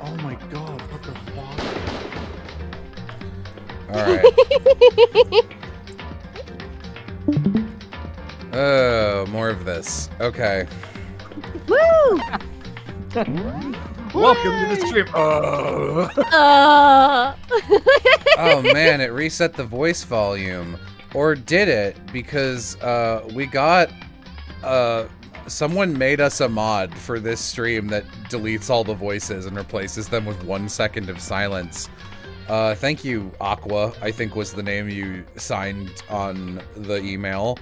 Oh my god, what the fuck? Alright. Oh, more of this. Okay. Woo! Welcome to the stream. Oh man, it reset the voice volume. Or did it? Because we got someone made us a mod for this stream that deletes all the voices and replaces them with 1 second of silence. Thank you, Aqua, I think was the name you signed on the email.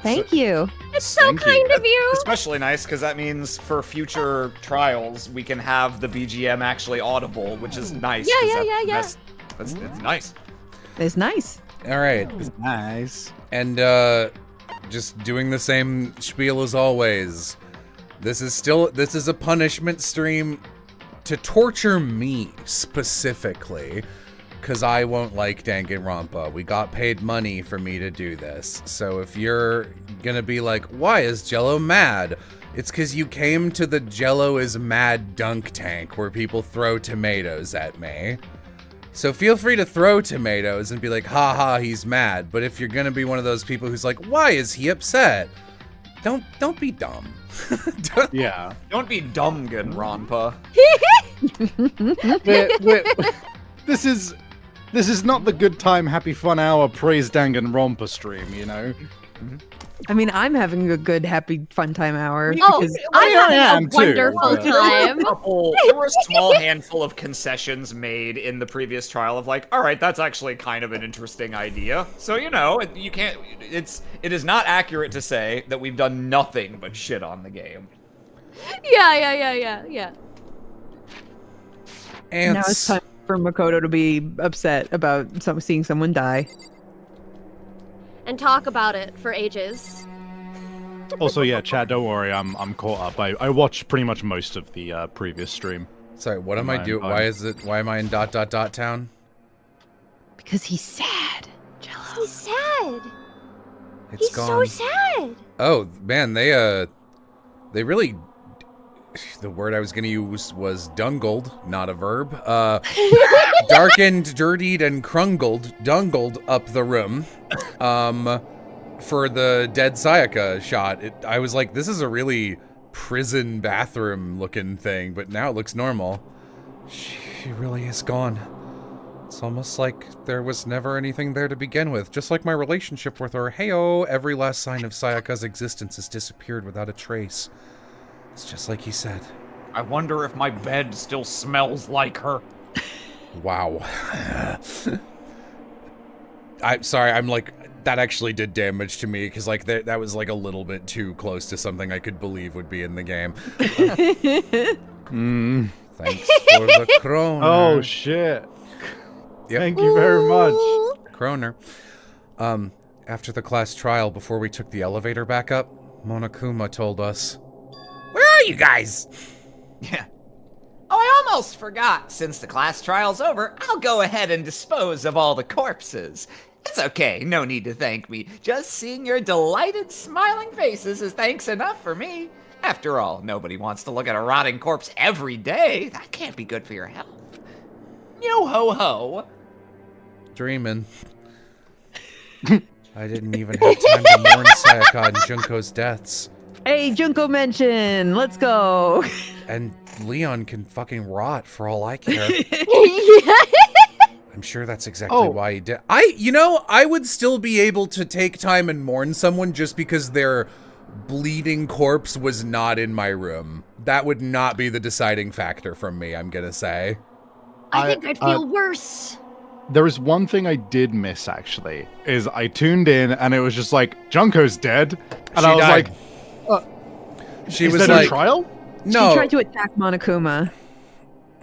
Thank you. It's so kind of you. Especially nice because that means for future trials we can have the BGM actually audible, which is nice. Yeah. It's nice. It's nice. All right. It's nice. And just doing the same spiel as always. This is a punishment stream to torture me specifically, because I won't like Danganronpa. We got paid money for me to do this. So if you're gonna be like, why is Jello mad? It's because you came to the Jello is mad dunk tank where people throw tomatoes at me. So feel free to throw tomatoes and be like, haha, he's mad. But if you're gonna be one of those people who's like, why is he upset? Don't be dumb. Yeah. Don't be dumb, Danganronpa. This is not the good time, happy fun hour praise Danganronpa stream, you know? I mean, I'm having a good, happy, fun time hour. Oh, because I'm having am a too, wonderful but- time. There were a small handful of concessions made in the previous trial of like, all right, that's actually kind of an interesting idea. So, you know, you can't, it is not accurate to say that we've done nothing but shit on the game. Yeah. Ants. now it's time for Makoto to be upset about seeing someone die. And talk about it for ages. Also, yeah, Chad, don't worry, I'm caught up. I watched pretty much most of the previous stream. Sorry, what am I doing? Why am I in ... town? Because he's sad. Jello. He's sad. It's He's gone. so sad. Oh man, they really. The word I was gonna use was dungled, not a verb. Darkened, dirtied, and dungled up the room. For the dead Sayaka shot. I was like, this is a really prison bathroom looking thing, but now it looks normal. She really is gone. It's almost like there was never anything there to begin with, just like my relationship with her. Heyo, every last sign of Sayaka's existence has disappeared without a trace. It's just like he said. I wonder if my bed still smells like her. Wow. I'm sorry, I'm like, that actually did damage to me, because like that was like a little bit too close to something I could believe would be in the game. Thanks for the kroner. Oh, shit. Yep. Thank you very much. Kroner. After the class trial, before we took the elevator back up, Monokuma told us, "Where are you guys?" Yeah. Oh, I almost forgot. Since the class trial's over, I'll go ahead and dispose of all the corpses. It's okay, no need to thank me. Just seeing your delighted, smiling faces is thanks enough for me. After all, nobody wants to look at a rotting corpse every day. That can't be good for your health. Yo-ho-ho. Dreamin'. I didn't even have time to mourn Sayaka and Junko's deaths. Hey, Junko mention. Let's go. And Leon can fucking rot for all I care. I'm sure that's exactly why he did. I would still be able to take time and mourn someone just because their bleeding corpse was not in my room. That would not be the deciding factor from me, I'm gonna say. I think I'd feel worse. There is one thing I did miss, actually, is I tuned in and it was just like, Junko's dead. And She I was died. like, She is was that like, a trial? no. She tried to attack Monokuma.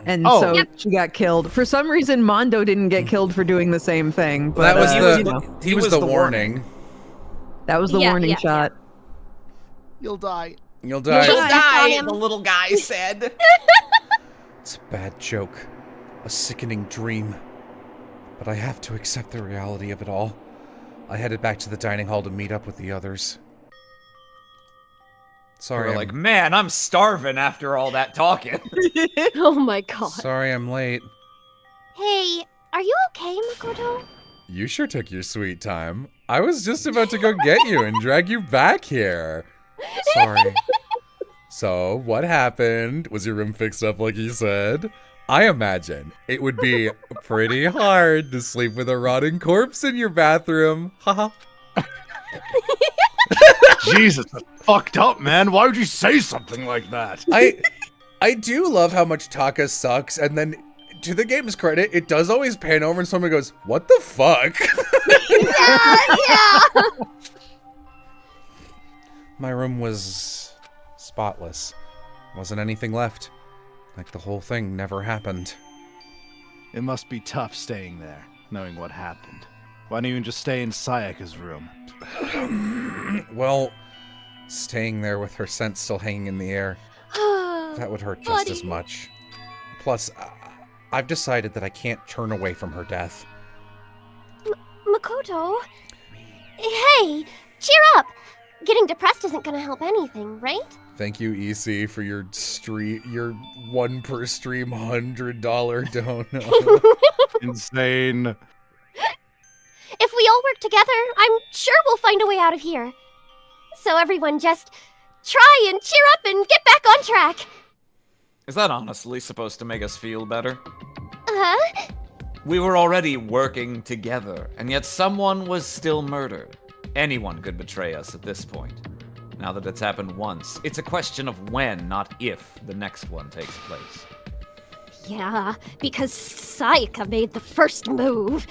And Oh. so Yep. she got killed. For some reason, Mondo didn't get killed for doing the same thing. But That was you he was the warning. that was the Yeah, warning yeah, shot. You'll die. You'll die. She'll Die, die, Sam. the little guy said. It's a bad joke. A sickening dream. But I have to accept the reality of it all. I headed back to the dining hall to meet up with the others. Sorry, You're like, man, I'm starving after all that talking. Oh my god. sorry I'm late. Hey, are you okay, Makoto? You sure took your sweet time. I was just about to go get you and drag you back here. Sorry. So, what happened? Was your room fixed up like you said? I imagine it would be pretty hard to sleep with a rotting corpse in your bathroom. Haha. Jesus, that's fucked up, man. Why would you say something like that? I do love how much Taka sucks, and then to the game's credit, it does always pan over and someone goes, "What the fuck?" Yeah. My room was spotless. Wasn't anything left. Like the whole thing never happened. It must be tough staying there, knowing what happened. Why don't you just stay in Sayaka's room? Well, staying there with her scent still hanging in the air, that would hurt just as much. Plus, I've decided that I can't turn away from her death. Makoto? Hey, cheer up! Getting depressed isn't gonna help anything, right? Thank you, EC, for your one per stream $100 dono. Insane. If we all work together, I'm sure we'll find a way out of here. So everyone just try and cheer up and get back on track. Is that honestly supposed to make us feel better? Huh? We were already working together, and yet someone was still murdered. Anyone could betray us at this point. Now that it's happened once, it's a question of when, not if, the next one takes place. Yeah, because Sayaka made the first move.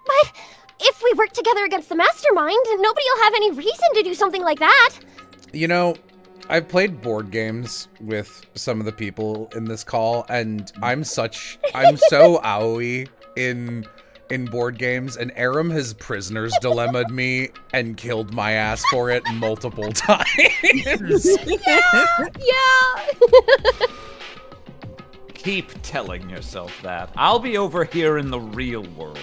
But if we work together against the mastermind, nobody will have any reason to do something like that. You know, I've played board games with some of the people in this call, and I'm so owie in board games, and Arim has prisoner's dilemmaed me and killed my ass for it multiple times. Yeah. Keep telling yourself that. I'll be over here in the real world.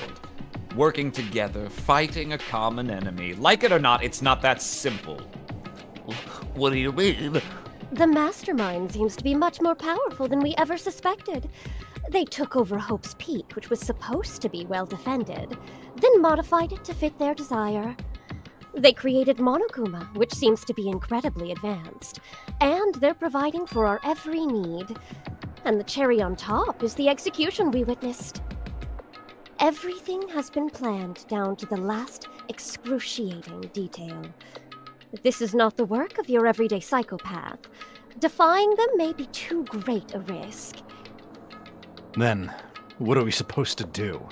Working together, fighting a common enemy. Like it or not, it's not that simple. What do you mean? The mastermind seems to be much more powerful than we ever suspected. They took over Hope's Peak, which was supposed to be well defended, then modified it to fit their desire. They created Monokuma, which seems to be incredibly advanced, and they're providing for our every need. And the cherry on top is the execution we witnessed. Everything has been planned down to the last excruciating detail. This is not the work of your everyday psychopath. Defying them may be too great a risk. Then, what are we supposed to do?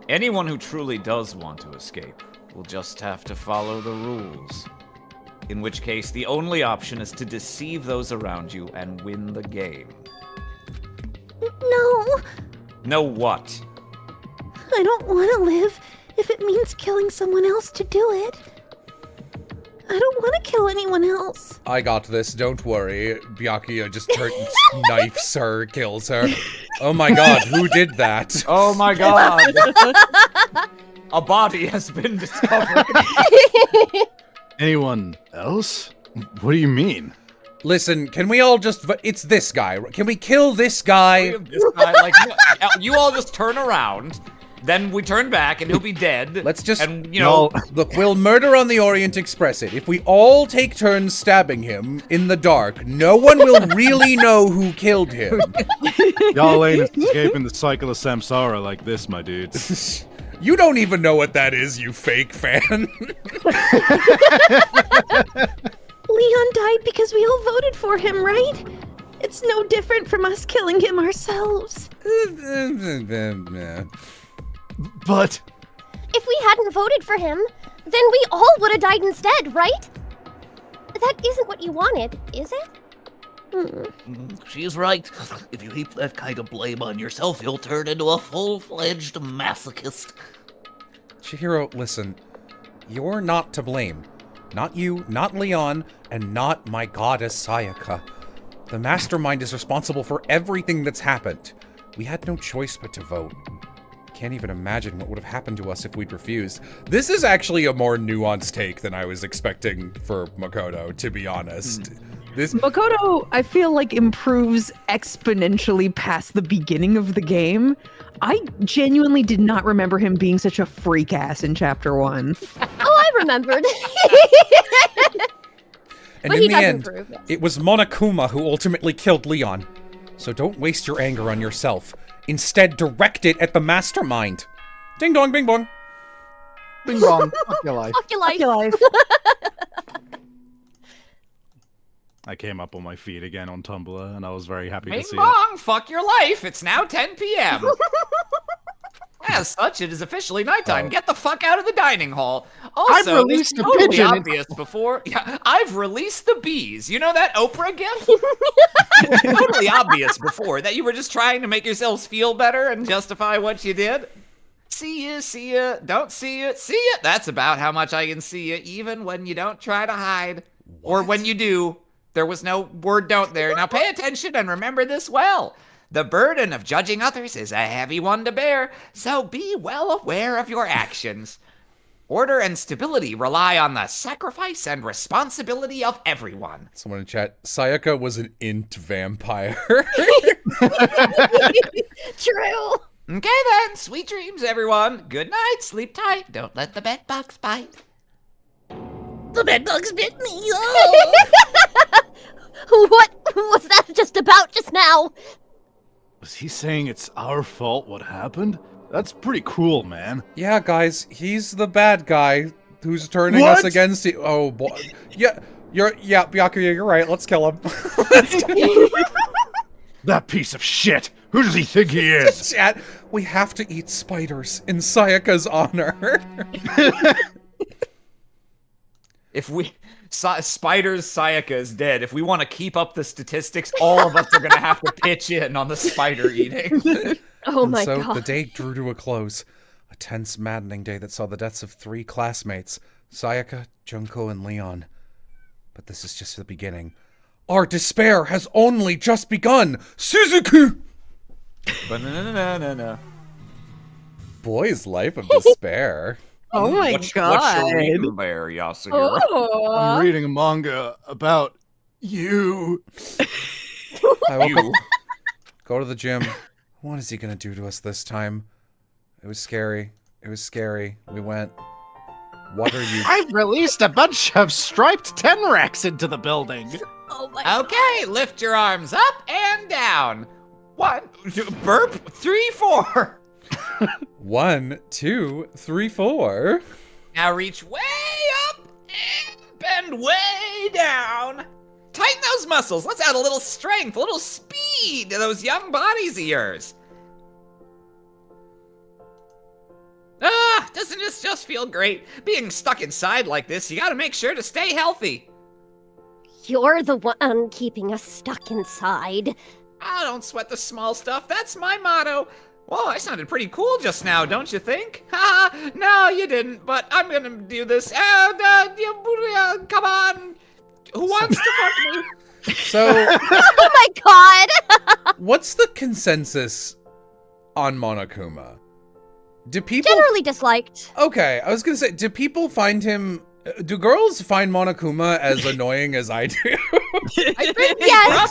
Anyone who truly does want to escape will just have to follow the rules. In which case, the only option is to deceive those around you and win the game. No, Know what? I don't want to live if it means killing someone else to do it. I don't want to kill anyone else. I got this, don't worry. Byakuya just knifes her, kills her. Oh my god, who did that? Oh my god! A body has been discovered. Anyone else? What do you mean? Listen, can we all just... It's this guy. Can we kill this guy? This guy, like, you all just turn around, then we turn back and he'll be dead. Let's just... And, you know... Look, we'll murder on the Orient Express it. If we all take turns stabbing him in the dark, no one will really know who killed him. Y'all ain't escaping the cycle of samsara like this, my dudes. You don't even know what that is, you fake fan. Leon died because we all voted for him, right? It's no different from us killing him ourselves. But... If we hadn't voted for him, then we all would have died instead, right? That isn't what you wanted, is it? She's right. If you heap that kind of blame on yourself, you'll turn into a full-fledged masochist. Chihiro, listen. You're not to blame. Not you, not Leon, and not my goddess Sayaka. The mastermind is responsible for everything that's happened. We had no choice but to vote. Can't even imagine what would have happened to us if we'd refused. This is actually a more nuanced take than I was expecting for Makoto, to be honest. Makoto, I feel like, improves exponentially past the beginning of the game. I genuinely did not remember him being such a freak ass in chapter 1. Oh, I remembered. And But in he the does end, improve, yes. it was Monokuma who ultimately killed Leon. So don't waste your anger on yourself. Instead, direct it at the mastermind. Ding dong, bing bong. Bing bong. Fuck your life. Fuck your life. Fuck your life. I came up on my feet again on Tumblr, and I was very happy Bing to see bong, fuck your life. It's now 10 p.m. As such, it is officially nighttime. Get the fuck out of the dining hall. Also, I've released it's a totally pigeon. obvious before. Yeah, I've released the bees. You know that Oprah gif? It's totally obvious before that you were just trying to make yourselves feel better and justify what you did. See ya, don't see ya, see ya. That's about how much I can see ya, even when you don't try to hide. Or when you do. There was no word don't there. Now pay attention and remember this well. The burden of judging others is a heavy one to bear, so be well aware of your actions. Order and stability rely on the sacrifice and responsibility of everyone. Someone in chat, Sayaka was an int vampire. True. Okay then, sweet dreams everyone. Good night, sleep tight, don't let the bed bugs bite. The bedbugs bit me. Oh. What was that just about just now? Was he saying it's our fault what happened? That's pretty cool, man. Yeah, guys, he's the bad guy who's turning us What? against you. Oh, boy. Yeah, Byakuya, you're right. Let's kill him. That piece of shit! Who does he think he is? Chat, we have to eat spiders in Sayaka's honor. If we... Spiders, Sayaka is dead. If we want to keep up the statistics, all of us are going to have to pitch in on the spider eating. Oh And my so god. the day drew to a close. A tense, maddening day that saw the deaths of 3 classmates, Sayaka, Junko, and Leon. But this is just the beginning. Our despair has only just begun! Suzuku! No. Boy's life of despair. Oh my god. What's your reading there, Yasuhiro? Oh. I'm reading a manga about you. I woke up. Go to the gym. What is he gonna do to us this time? It was scary. It was scary. We went. What are you? I've released a bunch of striped Tenrex into the building. Oh my god. Okay, lift your arms up and down. 1, 2, burp, 3, 4. 1, 2, 3, 4. Now reach way up and bend way down. Tighten those muscles. Let's add a little strength, a little speed to those young bodies of yours. Doesn't this just feel great? Being stuck inside like this, you gotta make sure to stay healthy. You're the one keeping us stuck inside. Ah, don't sweat the small stuff. That's my motto. Whoa, I sounded pretty cool just now, don't you think? Ha! No, you didn't, but I'm gonna do this. Come on. Who wants to fuck me? So, Oh my god. what's the consensus on Monokuma? Do people... Generally disliked. Okay, I was gonna say, do people find him... Do girls find Monokuma as annoying as I do? I think Yes.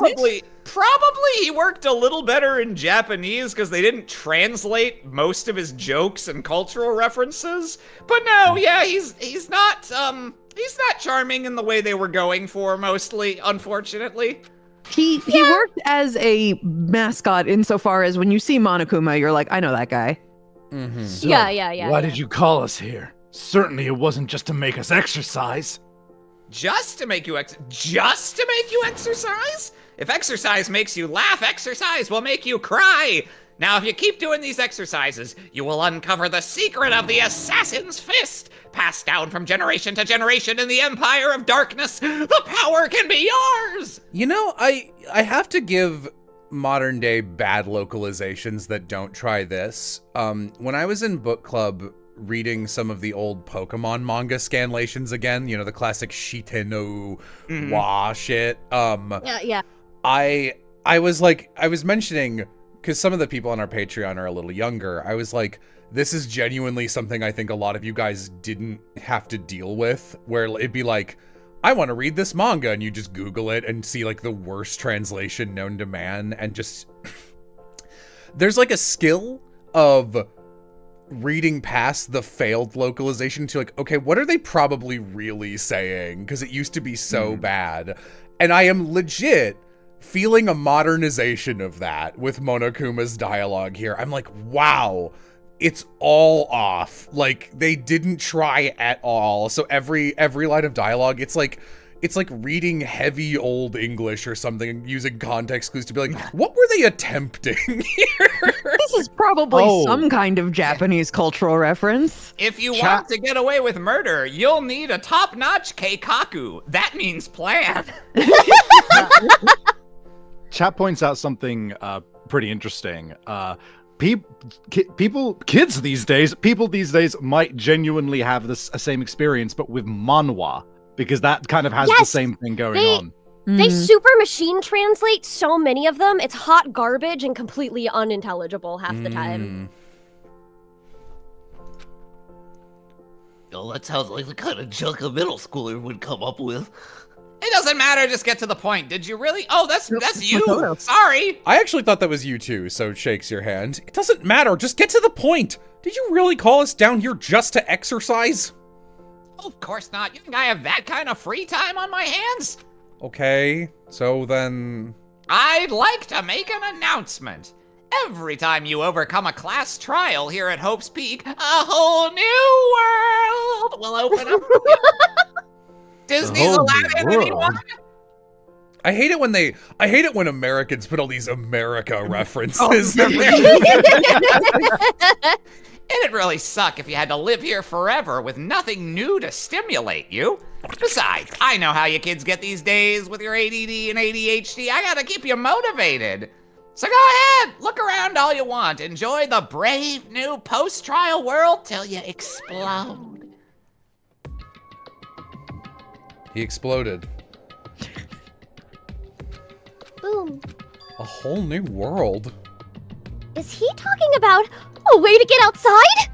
probably he worked a little better in Japanese because they didn't translate most of his jokes and cultural references. But no, yeah, he's not charming in the way they were going for mostly, unfortunately. He worked as a mascot insofar as when you see Monokuma, you're like, I know that guy. Mm-hmm. So, Yeah. Why did you call us here? Certainly it wasn't just to make us exercise. Just to make you exercise? If exercise makes you laugh, exercise will make you cry. Now, if you keep doing these exercises, you will uncover the secret of the Assassin's Fist, passed down from generation to generation in the Empire of Darkness. The power can be yours! You know, I have to give modern day bad localizations that don't try this. When I was in book club reading some of the old Pokemon manga scanlations again, you know, the classic Shiteno wa shit. Yeah. I was mentioning because some of the people on our Patreon are a little younger, I was like, this is genuinely something I think a lot of you guys didn't have to deal with, where it'd be like, I want to read this manga, and you just Google it and see like the worst translation known to man, and just there's like a skill of reading past the failed localization to like, okay, what are they probably really saying? Because it used to be so bad. And I am legit feeling a modernization of that with Monokuma's dialogue here. I'm like, wow, it's all off. Like, they didn't try at all. So every line of dialogue, it's like reading heavy old English or something, using context clues to be like, what were they attempting here? This is probably some kind of Japanese cultural reference. If you want to get away with murder, you'll need a top-notch keikaku. That means plan. Chat points out something pretty interesting. Kids these days might genuinely have this same experience, but with manhwa, because that kind of has the same thing going on. They super machine translate so many of them. It's hot garbage and completely unintelligible half the time. Yo, that sounds like the kind of junk a middle schooler would come up with. It doesn't matter, just get to the point. Did you really? Oh, that's you. Sorry. I actually thought that was you too, so shakes your hand. It doesn't matter, just get to the point. Did you really call us down here just to exercise? Oh, of course not. You think I have that kind of free time on my hands? Okay, so then... I'd like to make an announcement. Every time you overcome a class trial here at Hope's Peak, a whole new world will open up for you. Disney's Aladdin, anyone? I hate it when Americans put all these America references in there. It'd really suck if you had to live here forever with nothing new to stimulate you. Besides, I know how you kids get these days with your ADD and ADHD. I gotta keep you motivated. So go ahead, look around all you want. Enjoy the brave new post-trial world till you explode. He exploded. Boom. A whole new world. Is he talking about a way to get outside?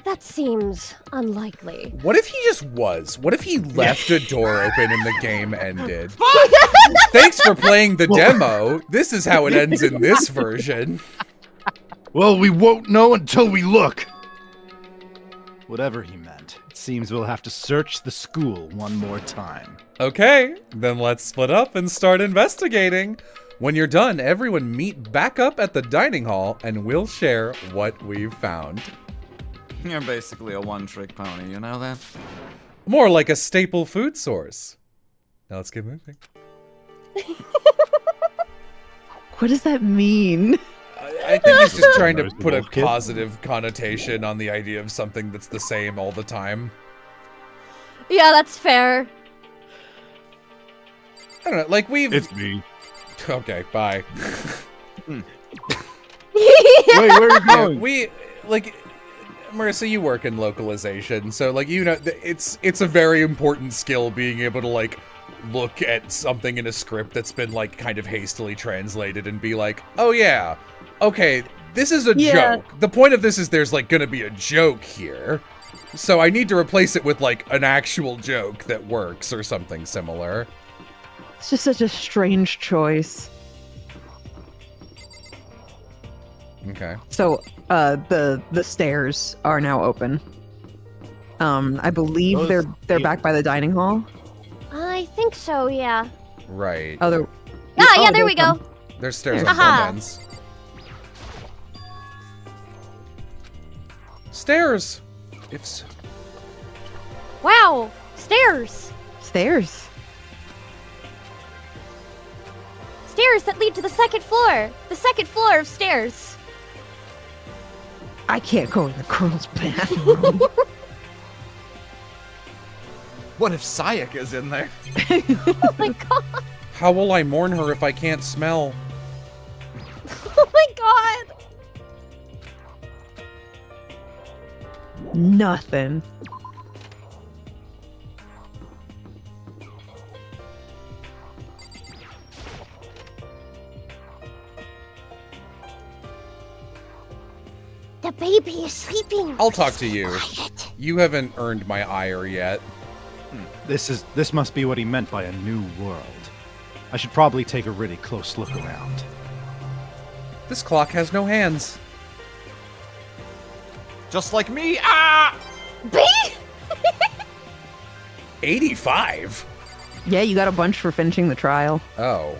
That seems unlikely. What if he just was? What if he left a door open and the game ended? Thanks for playing the demo. This is how it ends in this version. Well, we won't know until we look. Whatever he meant, it seems we'll have to search the school one more time. Okay, then let's split up and start investigating. When you're done, everyone meet back up at the dining hall and we'll share what we've found. You're basically a one-trick pony, you know that? More like a staple food source. Now let's get moving. What does that mean? I think he's just trying to put a positive connotation on the idea of something that's the same all the time. Yeah, that's fair. I don't know, like It's me. Okay, bye. Wait, where are you going? We, like, Marissa, you work in localization, so, like, you know, it's a very important skill being able to, like, look at something in a script that's been, like, kind of hastily translated and be like, oh yeah, okay, this is a joke. The point of this is there's, like, gonna be a joke here. So I need to replace it with, like, an actual joke that works or something similar. It's just such a strange choice. Okay. So, the stairs are now open. I believe they're back by the dining hall. I think so, yeah. Right. Oh, they're... Yeah, there we go. There's stairs on Aha. both ends. Stairs! Wow, stairs. Stairs. Stairs that lead to the second floor. The second floor of stairs. I can't go in the girls' bathroom. What if Sayaka's in there? Oh my god. How will I mourn her if I can't smell? Oh my god. Nothing. The baby is sleeping. I'll talk to you. Quiet. You haven't earned my ire yet. This must be what he meant by a new world. I should probably take a really close look around. This clock has no hands. Just like me. Ah! B? 85? Yeah, you got a bunch for finishing the trial. Oh.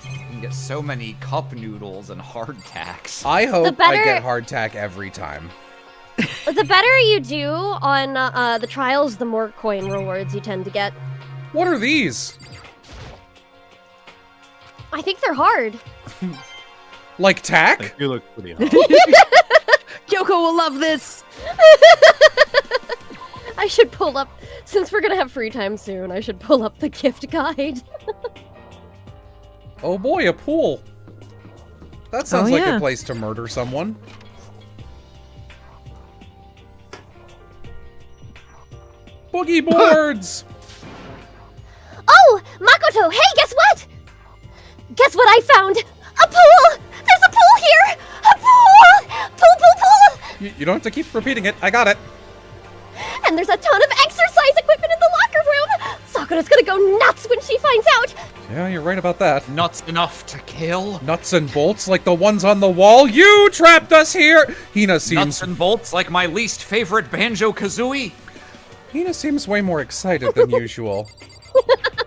You can get so many cup noodles and hardtacks. I hope I better- get hardtack every time. The better you do on the trials, the more coin rewards you tend to get. What are these? I think they're hard. Like tack? You look pretty hard. Yoko will love this. I should pull up, since we're gonna have free time soon, I should pull up the gift guide. Oh boy, a pool. That sounds like yeah. a place to murder someone. Boogie boards! Oh, Makoto, hey, guess what? Guess what I found? A pool! There's a pool here! A pool! Pool, pool, pool! You don't have to keep repeating it. I got it. And there's a ton of exercise equipment in the locker room! Sakura's gonna go nuts when she finds out! Yeah, you're right about that. Nuts enough to kill. Nuts and bolts like the ones on the wall. You trapped us here! Hina seems... Nuts and bolts like my least favorite Banjo-Kazooie. Hina seems way more excited than usual.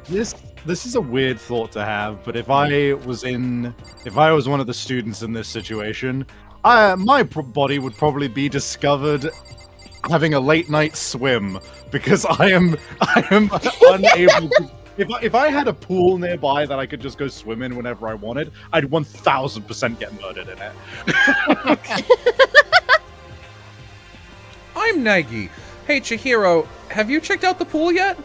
This is a weird thought to have, but if I was one of the students in this situation, my body would probably be discovered having a late night swim because I am unable to. If I had a pool nearby that I could just go swim in whenever I wanted, I'd 1000% get murdered in it. I'm Nagi. Hey, Chihiro, have you checked out the pool yet?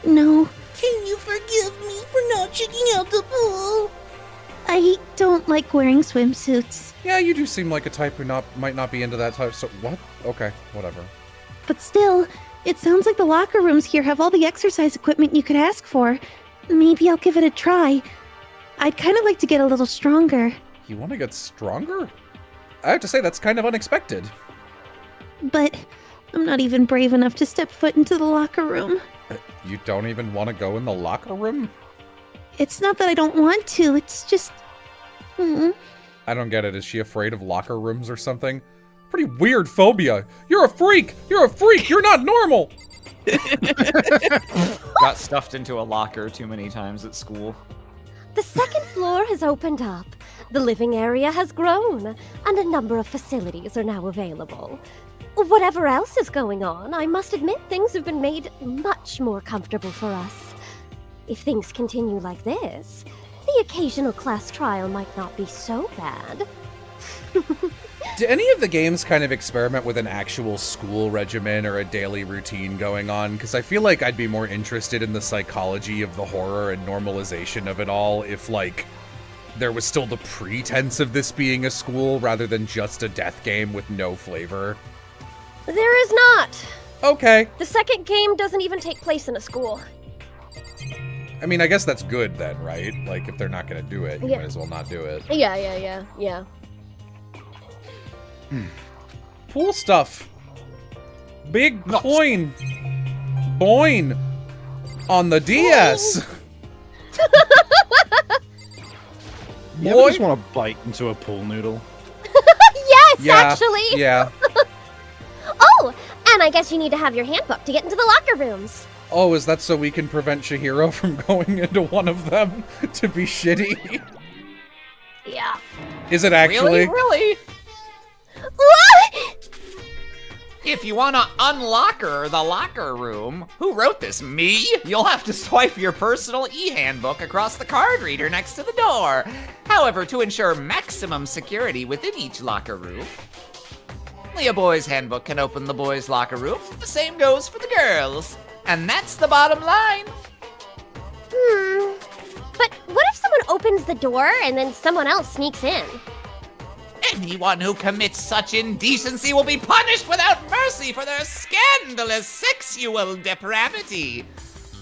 No, Can you forgive me for not checking out the pool? I don't like wearing swimsuits. Yeah, you do seem like a type who might not be into that type. So what? Okay, whatever. But still, it sounds like the locker rooms here have all the exercise equipment you could ask for. Maybe I'll give it a try. I'd kind of like to get a little stronger. You want to get stronger? I have to say that's kind of unexpected. But I'm not even brave enough to step foot into the locker room. You don't even want to go in the locker room? It's not that I don't want to, it's just... I don't get it. Is she afraid of locker rooms or something? Pretty weird phobia. You're a freak! You're a freak! You're not normal! Got stuffed into a locker too many times at school. The second floor has opened up, the living area has grown, and a number of facilities are now available. Whatever else is going on, I must admit things have been made much more comfortable for us. If things continue like this, the occasional class trial might not be so bad. Do any of the games kind of experiment with an actual school regimen or a daily routine going on? Because I feel like I'd be more interested in the psychology of the horror and normalization of it all if, like, there was still the pretense of this being a school rather than just a death game with no flavor. There is not! Okay. The second game doesn't even take place in a school. I mean, I guess that's good then, right? Like, if they're not going to do it, you Yeah. might as well not do it. Yeah. Pool stuff. Big coin. Boing. On the DS. You ever just want to bite into a pool noodle? Yes, Yeah. actually! Yeah. Oh, and I guess you need to have your handbook to get into the locker rooms. Oh, is that so we can prevent Chihiro from going into one of them to be shitty? Yeah. Is it actually? Really? What? If you want to unlocker the locker room, who wrote this? Me? You'll have to swipe your personal e-handbook across the card reader next to the door. However, to ensure maximum security within each locker room, only a boy's handbook can open the boys' locker room. The same goes for the girls. And that's the bottom line. But what if someone opens the door and then someone else sneaks in? Anyone who commits such indecency will be punished without mercy for their scandalous sexual depravity.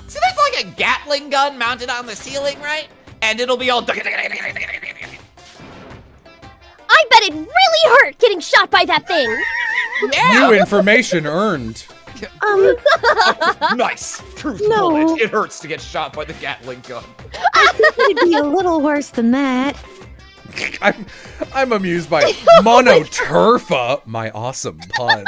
So there's like a Gatling gun mounted on the ceiling, right? And it'll be all... I bet it really hurt getting shot by that thing. New information earned. Nice. Truth No. bullet. It hurts to get shot by the Gatling gun. It'd be a little worse than that. I'm amused by monoturfa, my awesome pun.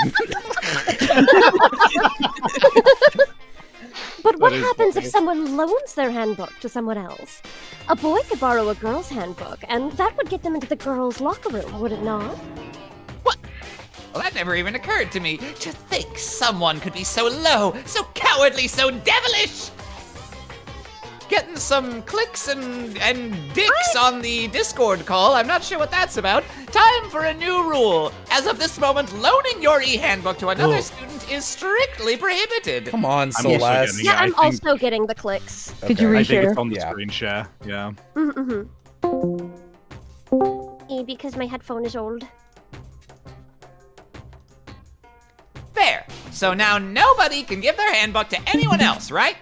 But what That is happens if funny. someone loans their handbook to someone else? A boy could borrow a girl's handbook, and that would get them into the girls' locker room, would it not? Well, that never even occurred to me. To think someone could be so low, so cowardly, so devilish. Getting some clicks and dicks on the Discord call. I'm not sure what that's about. Time for a new rule. As of this moment, loaning your e-handbook to another student is strictly prohibited. Come on, I'm also Celeste. getting Yeah, Yeah, I I'm think- also getting the clicks. Could you Okay. I think reshare? it's on the Yeah. screen share. Yeah. Mm-hmm. Because my headphone is old. There. So now nobody can give their handbook to anyone else, right?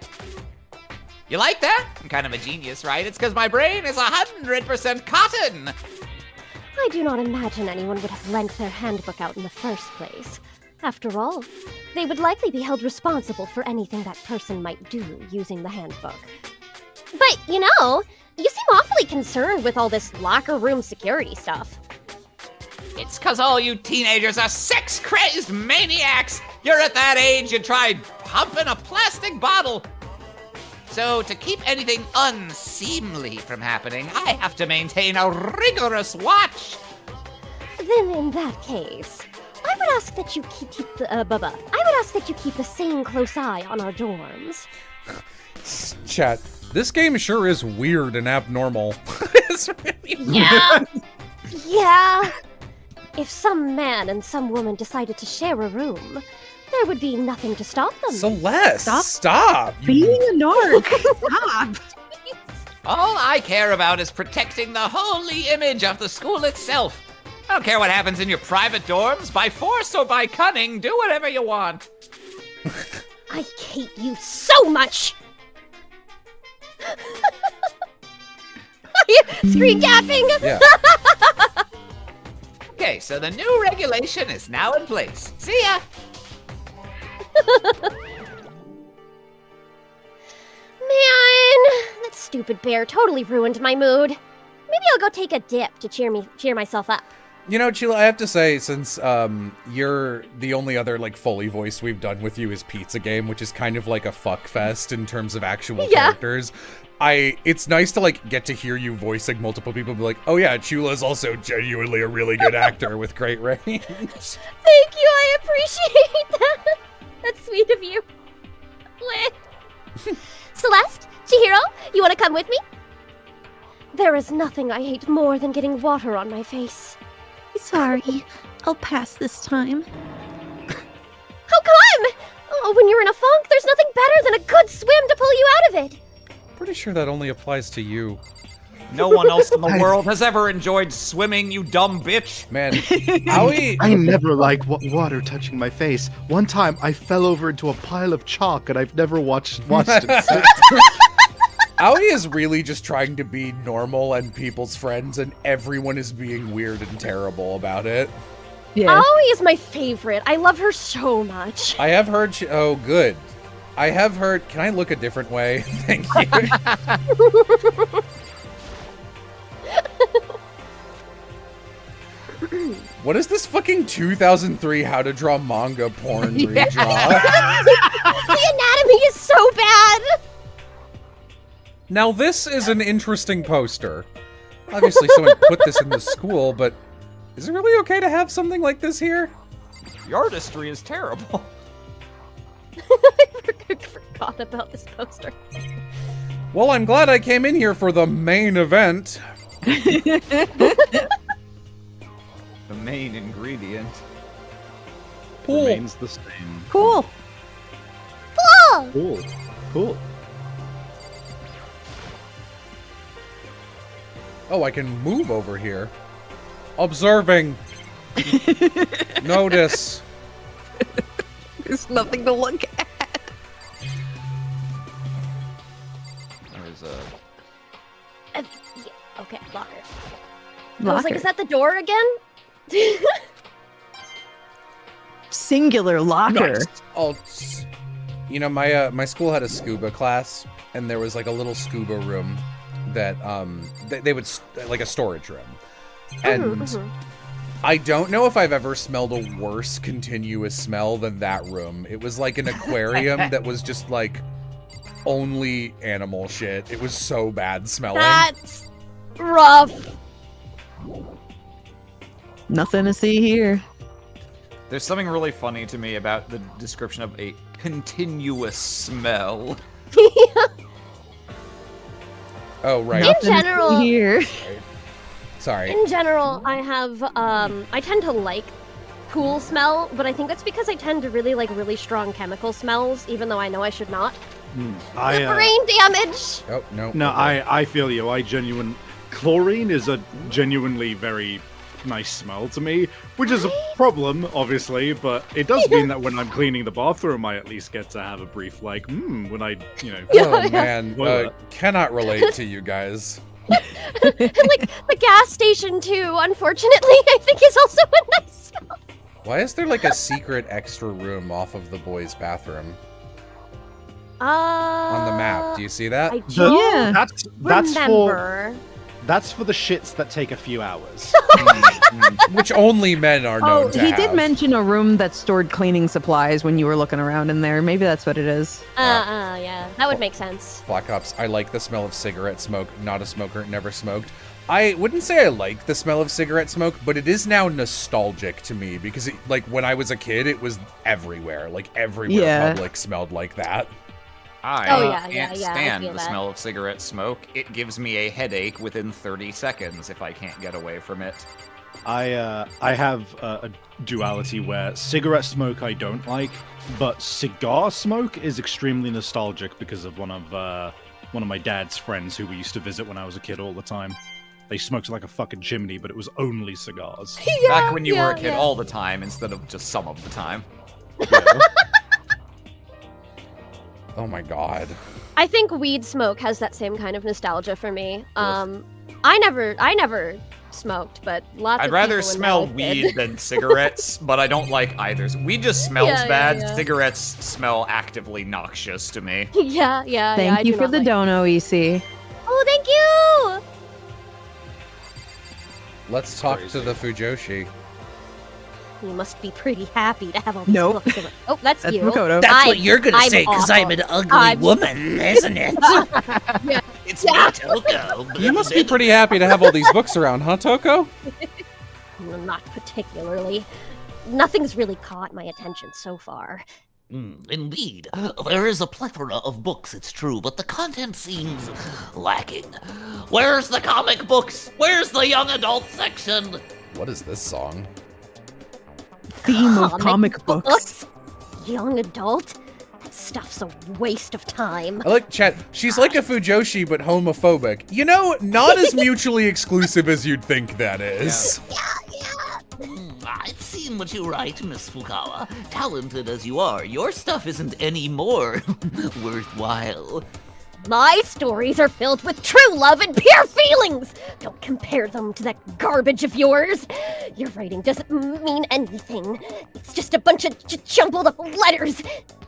You like that? I'm kind of a genius, right? It's because my brain is 100% cotton. I do not imagine anyone would have lent their handbook out in the first place. After all, they would likely be held responsible for anything that person might do using the handbook. But, you know, you seem awfully concerned with all this locker room security stuff. It's because all you teenagers are sex-crazed maniacs. You're at that age you tried pumping a plastic bottle. So to keep anything unseemly from happening, I have to maintain a rigorous watch. Then, in that case, I would ask that you keep the same close eye on our dorms. Chat, this game sure is weird and abnormal. It's really Yeah. Yeah. If some man and some woman decided to share a room, there would be nothing to stop them. Celeste, Stop. stop. Being a narc. Stop. All I care about is protecting the holy image of the school itself. I don't care what happens in your private dorms. By force or by cunning, do whatever you want. I hate you so much! Screen capping! Yeah. Okay, so the new regulation is now in place. See ya! Man, that stupid bear totally ruined my mood. Maybe I'll go take a dip to cheer myself up. You know, Chula, I have to say, since you're the only other like fully voice we've done with you is Pizza Game, which is kind of like a fuck fest in terms of actual characters. It's nice to like get to hear you voicing multiple people and be like, oh yeah, Chula's also genuinely a really good actor with great range. Thank you, I appreciate that. That's sweet of you. Celeste, Chihiro, you want to come with me? There is nothing I hate more than getting water on my face. Sorry, I'll pass this time. How come? Oh, when you're in a funk, there's nothing better than a good swim to pull you out of it. Pretty sure that only applies to you. No one else in the world has ever enjoyed swimming, you dumb bitch. Man, Aoi, I never like water touching my face. One time, I fell over into a pile of chalk, and I've never watched it since. Aoi is really just trying to be normal and people's friends, and everyone is being weird and terrible about it. Yeah. Aoi is my favorite. I love her so much. I have heard oh, good. I have heard, can I look a different way? Thank you. What is this fucking 2003 how to draw manga porn redraw? The anatomy is so bad. Now this is an interesting poster. Obviously someone put this in the school, but is it really okay to have something like this here? The artistry is terrible. I forgot about this poster. Well, I'm glad I came in here for the main event. The main ingredient. Pool. Remains the same. Cool. Cool. Cool. Oh, I can move over here. Observing. Notice. There's nothing to look at. There's a. Yeah, okay, locker. I was Locker. like, is that the door again? Singular locker. Oh, you know, my school had a scuba class, and there was like a little scuba room that they would like a storage room, and I don't know if I've ever smelled a worse continuous smell than that room. It was like an aquarium that was just like only animal shit. It was so bad smelling. That's rough. Nothing to see here. There's something really funny to me about the description of a continuous smell. Oh, right. In Nothing to see general, here. Sorry. in general, I have I tend to like pool smell, but I think that's because I tend to really like really strong chemical smells, even though I know I should not. Brain damage. Oh no. No, I feel you. Chlorine is a genuinely very nice smell to me, which is a problem, obviously, but it does mean that when I'm cleaning the bathroom, I at least get to have a brief, like, when I, Oh man, Toilet. cannot relate to you guys. Like the gas station too, unfortunately, I think is also a nice smell. Why is there like a secret extra room off of the boys' bathroom On on the map? Do you see that? I The- don't that's remember. That's for the shits that take a few hours. Which only men are known Oh, to he have. did mention a room that stored cleaning supplies when you were looking around in there. Maybe that's what it is. Yeah, that would make sense. Black Ops, I like the smell of cigarette smoke. Not a smoker, never smoked. I wouldn't say I like the smell of cigarette smoke, but it is now nostalgic to me because, like, when I was a kid, it was everywhere. Like, everywhere Yeah. public smelled like that. I can't I stand feel the that. smell of cigarette smoke. It gives me a headache within 30 seconds if I can't get away from it. I have a duality where cigarette smoke I don't like, but cigar smoke is extremely nostalgic because of one of my dad's friends who we used to visit when I was a kid all the time. They smoked like a fucking chimney, but it was only cigars. Back when you were a kid all the time instead of just some of the time. Oh my god. I think weed smoke has that same kind of nostalgia for me. I never smoked, but lots I'd of rather people in my smell life weed did. than cigarettes, but I don't like either. Weed just smells Yeah, bad. yeah. Cigarettes smell actively noxious to me. yeah. Thank I you do for not the like- dono, EC. Oh, thank you. Let's talk to the Fujoshi. You must be pretty happy to have all these Nope. books. Oh, that's That's you. Makoto. That's what you're gonna I'm say, because I'm awful. an ugly I'm- woman, isn't it? It's Yeah. me, Toko. You must be pretty happy to have all these books around, huh, Toko? Not particularly. Nothing's really caught my attention so far. Indeed. There is a plethora of books, it's true, but the content seems lacking. Where's the comic books? Where's the young adult section? What is this song? Theme of comic books. Young adult? That stuff's a waste of time. I like chat. She's like a Fujoshi, but homophobic. You know, not as mutually exclusive as you'd think that is. I've seen what you write, Miss Fukawa. Talented as you are, your stuff isn't any more worthwhile. My stories are filled with true love and pure feelings! Don't compare them to that garbage of yours. Your writing doesn't mean anything. It's just a bunch of jumbled up letters.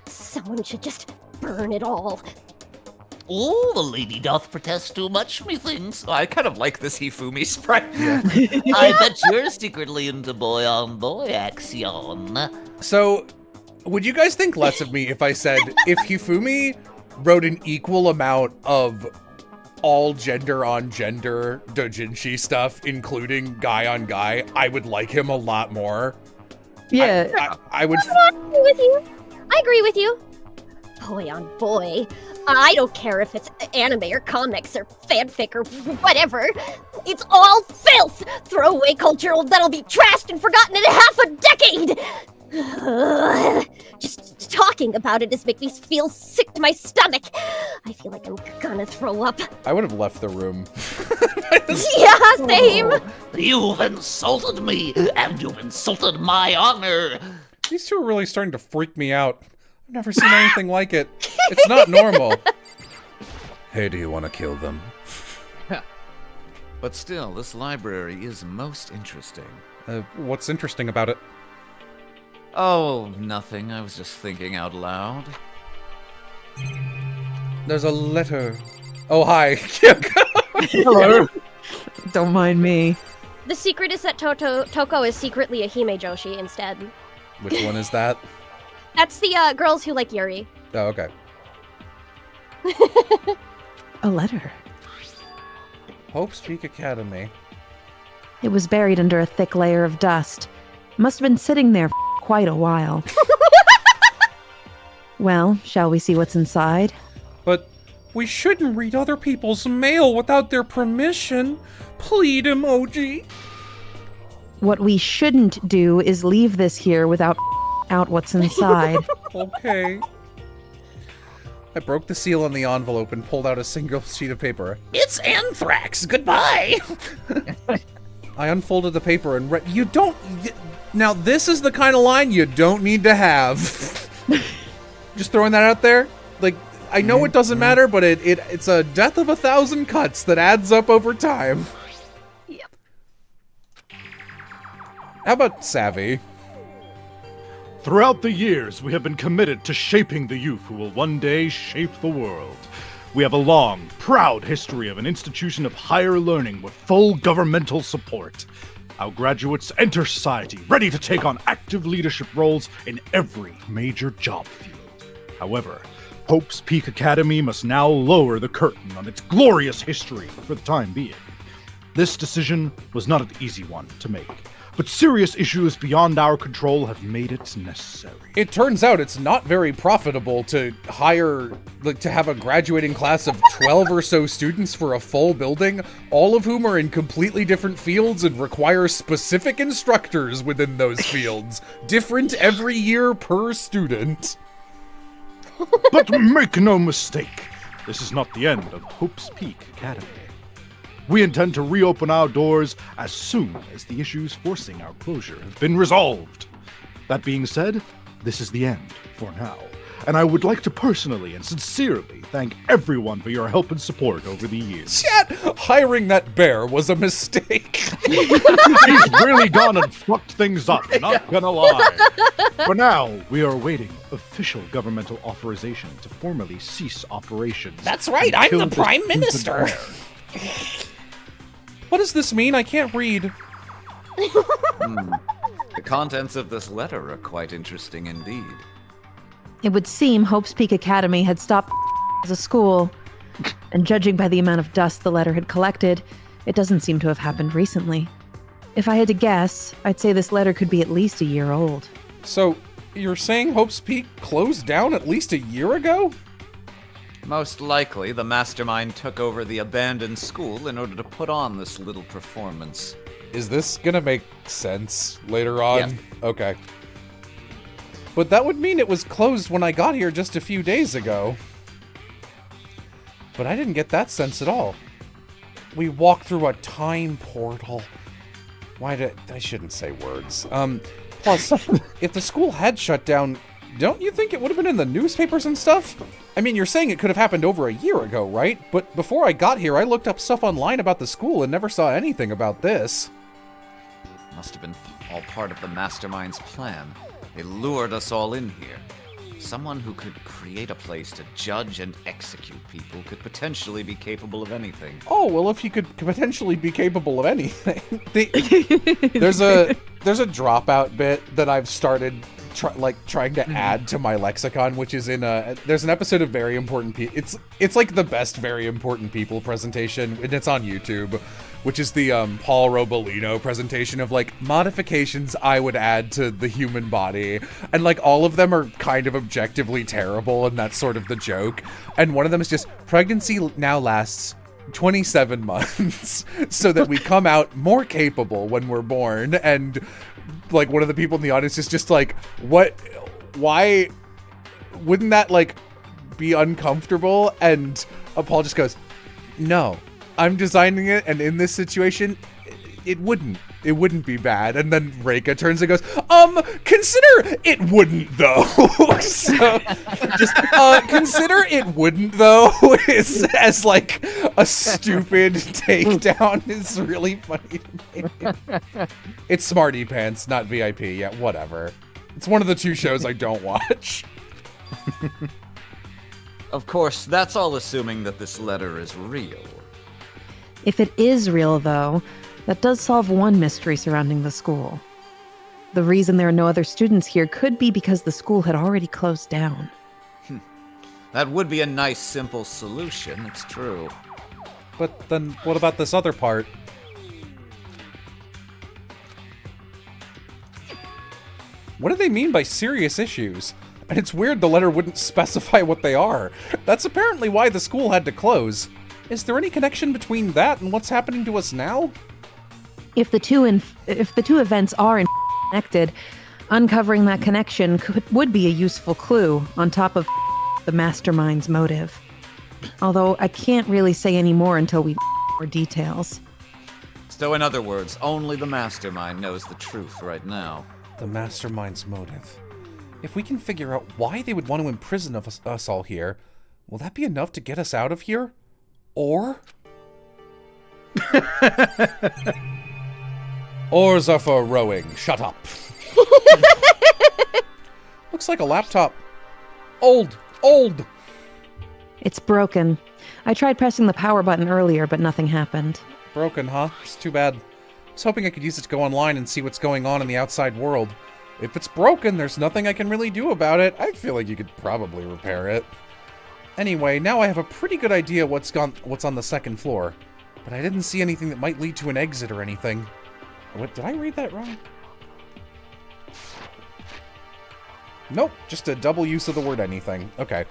Someone should just burn it all. Oh, the lady doth protest too much, methinks. I kind of like this Hifumi sprite. I bet you're secretly into boy-on-boy action. So, would you guys think less of me if I said, if Hifumi wrote an equal amount of all gender-on-gender doujinshi stuff, including guy-on-guy, I would like him a lot more? Yeah. I would... I agree with you. Boy on boy. I don't care if it's anime or comics or fanfic or whatever. It's all filth! Throwaway culture that'll be trashed and forgotten in half a decade! Just talking about it is making me feel sick to my stomach. I feel like I'm gonna throw up. I would have left the room. Yeah, same! You've insulted me, and you've insulted my honor. These two are really starting to freak me out. I've never seen anything like it. It's not normal. Hey, do you want to kill them? But still, this library is most interesting. What's interesting about it? Oh, nothing. I was just thinking out loud. There's a letter. Oh, hi. Hello. Don't mind me. The secret is that Toko is secretly a Hime Joshi instead. Which one is that? That's the girls who like Yuri. Oh, okay. A letter. Hope's Peak Academy. It was buried under a thick layer of dust. Must have been sitting there for quite a while. Well, shall we see what's inside? But we shouldn't read other people's mail without their permission. Plead emoji. What we shouldn't do is leave this here without out what's inside. Okay. I broke the seal on the envelope and pulled out a single sheet of paper. It's anthrax. Goodbye. I unfolded the paper and read. You don't. Now, this is the kind of line you don't need to have. Just throwing that out there. Like, I know it doesn't matter, but it's a death of 1,000 cuts that adds up over time. Yep. How about Savvy? Throughout the years, we have been committed to shaping the youth who will one day shape the world. We have a long, proud history of an institution of higher learning with full governmental support. Our graduates enter society ready to take on active leadership roles in every major job field. However, Hope's Peak Academy must now lower the curtain on its glorious history for the time being. This decision was not an easy one to make, but serious issues beyond our control have made it necessary. It turns out it's not very profitable to to have a graduating class of 12 or so students for a full building, all of whom are in completely different fields and require specific instructors within those fields. Different every year per student. But make no mistake, this is not the end of Hope's Peak Academy. We intend to reopen our doors as soon as the issues forcing our closure have been resolved. That being said, this is the end for now, and I would like to personally and sincerely thank everyone for your help and support over the years. Chat, hiring that bear was a mistake. He's really gone and fucked things up, not gonna lie. For now, we are awaiting official governmental authorization to formally cease operations. That's right, and I'm kill the this Prime stupid Minister. bear. What does this mean? I can't read. The contents of this letter are quite interesting indeed. It would seem Hope's Peak Academy had stopped as a school, and judging by the amount of dust the letter had collected, it doesn't seem to have happened recently. If I had to guess, I'd say this letter could be at least a year old. So, you're saying Hope's Peak closed down at least a year ago? Most likely, the mastermind took over the abandoned school in order to put on this little performance. Is this gonna make sense later on? Yes. Okay. But that would mean it was closed when I got here just a few days ago. But I didn't get that sense at all. We walked through a time portal. I shouldn't say words. Plus, if the school had shut down, don't you think it would have been in the newspapers and stuff? I mean, you're saying it could have happened over a year ago, right? But before I got here, I looked up stuff online about the school and never saw anything about this. Must have been all part of the mastermind's plan. They lured us all in here. Someone who could create a place to judge and execute people could potentially be capable of anything. Oh, well, if you could potentially be capable of anything. There's a dropout bit that I've started trying to add to my lexicon, which is in there's an episode of Very Important People. It's like the best Very Important People presentation, and it's on YouTube, which is the Paul Robolino presentation of like modifications I would add to the human body, and like all of them are kind of objectively terrible, and that's sort of the joke. And one of them is just pregnancy now lasts 27 months so that we come out more capable when we're born. And like one of the people in the audience is just like, why wouldn't that like be uncomfortable? And Paul just goes, no, I'm designing it, and in this situation it wouldn't be bad. And then Reika turns and goes, consider it wouldn't though. So just consider it wouldn't though is as like a stupid takedown is really funny to me. It's Smarty Pants, not VIP. Yeah, whatever. It's one of the two shows I don't watch. Of course, that's all assuming that this letter is real. If it is real, though, that does solve one mystery surrounding the school. The reason there are no other students here could be because the school had already closed down. That would be a nice, simple solution, it's true. But then what about this other part? What do they mean by serious issues? And it's weird the letter wouldn't specify what they are. That's apparently why the school had to close. Is there any connection between that and what's happening to us now? If the two events are connected, uncovering that connection would be a useful clue on top of the mastermind's motive. Although I can't really say any more until we more details. So in other words, only the mastermind knows the truth right now. The mastermind's motive. If we can figure out why they would want to imprison us all here, will that be enough to get us out of here? Or? Oars are for rowing. Shut up. Looks like a laptop. Old. It's broken. I tried pressing the power button earlier, but nothing happened. Broken, huh? It's too bad. I was hoping I could use it to go online and see what's going on in the outside world. If it's broken, there's nothing I can really do about it. I feel like you could probably repair it. Anyway, now I have a pretty good idea what's on the second floor. But I didn't see anything that might lead to an exit or anything. What, did I read that wrong? Nope, just a double use of the word anything. Okay.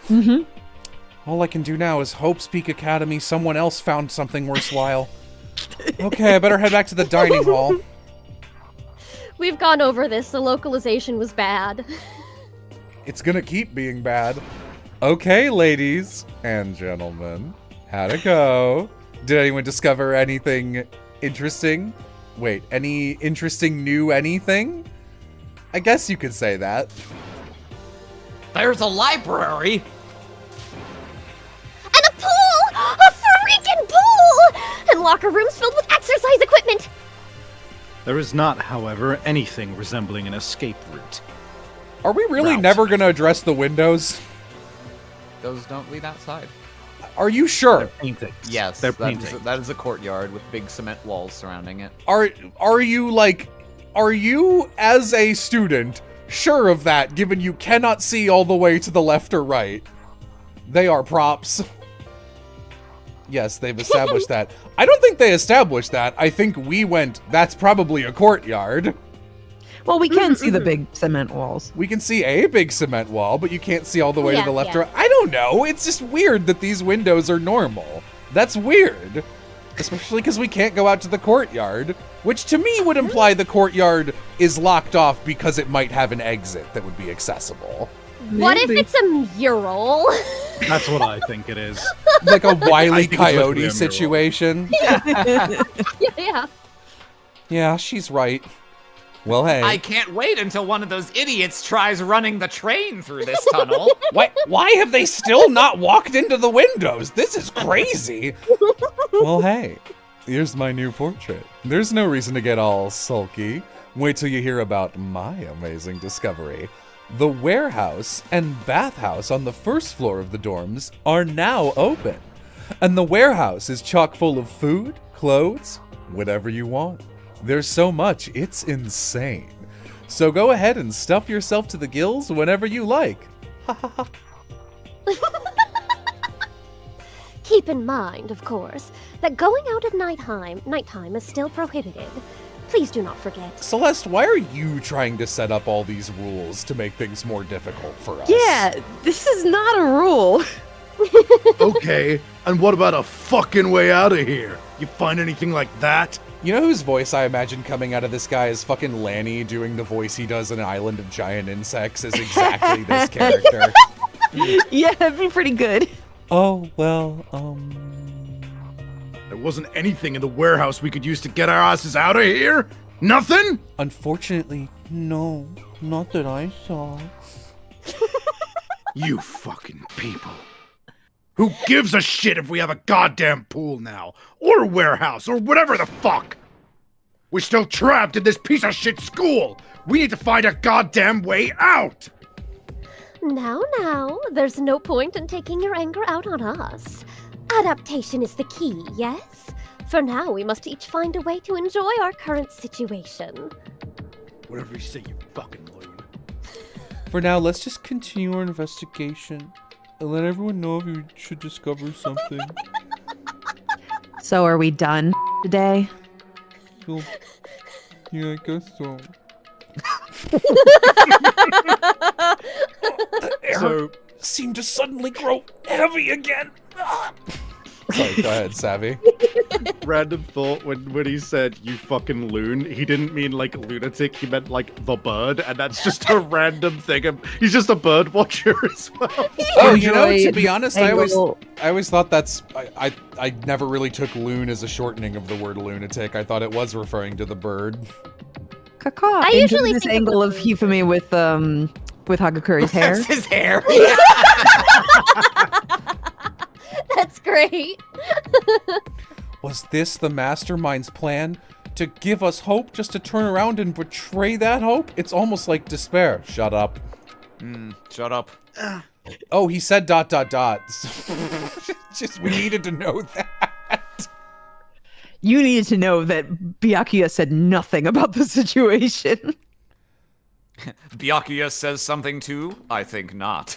All I can do now is hope Speak Academy someone else found something worthwhile. Okay, I better head back to the dining hall. We've gone over this. The localization was bad. It's gonna keep being bad. Okay, ladies and gentlemen. How'd it go? Did anyone discover anything interesting? Wait, any interesting new anything? I guess you could say that. There's a library. And a pool! A freaking pool! And locker rooms filled with exercise equipment! There is not, however, anything resembling an escape route. Are we really never gonna address the windows? Those don't lead outside. Are you sure? Paintings. Yes, They're that is, paintings. that is a courtyard with big cement walls surrounding it. Are you as a student sure of that, given you cannot see all the way to the left or right? They are props. Yes, they've established that. I don't think they established that. I think we went, that's probably a courtyard. Well, we can see the big cement walls. We can see a big cement wall, but you can't see all the way to Yeah, the left yeah. or right. I don't know. It's just weird that these windows are normal. That's weird. Especially because we can't go out to the courtyard, which to me would imply the courtyard is locked off because it might have an exit that would be accessible. What if it's a mural? That's what I think it is. Like a Wile E. I think it's supposed to be a Coyote mural. situation. Yeah. Yeah, she's right. Well, hey. I can't wait until one of those idiots tries running the train through this tunnel. Why have they still not walked into the windows? This is crazy. Well, hey, here's my new portrait. There's no reason to get all sulky. Wait till you hear about my amazing discovery. The warehouse and bathhouse on the first floor of the dorms are now open. And the warehouse is chock full of food, clothes, whatever you want. There's so much, it's insane. So go ahead and stuff yourself to the gills whenever you like. Keep in mind, of course, that going out at nighttime is still prohibited. Please do not forget. Celeste, why are you trying to set up all these rules to make things more difficult for us? Yeah, this is not a rule. Okay, and what about a fucking way out of here? You find anything like that? You know whose voice I imagine coming out of this guy is fucking Lanny doing the voice he does in Island of Giant Insects is exactly this character. Yeah, that'd be pretty good. Oh, well, There wasn't anything in the warehouse we could use to get our asses out of here? Nothing? Unfortunately, no. Not that I saw. You fucking people. Who gives a shit if we have a goddamn pool now? Or a warehouse, or whatever the fuck? We're still trapped in this piece of shit school! We need to find a goddamn way out! Now, there's no point in taking your anger out on us. Adaptation is the key, yes? For now, we must each find a way to enjoy our current situation. Whatever you say, you fucking loon. For now, let's just continue our investigation and let everyone know if we should discover something. So are we done today? Well, yeah, I guess so. The air seemed to suddenly grow heavy again. Sorry, go ahead, Savvy. Random thought, when he said, you fucking loon, he didn't mean like lunatic, he meant like the bird, and that's just a random thing. He's just a bird watcher as well. Oh, you know, to be Enjoy honest, I always thought that's... I never really took loon as a shortening of the word lunatic. I thought it was referring to the bird. Caw. I usually this think of angle the of Hifumi with Hagakuri's hair. That's his hair. That's great. Was this the mastermind's plan? To give us hope just to turn around and betray that hope? It's almost like despair. Shut up. Shut up. Oh, he said ... Just, we needed to know that. You needed to know that Byakuya said nothing about the situation. Byakuya says something too? I think not.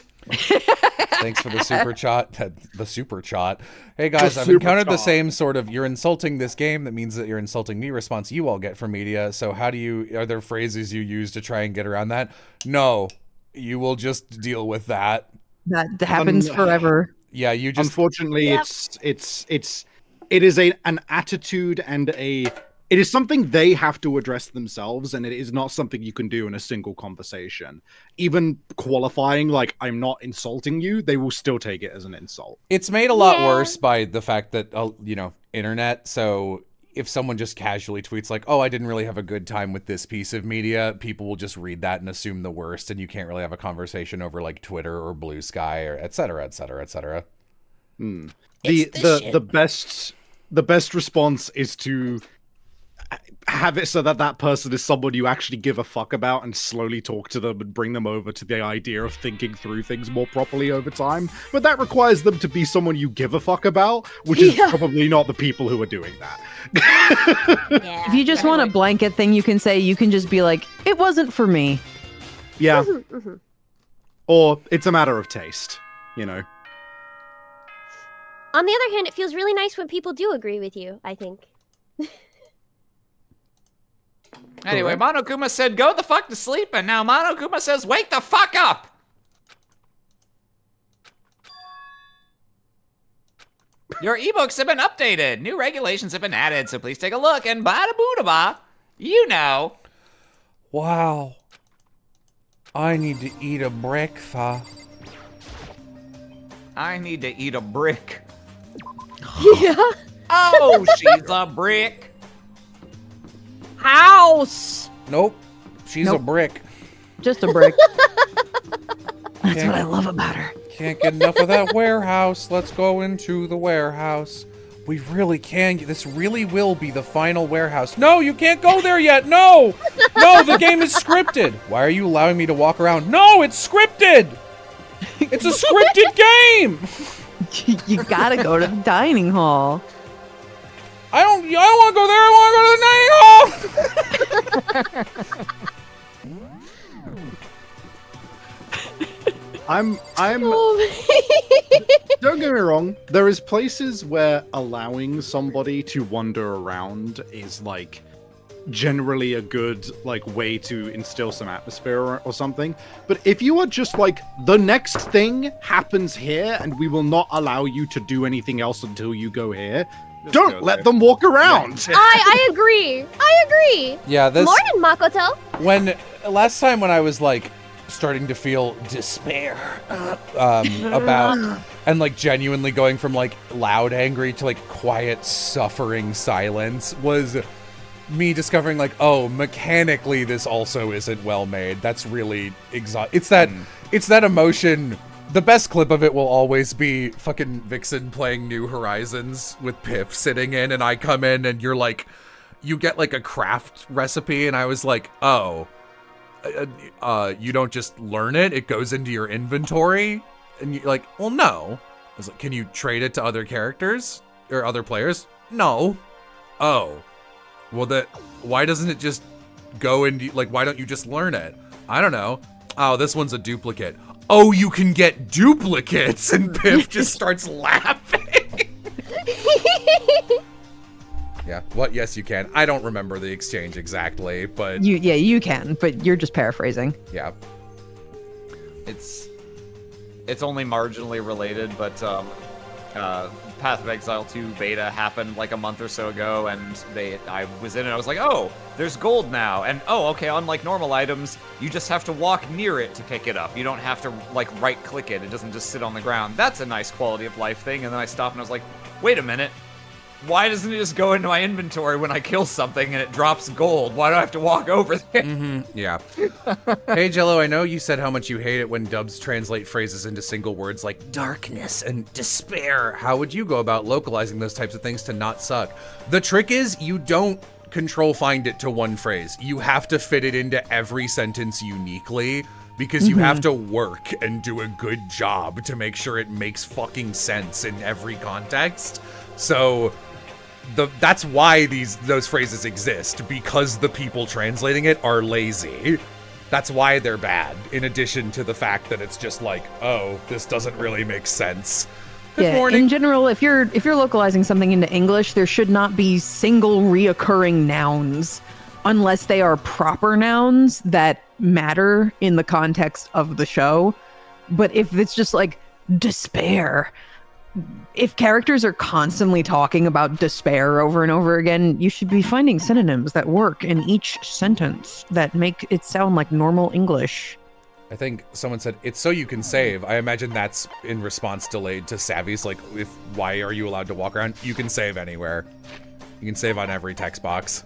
Thanks for the super chat. The super chat. Hey guys, I've encountered the same sort of "you're insulting this game, that means that you're insulting me" response you all get from media. So are there phrases you use to try and get around that? No, you will just deal with that. That happens forever. Yeah, you just... Unfortunately, it is an attitude and it is something they have to address themselves, and it is not something you can do in a single conversation. Even qualifying like, I'm not insulting you, they will still take it as an insult. It's made a lot worse by the fact that, internet. So if someone just casually tweets like, oh, I didn't really have a good time with this piece of media, people will just read that and assume the worst, and you can't really have a conversation over like Twitter or Blue Sky or et cetera, et cetera, et cetera. The best response is to have it so that person is someone you actually give a fuck about, and slowly talk to them and bring them over to the idea of thinking through things more properly over time. But that requires them to be someone you give a fuck about, which is probably not the people who are doing that. If you just want a blanket thing you can say, you can just be like, it wasn't for me. Yeah. Or it's a matter of taste, On the other hand, it feels really nice when people do agree with you, I think. Anyway, Monokuma said, go the fuck to sleep, and now Monokuma says, wake the fuck up! Your ebooks have been updated. New regulations have been added, so please take a look, and bada-boo-da-ba, you know. Wow. I need to eat a breakfast. I need to eat a brick. Yeah. Oh, she's a brick. House! Nope. She's a brick. Just a brick. That's what I love about her. Can't get enough of that warehouse. Let's go into the warehouse. We really can. This really will be the final warehouse. No, you can't go there yet. No! No, the game is scripted. Why are you allowing me to walk around? No, it's scripted! It's a scripted game! You gotta go to the dining hall. I don't want to go there. I want to go to the dining hall! Don't get me wrong, there is places where allowing somebody to wander around is like generally a good way to instill some atmosphere or something. But if you are just like, the next thing happens here and we will not allow you to do anything else until you go here, don't let them walk around. I agree. Yeah, this... Morning, Makoto. Last time when I was starting to feel despair about And like genuinely going from like loud angry to like quiet suffering silence was me discovering like, oh, mechanically this also isn't well made. That's really it's that emotion. The best clip of it will always be fucking Vixen playing New Horizons with Piff sitting in, and I come in and you're like, you get like a craft recipe, and I was like, oh, you don't just learn it, it goes into your inventory. And you're like, well, no. I was like, can you trade it to other characters or other players? No. Oh, well, why doesn't it just go into, like, why don't you just learn it? I don't know. Oh, this one's a duplicate. Oh, you can get duplicates, and Piff just starts laughing. Yeah, what? Yes, you can. I don't remember the exchange exactly, but you can, but you're just paraphrasing. Yeah. It's only marginally related, but Path of Exile 2 beta happened like a month or so ago, and I was in it, I was like, oh, there's gold now, and oh, okay, unlike normal items, you just have to walk near it to pick it up. You don't have to, like, right-click it. It doesn't just sit on the ground. That's a nice quality of life thing, and then I stopped and I was like, wait a minute. Why doesn't it just go into my inventory when I kill something and it drops gold? Why do I have to walk over there? Yeah. Hey, Jello, I know you said how much you hate it when dubs translate phrases into single words like darkness and despair. How would you go about localizing those types of things to not suck? The trick is you don't control find it to one phrase. You have to fit it into every sentence uniquely because you have to work and do a good job to make sure it makes fucking sense in every context. So that's why those phrases exist, because the people translating it are lazy. That's why they're bad, in addition to the fact that it's just like, oh, this doesn't really make sense. Good morning. In general, if you're localizing something into English, there should not be single reoccurring nouns unless they are proper nouns that matter in the context of the show. But if it's just like despair, if characters are constantly talking about despair over and over again, you should be finding synonyms that work in each sentence that make it sound like normal English. I think someone said, it's so you can save. I imagine that's in response delayed to Savvy's, like, why are you allowed to walk around? You can save anywhere. You can save on every text box.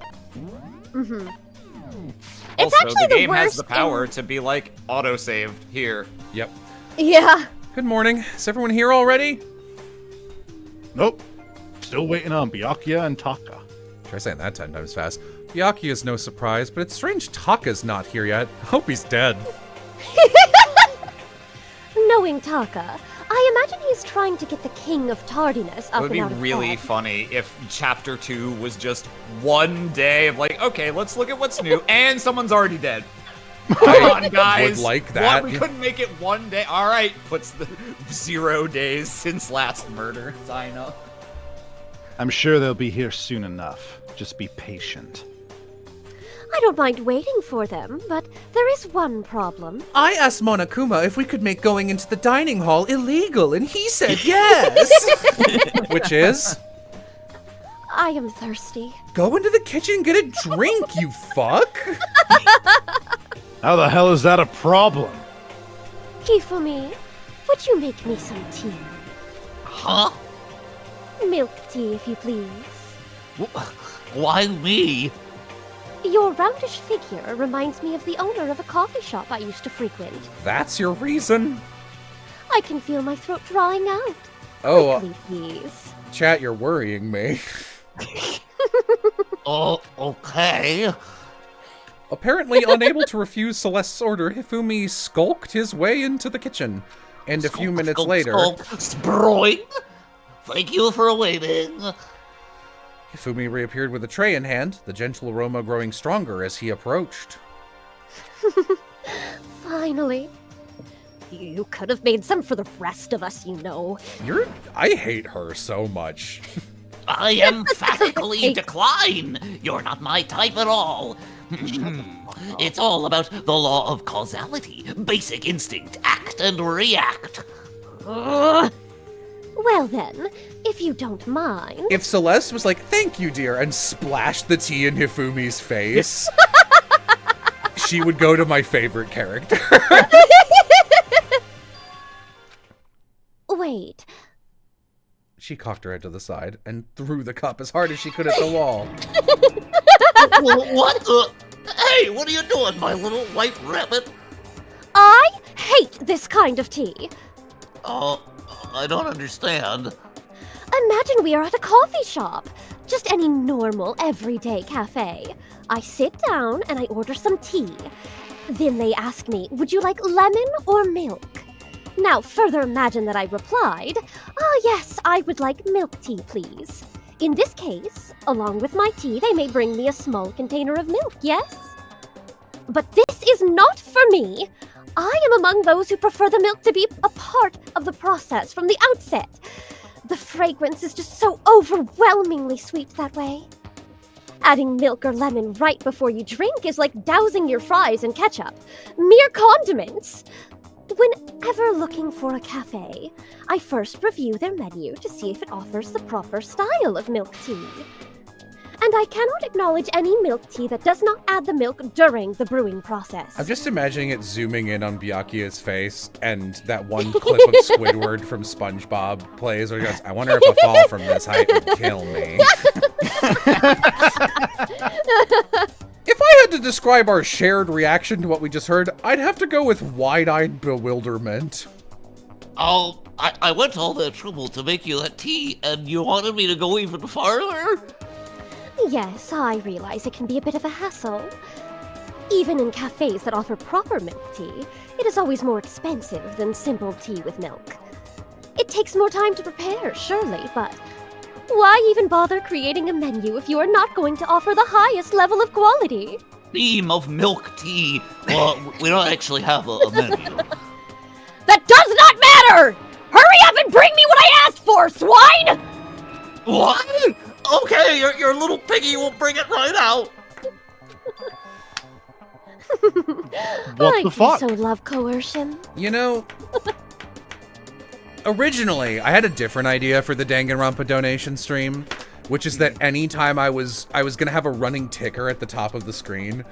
Mm-hmm. Also, actually the game the has worst the power to be like, auto-saved here. Yep. Yeah. Good morning. Is everyone here already? Nope. Still waiting on Byakuya and Taka. Try saying that 10 times fast. Byakuya is no surprise, but it's strange Taka's not here yet. Hope he's dead. Knowing Taka, I imagine he's trying to get the king of tardiness It up would and be out of really bed. funny if Chapter 2 was just one day of like, okay, let's look at what's new, and someone's already dead. Come on, guys. would like that. What, we couldn't make it one day. All right, puts the 0 days since last murder sign up. I'm sure they'll be here soon enough. Just be patient. I don't mind waiting for them, but there is one problem. I asked Monokuma if we could make going into the dining hall illegal, and he said yes. Which is? I am thirsty. Go into the kitchen and get a drink, you fuck. How the hell is that a problem? Hifumi, would you make me some tea? Huh? Milk tea, if you please. Why me? Your roundish figure reminds me of the owner of a coffee shop I used to frequent. That's your reason? I can feel my throat drawing out. Oh, Quickly, please. chat, you're worrying me. Oh, okay. Apparently unable to refuse Celeste's order, Hifumi skulked his way into the kitchen. And a few minutes later... Sproing! Thank you for waiting. Hifumi reappeared with a tray in hand, the gentle aroma growing stronger as he approached. Finally. You could have made some for the rest of us, you know. I hate her so much. I emphatically decline. You're not my type at all. It's all about the law of causality. Basic instinct. Act and react. Ugh. Well then, if you don't mind. If Celeste was like, thank you, dear, and splashed the tea in Hifumi's face, she would go to my favorite character. Well Wait. She cocked her head to the side and threw the cup as hard as she could at the wall. What the? Hey, what are you doing, my little white rabbit? I hate this kind of tea. Oh, I don't understand. Imagine we are at a coffee shop. Just any normal, everyday cafe. I sit down and I order some tea. Then they ask me, would you like lemon or milk? Now, further imagine that I replied, oh yes, I would like milk tea, please. In this case, along with my tea, they may bring me a small container of milk, yes? But this is not for me. I am among those who prefer the milk to be a part of the process from the outset. The fragrance is just so overwhelmingly sweet that way. Adding milk or lemon right before you drink is like dousing your fries in ketchup. Mere condiments. Whenever looking for a cafe, I first review their menu to see if it offers the proper style of milk tea. And I cannot acknowledge any milk tea that does not add the milk during the brewing process. I'm just imagining it zooming in on Byakuya's face, and that one clip of Squidward from SpongeBob plays where he goes, I wonder if a fall from this height would kill me. If I had to describe our shared reaction to what we just heard, I'd have to go with wide-eyed bewilderment. Oh, I went to all that trouble to make you that tea, and you wanted me to go even farther? Yes, I realize it can be a bit of a hassle. Even in cafes that offer proper milk tea, it is always more expensive than simple tea with milk. It takes more time to prepare, surely, but why even bother creating a menu if you are not going to offer the highest level of quality? Theme of milk tea. Well, we don't actually have a menu. That does not matter! Hurry up and bring me what I asked for, swine! What? Okay, your little piggy will bring it right out. What the fuck? I do so love coercion. You know, originally, I had a different idea for the Danganronpa donation stream, which is that anytime I was gonna have a running ticker at the top of the screen,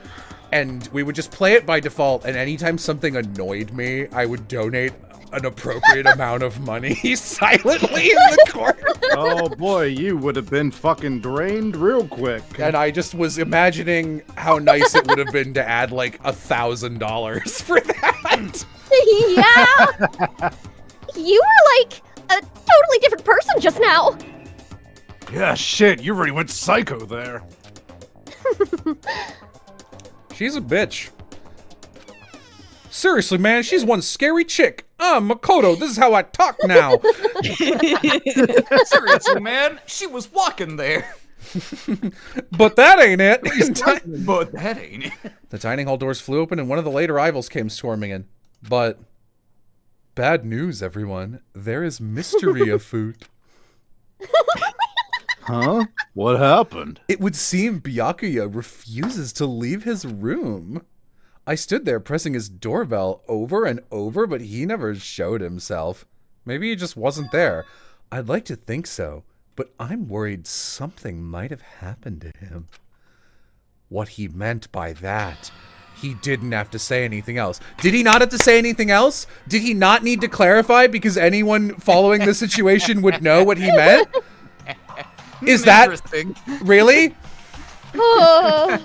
and we would just play it by default, and anytime something annoyed me, I would donate an appropriate amount of money silently in the corner. Oh boy, you would have been fucking drained real quick. And I just was imagining how nice it would have been to add like $1,000 for that. Yeah! You were like a totally different person just now. Yeah, shit, you already went psycho there. She's a bitch. Seriously, man, she's one scary chick. Makoto, this is how I talk now. Seriously, man, she was walking there. But that ain't it. But that ain't it. The dining hall doors flew open and one of the late arrivals came storming in. But bad news, everyone. There is mystery afoot. Huh? What happened? It would seem Byakuya refuses to leave his room. I stood there pressing his doorbell over and over, but he never showed himself. Maybe he just wasn't there. I'd like to think so, but I'm worried something might have happened to him. What he meant by that, he didn't have to say anything else. Did he not have to say anything else? Did he not need to clarify because anyone following the situation would know what he meant? Is that interesting? Really? Oh.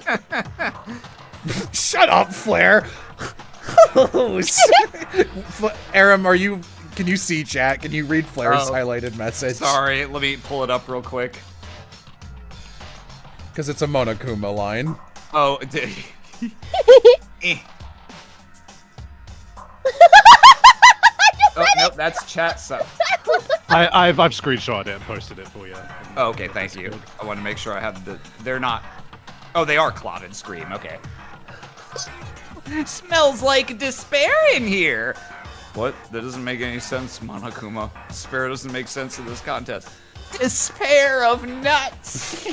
Shut up, Flair. Arim, can you see chat? Can you read Flair's highlighted message? Sorry, let me pull it up real quick. Because it's a Monokuma line. Oh, Oh, nope, that's chat stuff. I've screenshot it and posted it for you. Oh, okay, thank you. I want to make sure I have they're not... Oh, they are clotted Scream, okay. Smells like despair in here. What? That doesn't make any sense, Monokuma. Despair doesn't make sense in this contest. Despair of nuts!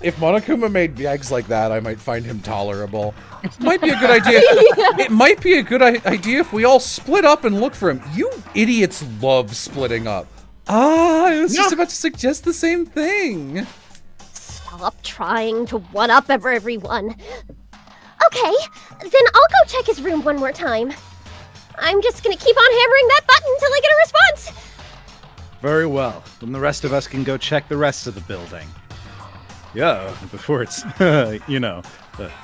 If Monokuma made bags like that, I might find him tolerable. Might be a good idea. It might be a good idea if we all split up and look for him. You idiots love splitting up. I was just about to suggest the same thing. Stop trying to one-up everyone. Okay, then I'll go check his room one more time. I'm just gonna keep on hammering that button until I get a response. Very well. Then the rest of us can go check the rest of the building. Yeah, before it's,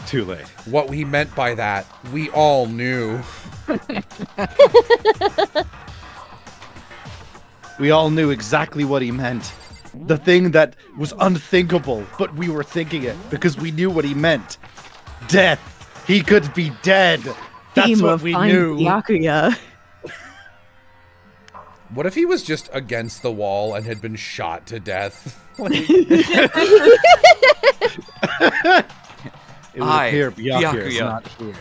too late. What we meant by that, we all knew. We all knew exactly what he meant. The thing that was unthinkable, but we were thinking it because we knew what he meant. Death. He could be dead. That's Theme what of we Find knew. Byakuya. What if he was just against the wall and had been shot to death? It would appear Byakuya is Byakuya. not here.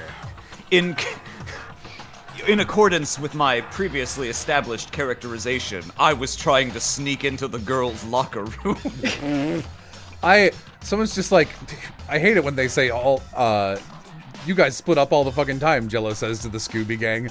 In accordance with my previously established characterization, I was trying to sneak into the girls' locker room. Someone's just like, I hate it when they say you guys split up all the fucking time, Jello says to the Scooby Gang.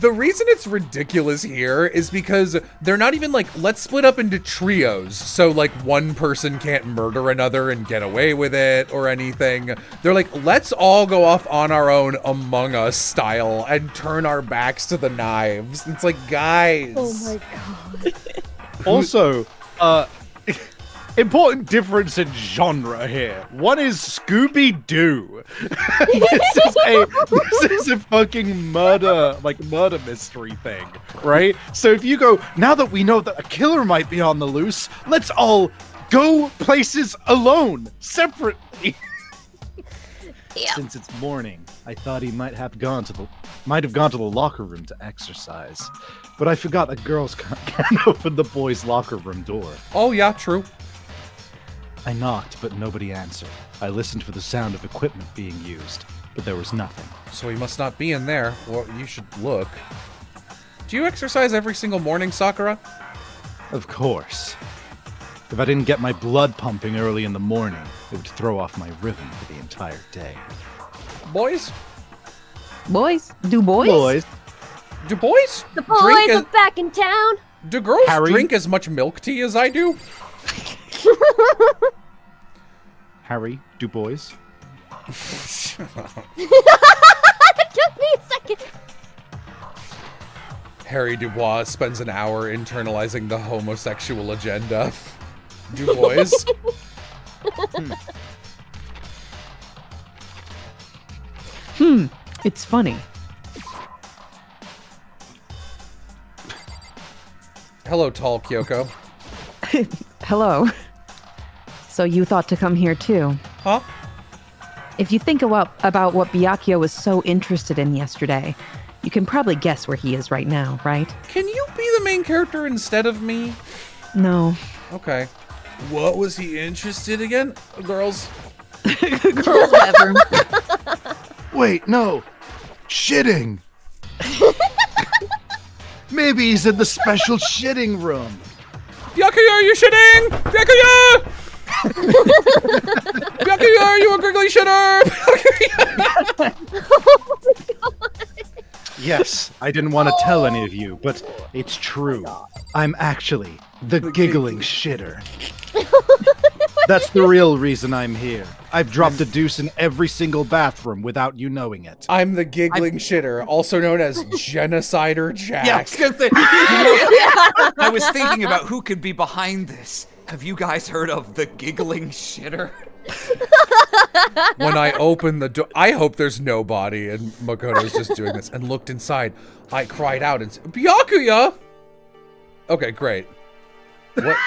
The reason it's ridiculous here is because they're not even like, let's split up into trios, so like one person can't murder another and get away with it or anything. They're like, let's all go off on our own Among Us style and turn our backs to the knives. It's like, guys. Oh my god. Also, important difference in genre here. One is Scooby-Doo. this is a fucking murder mystery thing, right? So if you go, now that we know that a killer might be on the loose, let's all go places alone, separately. Yeah. Since it's morning, I thought he might have gone to the locker room to exercise. But I forgot that girls can't open the boys' locker room door. Oh yeah, true. I knocked, but nobody answered. I listened for the sound of equipment being used, but there was nothing. So he must not be in there. Well, you should look. Do you exercise every single morning, Sakura? Of course. If I didn't get my blood pumping early in the morning, it would throw off my rhythm for the entire day. Boys? Boys? Do boys? Do boys? The boys drink are back in town. Do girls Harry? drink as much milk tea as I do? Harry, do boys? It took me a second. Harry Dubois spends an hour internalizing the homosexual agenda. Do boys? It's funny. Hello, tall Kyoko. Hello. So you thought to come here too? Huh? If you think about what Byakuya was so interested in yesterday, you can probably guess where he is right now, right? Can you be the main character instead of me? No. Okay. What was he interested again? Girls. Girls' bathroom. Wait, no. Shitting. Maybe he's in the special shitting room. Byakuya, are you shitting? Byakuya! Byakuya, are you a giggly shitter? Yes, I didn't want to tell any of you, but it's true. I'm actually the giggling shitter. That's the real reason I'm here. I've dropped a deuce in every single bathroom without you knowing it. I'm the giggling shitter, also known as Genocider Jack. Yeah, I was gonna say, I was thinking about who could be behind this. Have you guys heard of the giggling shitter? When I opened the door, I hope there's nobody, and Makoto's just doing this, and looked inside. I cried out and said, Byakuya! Okay, great. What?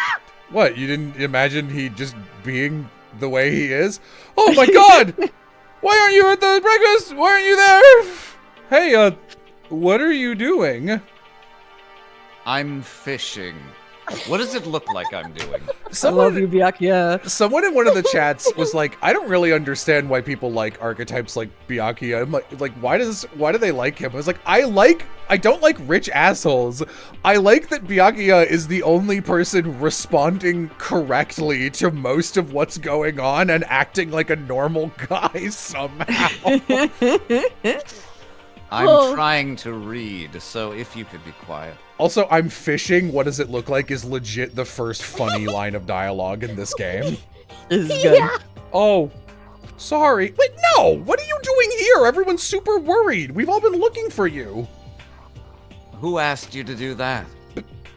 What, you didn't imagine he just being the way he is? Oh my god! Why aren't you at the breakfast? Why aren't you there? Hey, what are you doing? I'm fishing. What does it look like I'm doing? Someone, Byakuya. someone in one of the chats was like, I don't really understand why people like archetypes like Byakuya. I'm like, why do they like him? I was like, I don't like rich assholes. I like that Byakuya is the only person responding correctly to most of what's going on and acting like a normal guy somehow. I'm trying to read, so if you could be quiet. Also, I'm fishing. What does it look like is legit the first funny line of dialogue in this game. This is good. Yeah. Oh, sorry. Wait, no! What are you doing here? Everyone's super worried. We've all been looking for you. Who asked you to do that?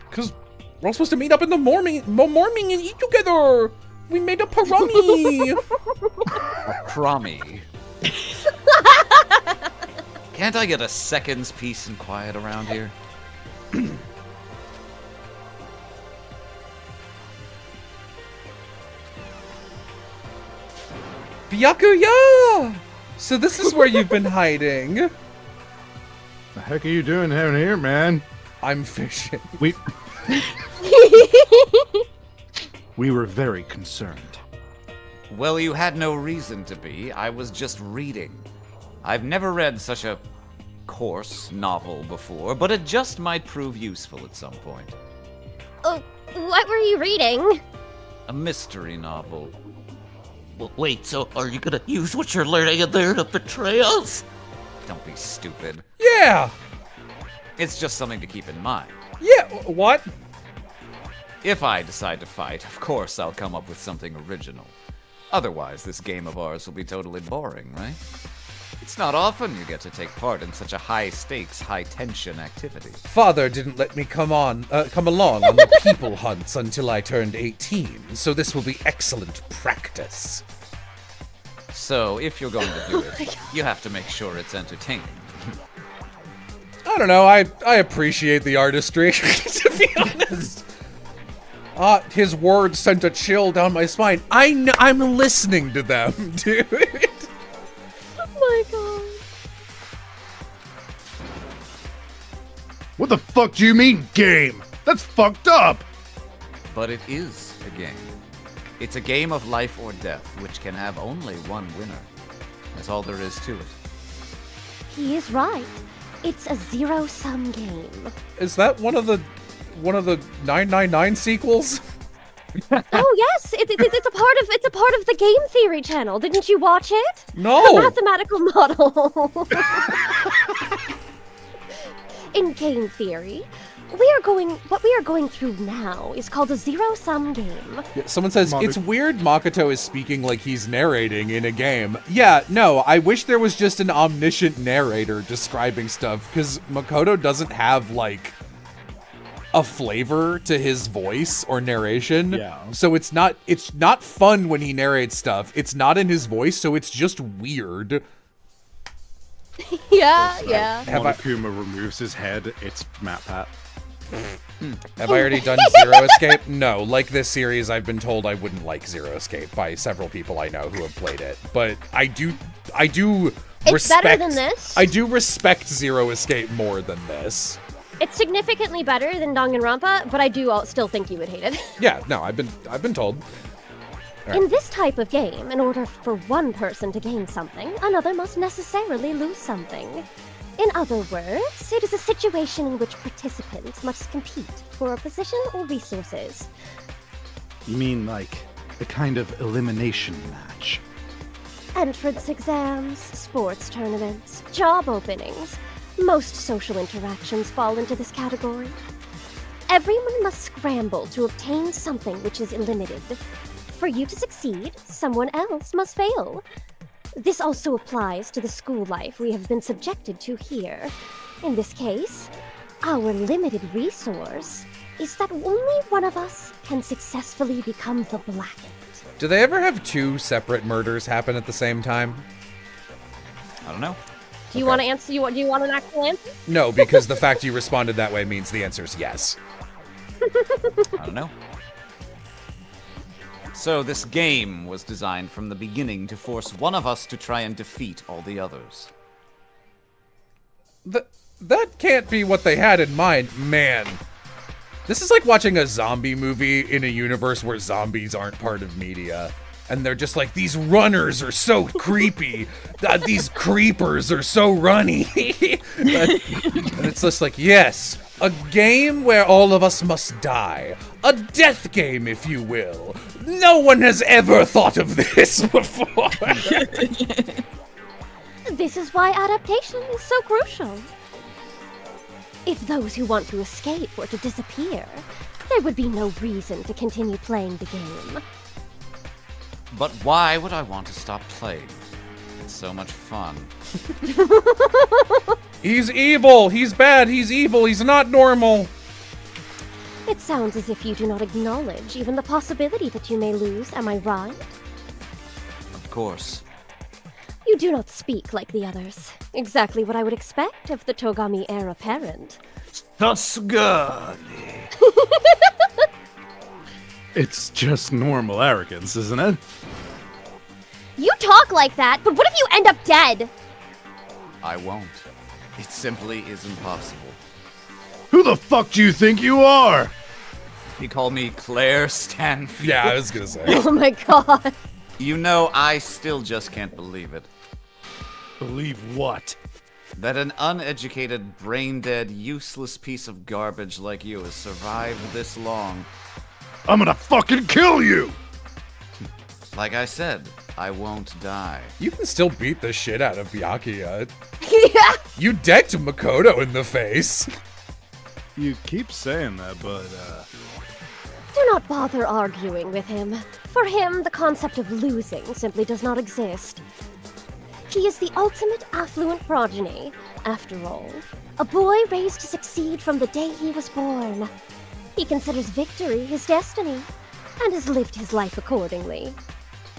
Because we're all supposed to meet up in the morning and eat together. We made a parami. A crummy. Can't I get a second's peace and quiet around here? Byakuya! So this is where you've been hiding. The heck are you doing down here, man? I'm fishing. We were very concerned. Well, you had no reason to be. I was just reading. I've never read such a coarse novel before, but it just might prove useful at some point. Oh, what were you reading? A mystery novel. Well, wait, so are you gonna use what you're learning in there to betray us? Don't be stupid. Yeah! It's just something to keep in mind. Yeah, what? If I decide to fight, of course I'll come up with something original. Otherwise, this game of ours will be totally boring, right? It's not often you get to take part in such a high-stakes, high-tension activity. Father didn't let me come along on the people hunts until I turned 18, so this will be excellent practice. So, if you're going to do it, you have to make sure it's entertaining. I don't know, I appreciate the artistry, to be honest. His words sent a chill down my spine. I'm listening to them, dude. Oh my god. What the fuck do you mean, game? That's fucked up! But it is a game. It's a game of life or death, which can have only one winner. That's all there is to it. He is right. It's a zero-sum game. Is that one of the 999 sequels? Oh yes, it's a part of the Game Theory channel. Didn't you watch it? No. A mathematical model. In Game Theory, what we are going through now is called a zero-sum game. Yeah, someone says, it's weird Makoto is speaking like he's narrating in a game. Yeah, no, I wish there was just an omniscient narrator describing stuff, because Makoto doesn't have, like, a flavor to his voice or narration. Yeah. So it's not fun when he narrates stuff. It's not in his voice, so it's just weird. Yeah. Monokuma removes his head, it's MatPat. Have I already done Zero Escape? No, like this series, I've been told I wouldn't like Zero Escape by several people I know who have played it. But I do It's better than this. I do respect Zero Escape more than this. It's significantly better than Danganronpa, but I do still think you would hate it. Yeah, no, I've been told. Right. In this type of game, in order for one person to gain something, another must necessarily lose something. In other words, it is a situation in which participants must compete for a position or resources. You mean like the kind of elimination match? Entrance exams, sports tournaments, job openings. Most social interactions fall into this category. Everyone must scramble to obtain something which is limited. For you to succeed, someone else must fail. This also applies to the school life we have been subjected to here. In this case, our limited resource is that only one of us can successfully become the Blackened. Do they ever have two separate murders happen at the same time? I don't know. Do you want to answer? Do you want an actual answer? No, because the fact you responded that way means the answer is yes. I don't know. So this game was designed from the beginning to force one of us to try and defeat all the others. That can't be what they had in mind, man. This is like watching a zombie movie in a universe where zombies aren't part of media. And they're just like, these runners are so creepy. These creepers are so runny. And it's just like, yes, a game where all of us must die. A death game, if you will. No one has ever thought of this before. This is why adaptation is so crucial. If those who want to escape were to disappear, there would be no reason to continue playing the game. But why would I want to stop playing? It's so much fun. He's evil! He's bad! He's evil! He's not normal! It sounds as if you do not acknowledge even the possibility that you may lose, am I right? Of course. You do not speak like the others. Exactly what I would expect of the Togami heir apparent. Tasugani. It's just normal arrogance, isn't it? You talk like that, but what if you end up dead? I won't. It simply isn't possible. Who the fuck do you think you are? You call me Claire Stanfield? Yeah, I was gonna say. Oh my god. You know, I still just can't believe it. Believe what? That an uneducated, brain-dead, useless piece of garbage like you has survived this long. I'm gonna fucking kill you! Like I said, I won't die. You can still beat the shit out of Byakuya. Yeah. You decked Makoto in the face. You keep saying that, but, Do not bother arguing with him. For him, the concept of losing simply does not exist. He is the ultimate affluent progeny, after all. A boy raised to succeed from the day he was born. He considers victory his destiny, and has lived his life accordingly.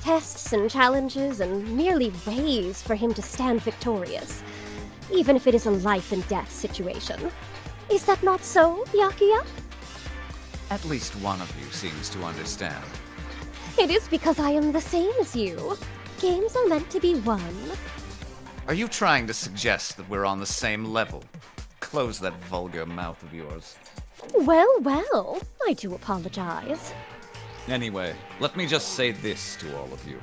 Tests and challenges and merely ways for him to stand victorious, even if it is a life and death situation. Is that not so, Byakuya? At least one of you seems to understand. It is because I am the same as you. Games are meant to be won. Are you trying to suggest that we're on the same level? Close that vulgar mouth of yours. Well, well, I do apologize. Anyway, let me just say this to all of you.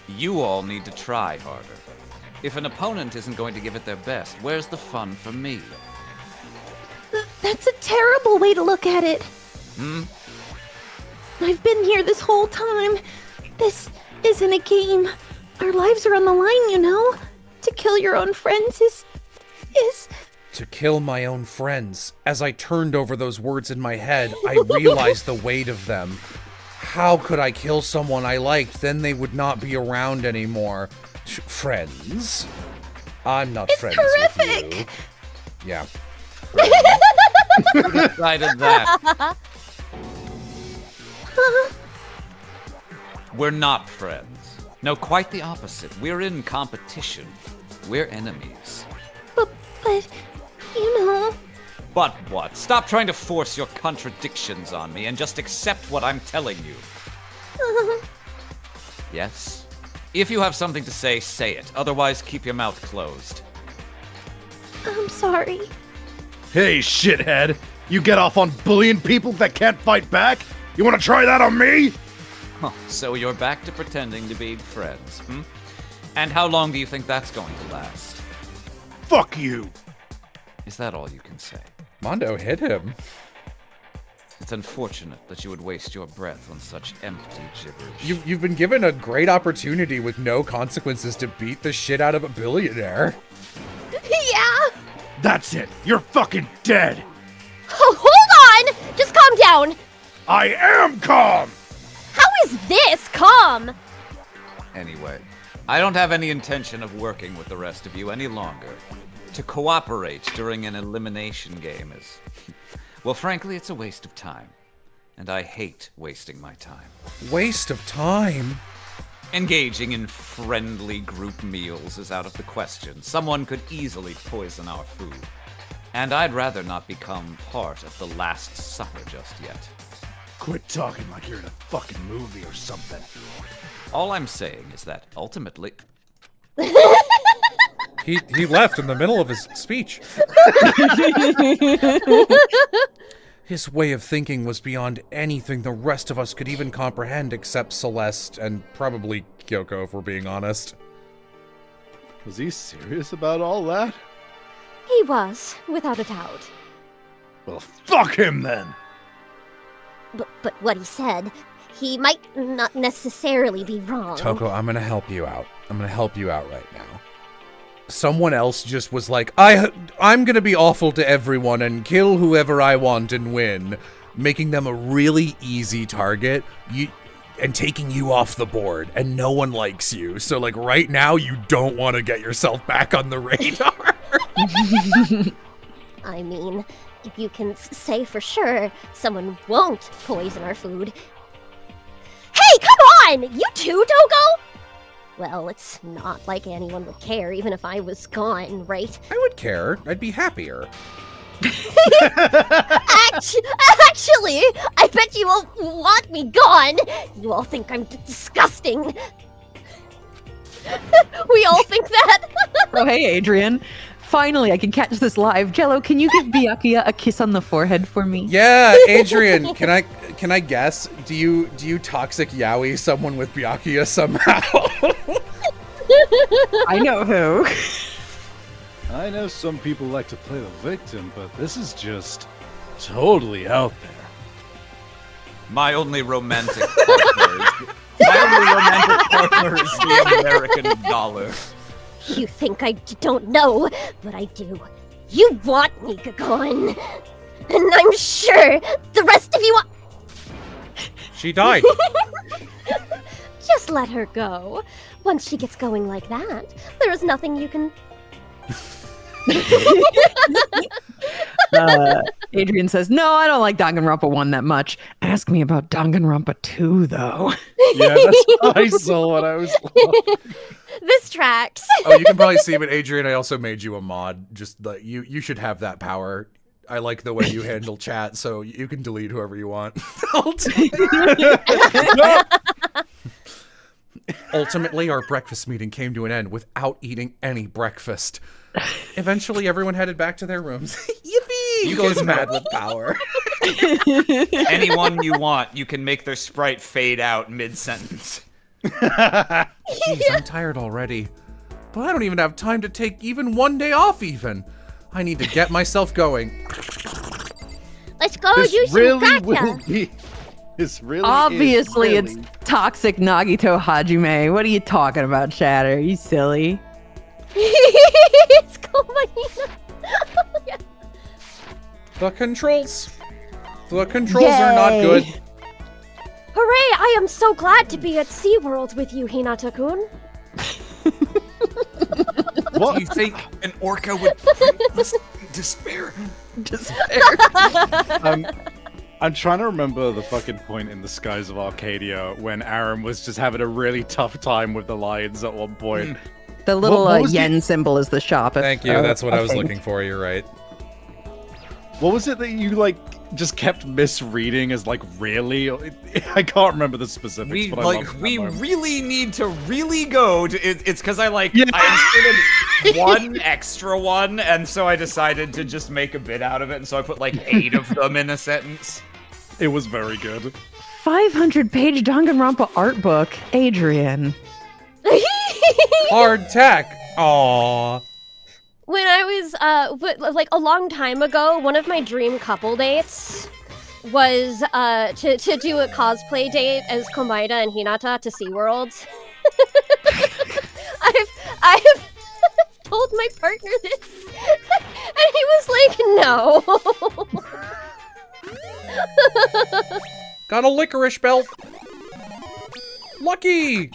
You all need to try harder. If an opponent isn't going to give it their best, where's the fun for me? That's a terrible way to look at it. I've been here this whole time. This isn't a game. Our lives are on the line, you know? To kill your own friends is... To kill my own friends. As I turned over those words in my head, I realized the weight of them. How could I kill someone I liked? Then they would not be around anymore. Friends? I'm not friends with terrific. you. Yeah. Who decided that? We're not friends. No, quite the opposite. We're in competition. We're enemies. But, you know... But what? Stop trying to force your contradictions on me and just accept what I'm telling you. Yes? If you have something to say, say it. Otherwise, keep your mouth closed. I'm sorry. Hey, shithead! You get off on bullying people that can't fight back? You wanna try that on me? Oh, so you're back to pretending to be friends, hmm? And how long do you think that's going to last? Fuck you! Is that all you can say? Mondo hit him. It's unfortunate that you would waste your breath on such empty gibberish. You've been given a great opportunity with no consequences to beat the shit out of a billionaire. Yeah. That's it! You're fucking dead! Oh, hold on. Just calm down. I am calm! How is this calm? Anyway, I don't have any intention of working with the rest of you any longer. To cooperate during an elimination game is... well, frankly, it's a waste of time. And I hate wasting my time. Waste of time? Engaging in friendly group meals is out of the question. Someone could easily poison our food. And I'd rather not become part of the Last Supper just yet. Quit talking like you're in a fucking movie or something. All I'm saying is that ultimately... He left in the middle of his speech. His way of thinking was beyond anything the rest of us could even comprehend except Celeste and probably Kyoko, if we're being honest. Was he serious about all that? He was, without a doubt. Well, fuck him then! But what he said, he might not necessarily be wrong. Toko, I'm gonna help you out. I'm gonna help you out right now. Someone else just was like, I'm gonna be awful to everyone and kill whoever I want and win, making them a really easy target, and taking you off the board, and no one likes you. So, like, right now, you don't want to get yourself back on the radar. I mean, if you can say for sure someone won't poison our food. Hey, come on! You too, Dogo? Well, it's not like anyone would care even if I was gone, right? I would care. I'd be happier. Actually, I bet you all want me gone. You all think I'm disgusting. We all think that. Oh, hey, Adrian. Finally, I can catch this live. Jello, can you give Byakuya a kiss on the forehead for me? Yeah, Adrian, can I guess? Do you toxic yaoi someone with Byakuya somehow? I know who. I know some people like to play the victim, but this is just totally out there. My only romantic partner is the American dollar. You think I don't know, but I do. You want me gone. And I'm sure the rest of you... She died. Just let her go. Once she gets going like that, there is nothing you can... Adrian says, no, I don't like Danganronpa 1 that much. Ask me about Danganronpa 2, though. Yeah, that's what I saw when I was. This tracks. Oh, you can probably see, but Adrian, I also made you a mod. Just like you should have that power. I like the way you handle chat, so you can delete whoever you want. Ultimately, our breakfast meeting came to an end without eating any breakfast. Eventually, everyone headed back to their rooms. Yippee! You goes mad with power. Anyone you want, you can make their sprite fade out mid-sentence. Jeez, I'm tired already. But I don't even have time to take even one day off even. I need to get myself going. Let's go This do some really will gotcha. be. This really Obviously, is really... it's toxic Nagito Hajime. What are you talking about, Chatter? You silly. It's Komaina. The controls are not good. Hooray! I am so glad to be at SeaWorld with you, Hinata-kun. What do you think an orca would despair? I'm trying to remember the fucking point in the Skies of Arcadia when Arim was just having a really tough time with the lions at one point. The little What was yen symbol is the shop. Thank you, that's what I was looking for, you're right. What was it that you, like, just kept misreading as, like, really? I can't remember the specifics, We but I loved that we moment. really need to really go to it's because I Yeah. I inserted one extra one, and so I decided to just make a bit out of it, and so I put like 8 of them in a sentence. It was very good. 500-page Danganronpa art book. Adrian. Hard tech. Aww. When I was, like a long time ago, one of my dream couple dates was to do a cosplay date as Komaida and Hinata to SeaWorld. I've told my partner this, and he was like, no. Got a licorice belt. Lucky.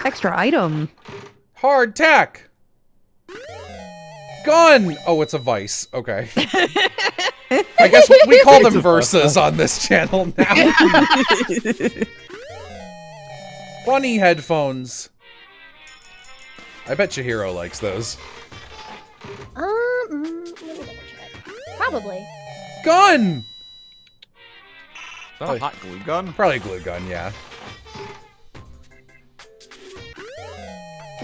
Extra item. Hard tack. Gun. Oh, it's a vice. Okay. I guess we call them verses on this channel now. Bunny headphones. I bet Chihiro likes those. Let me double check. Probably. Gun. Is that a hot glue gun? Probably glue gun, yeah.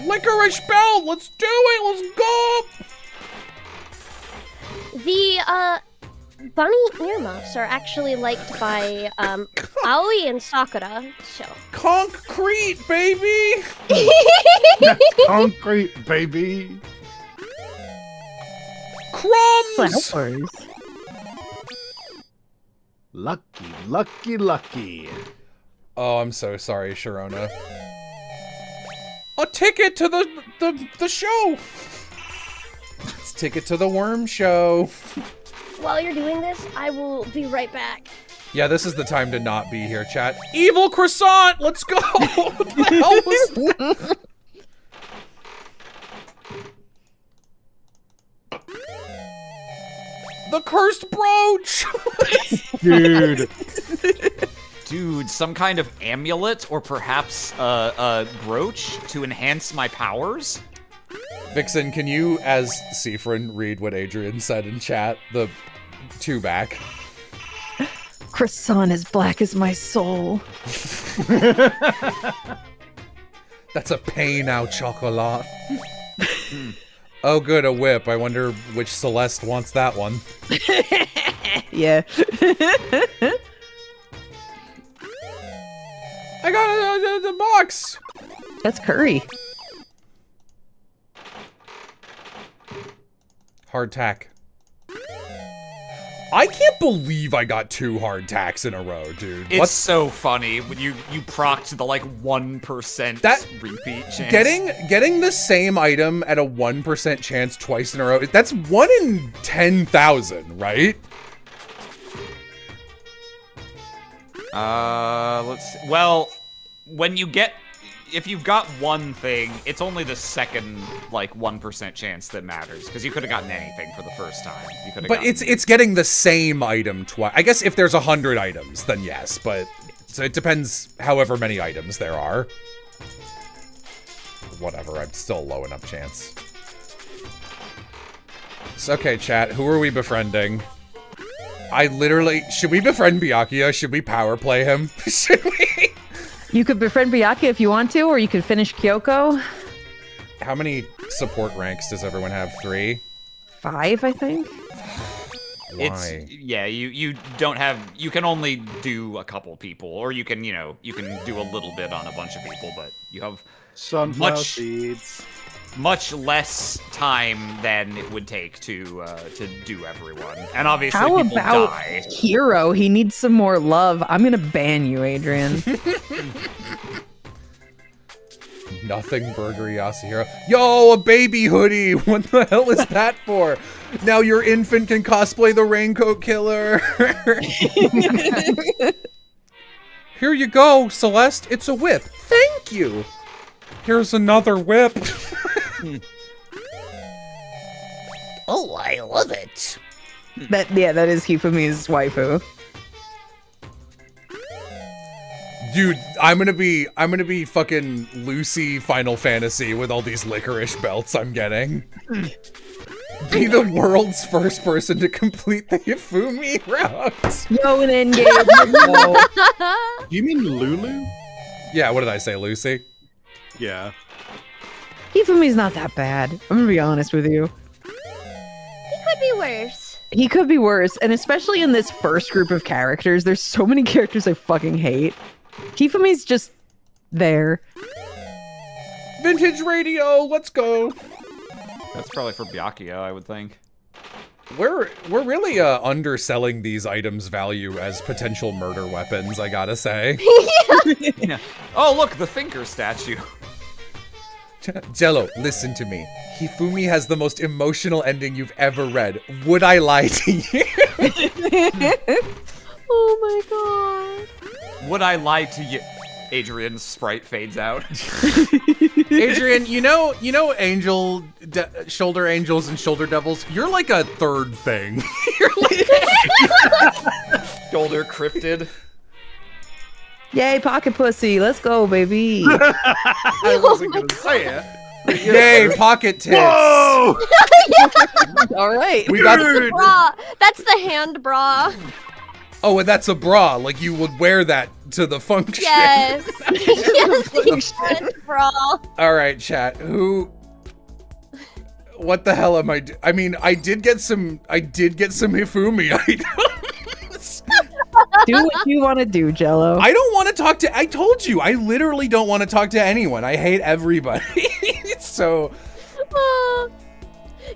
Licorice belt. Let's do it. Let's go. The bunny earmuffs are actually liked by Aoi and Sakura. So Concrete, baby. Concrete, baby. Crumbs. Flowers. Lucky, lucky, lucky. Oh, I'm so sorry, Sharona. A ticket to the show. Let's ticket to the worm show. while you're doing this, I will be right back. Yeah, this is the time to not be here, chat. Evil croissant, let's go. What the hell was that? the cursed brooch! Dude. Dude, some kind of amulet or perhaps a brooch to enhance my powers? Vixen, can you, as Seafrin, read what Adrian said in chat? The 2 back. Croissant as black as my soul. That's a pay now, chocolat. Oh, good, a whip. I wonder which Celeste wants that one. Yeah. I got the box! That's curry. Hardtack. I can't believe I got 2 hardtacks in a row, dude. It's so funny when you procced the like 1% repeat chance. Getting the same item at a 1% chance twice in a row, that's 1 in 10,000, right? Let's see. Well, if you've got one thing, it's only the second, like, 1% chance that matters, because you could have gotten anything for the first time. But it's getting the same item twice. I guess if there's 100 items, then yes, but so it depends however many items there are. Whatever, I'm still low enough chance. So, okay, chat, who are we befriending? Should we befriend Byakuya? Should we power play him? Should we? You could befriend Byakuya if you want to, or you could finish Kyoko. How many support ranks does everyone have? 3? 5, I think. Why? You don't have, you can only do a couple people, or you can, you can do a little bit on a bunch of people, but you have Sunflower seeds. Much less time than it would take to do everyone. And obviously How people about die. Hero? He needs some more love. I'm gonna ban you, Adrian. Nothing Burger Yasuhiro. Yo, a baby hoodie! What the hell is that for? Now your infant can cosplay the Raincoat Killer! Here you go, Celeste. It's a whip. Thank you! Here's another whip. Oh, I love it. That is Hifumi's waifu. Dude, I'm gonna be fucking Lucy Final Fantasy with all these licorice belts I'm getting. Be the world's first person to complete the Hifumi route. Yo, an engage. Do you mean Lulu? Yeah, what did I say, Lucy? Yeah. Hifumi's not that bad. I'm gonna be honest with you. He could be worse. He could be worse, and especially in this first group of characters, there's so many characters I fucking hate. Hifumi's just there. Vintage radio, let's go. That's probably for Byakuya, I would think. We're really underselling these items' value as potential murder weapons, I gotta say. Yeah. Oh, look, the Thinker statue. Jello, listen to me. Hifumi has the most emotional ending you've ever read. Would I lie to you? Oh my god. Would I lie to you? Adrian's sprite fades out. Adrian, you know shoulder angels and shoulder devils? You're like a third thing. You're like Shoulder cryptid. Yay, pocket pussy. Let's go, baby. I wasn't gonna say it. Yay, pocket tits. Whoa! All right. We got Bra. That's the hand bra. Oh, and that's a bra. Like you would wear that to the function. Yes. Yes, the hand bra. All right, chat. What the hell am I I mean, I did get some Hifumi items. Do what you want to do, Jello. I don't want to talk to I told you, I literally don't want to talk to anyone. I hate everybody. So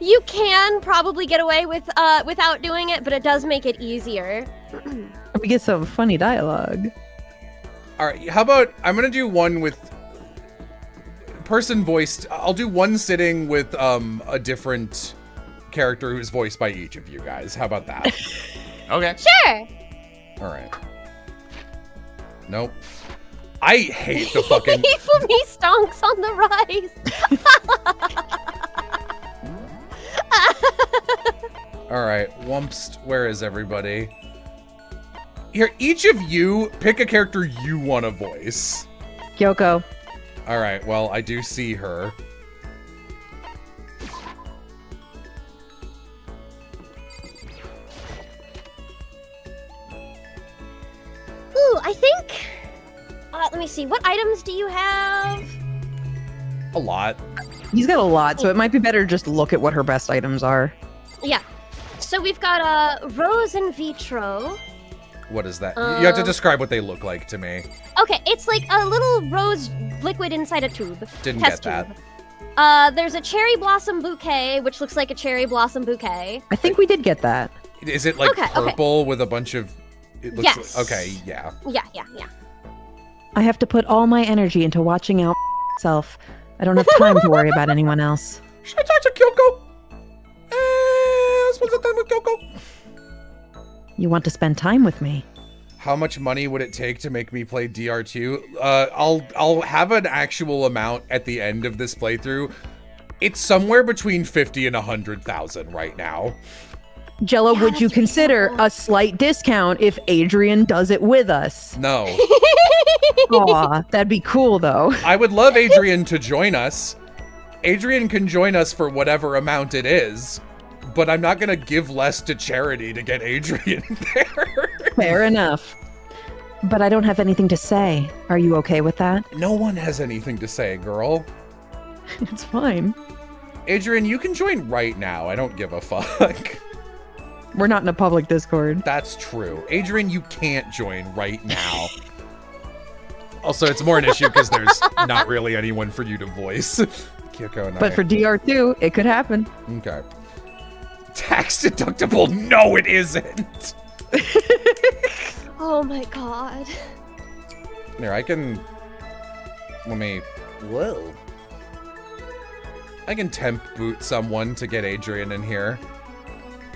you can probably get away with without doing it, but it does make it easier. We get some funny dialogue. All right, how about I'm going to do one with person voiced. I'll do one sitting with a different character who's voiced by each of you guys. How about that? Okay. Sure. All right. Nope. I hate the fucking Hifumi stonks on the rise. Alright, Wumpst, where is everybody? Here, each of you, pick a character you want to voice. Kyoko. Alright, well, I do see her. Ooh, I think... let me see. What items do you have? A lot. He's got a lot, so it might be better to just look at what her best items are. Yeah. So we've got Rose in Vitro. What is that? You have to describe what they look like to me. Okay, it's like a little rose liquid inside a tube. Didn't Test get that. tube. There's a cherry blossom bouquet, which looks like a cherry blossom bouquet. I think we did get that. Is it like Okay, purple with a bunch of... It looks Yes. okay, yeah. Yeah. I have to put all my energy into watching out myself. I don't have time to worry about anyone else. Should I talk to Kyoko? Spend some time with Kyoko. You want to spend time with me? How much money would it take to make me play DR2? I'll have an actual amount at the end of this playthrough. It's somewhere between 50 and 100,000 right now. Jello, Yeah, would you that's really consider cool. a slight discount if Adrian does it with us? No. Aw, that'd be cool though. I would love Adrian to join us. Adrian can join us for whatever amount it is, but I'm not gonna give less to charity to get Adrian there. Fair enough. But I don't have anything to say. Are you okay with that? No one has anything to say, girl. It's fine. Adrian, you can join right now. I don't give a fuck. We're not in a public Discord. That's true. Adrian, you can't join right now. Also, it's more an issue because there's not really anyone for you to voice. Kyoko and I. But for DR2, it could happen. Okay. Tax deductible? No, it isn't. Oh my god. Here, I can... Let me... Whoa. I can temp boot someone to get Adrian in here.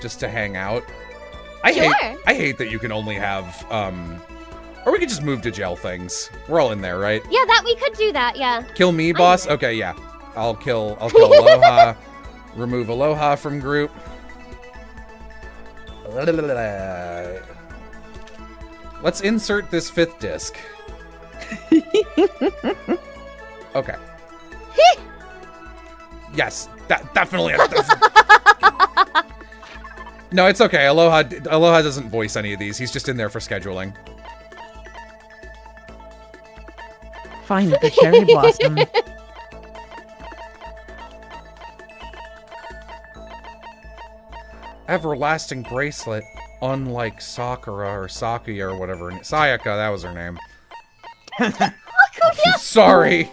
Just to hang out. I hate that you can only have, or we could just move to jail things. We're all in there, right? Yeah, that we could do that, yeah. Kill me, boss? Okay, yeah. I'll kill Aloha. Remove Aloha from group. Let's insert this 5th disc. Okay. Yes, definitely. No, it's okay. Aloha doesn't voice any of these. He's just in there for scheduling. Fine, the cherry blossom. Everlasting bracelet, unlike Sakura or Sakuya or whatever. Sayaka, that was her name. Sorry.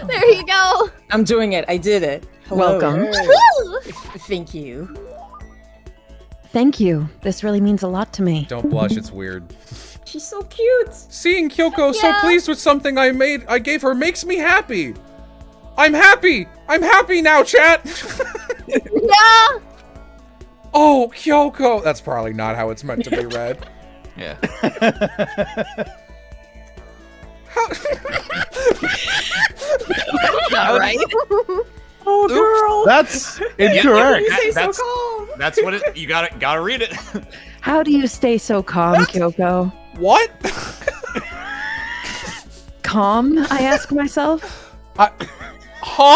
There you go. I'm doing it. I did it. Hello. Welcome. Thank you. Thank you. This really means a lot to me. Don't blush, it's weird. She's so cute. Seeing Kyoko so Yeah. pleased with something I gave her makes me happy. I'm happy. I'm happy now, chat. Yeah. Oh, Kyoko. That's probably not how it's meant to be read. Yeah. All right. Oh, girl. That's incorrect. That's what it. You gotta read it. How do you stay so calm, Kyoko? What? Calm, I ask myself. Huh?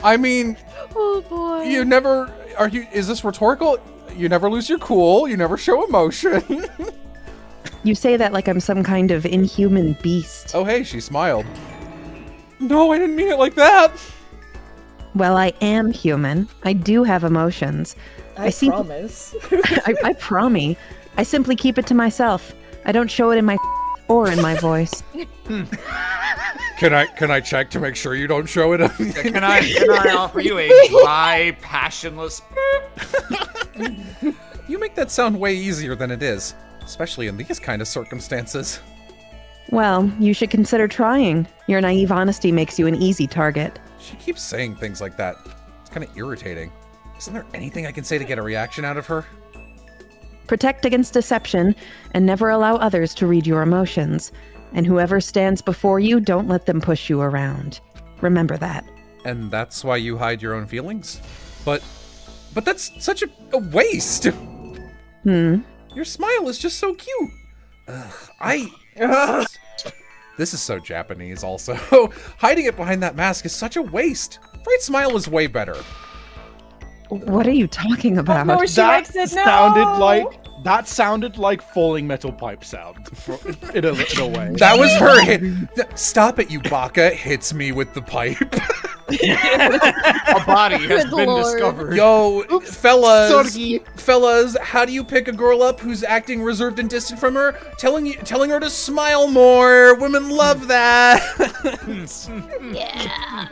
I mean, Oh boy. you never. Is this rhetorical? You never lose your cool. You never show emotion. You say that like I'm some kind of inhuman beast. Oh, hey, she smiled. No, I didn't mean it like that. Well, I am human. I do have emotions. I seem- promise. I promise. I simply keep it to myself. I don't show it in my or in my voice. Can I check to make sure you don't show it? Can I offer you a dry, passionless? You make that sound way easier than it is, especially in these kind of circumstances. Well, you should consider trying. Your naive honesty makes you an easy target. She keeps saying things like that. It's kind of irritating. Isn't there anything I can say to get a reaction out of her? Protect against deception and never allow others to read your emotions. And whoever stands before you, don't let them push you around. Remember that. And that's why you hide your own feelings? But But that's such a waste. Your smile is just so cute. This is so Japanese also. Hiding it behind that mask is such a waste. Bright smile is way better. What are you talking about? No, she That makes it. No! sounded like falling metal pipe sound in a way. That was her hit. Stop it, you baka. Hits me with the pipe. A body has Good been lord. discovered. Yo, fellas, Sorry. fellas, how do you pick a girl up who's acting reserved and distant from her? Telling her to smile more. Women love that. Yeah.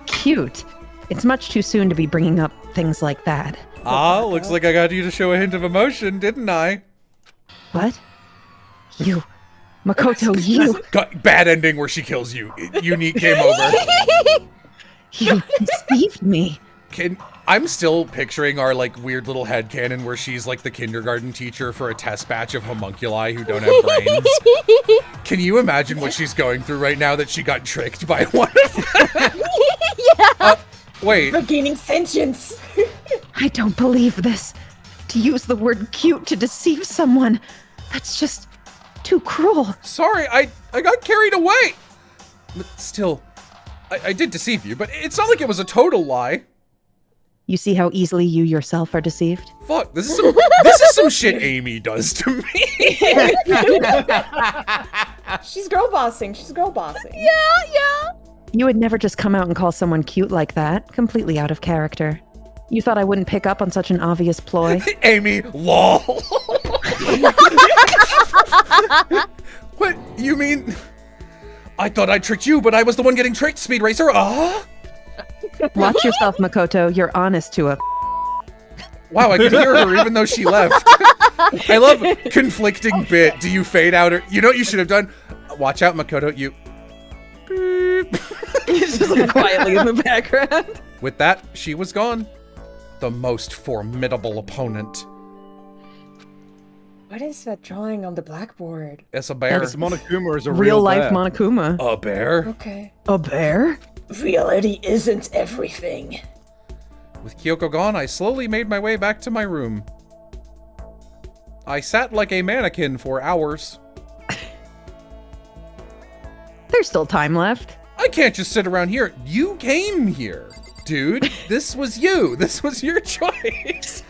Cute. It's much too soon to be bringing up things like that. Looks like I got you to show a hint of emotion, didn't I? What? You. Makoto, you. Bad ending where she kills you. Unique game over. You deceived me. I'm still picturing our like weird little headcanon where she's like the kindergarten teacher for a test batch of homunculi who don't have brains. Can you imagine what she's going through right now that she got tricked by one of them? Yeah. Wait. For gaining sentience. I don't believe this. To use the word cute to deceive someone. That's just too cruel. Sorry, I got carried away. But still, I did deceive you, but it's not like it was a total lie. You see how easily you yourself are deceived? Fuck, this is some shit Amy does to me. She's girl bossing. She's girl bossing. Yeah. You would never just come out and call someone cute like that. Completely out of character. You thought I wouldn't pick up on such an obvious ploy? Amy, lol. What? You mean? I thought I tricked you, but I was the one getting tricked, Speed Racer. Watch yourself, Makoto. You're honest to a... Wow, I could hear her even though she left. I love conflicting bit. Do you fade out or... You know what you should have done? Watch out, Makoto. You... It's just like quietly in the background. With that, she was gone. The most formidable opponent. What is that drawing on the blackboard? It's a bear. This Monokuma is a Real life bear. Monokuma. A bear? Okay. A bear? Reality isn't everything. With Kyoko gone, I slowly made my way back to my room. I sat like a mannequin for hours. There's still time left. I can't just sit around here. You came here, dude. This was you. This was your choice.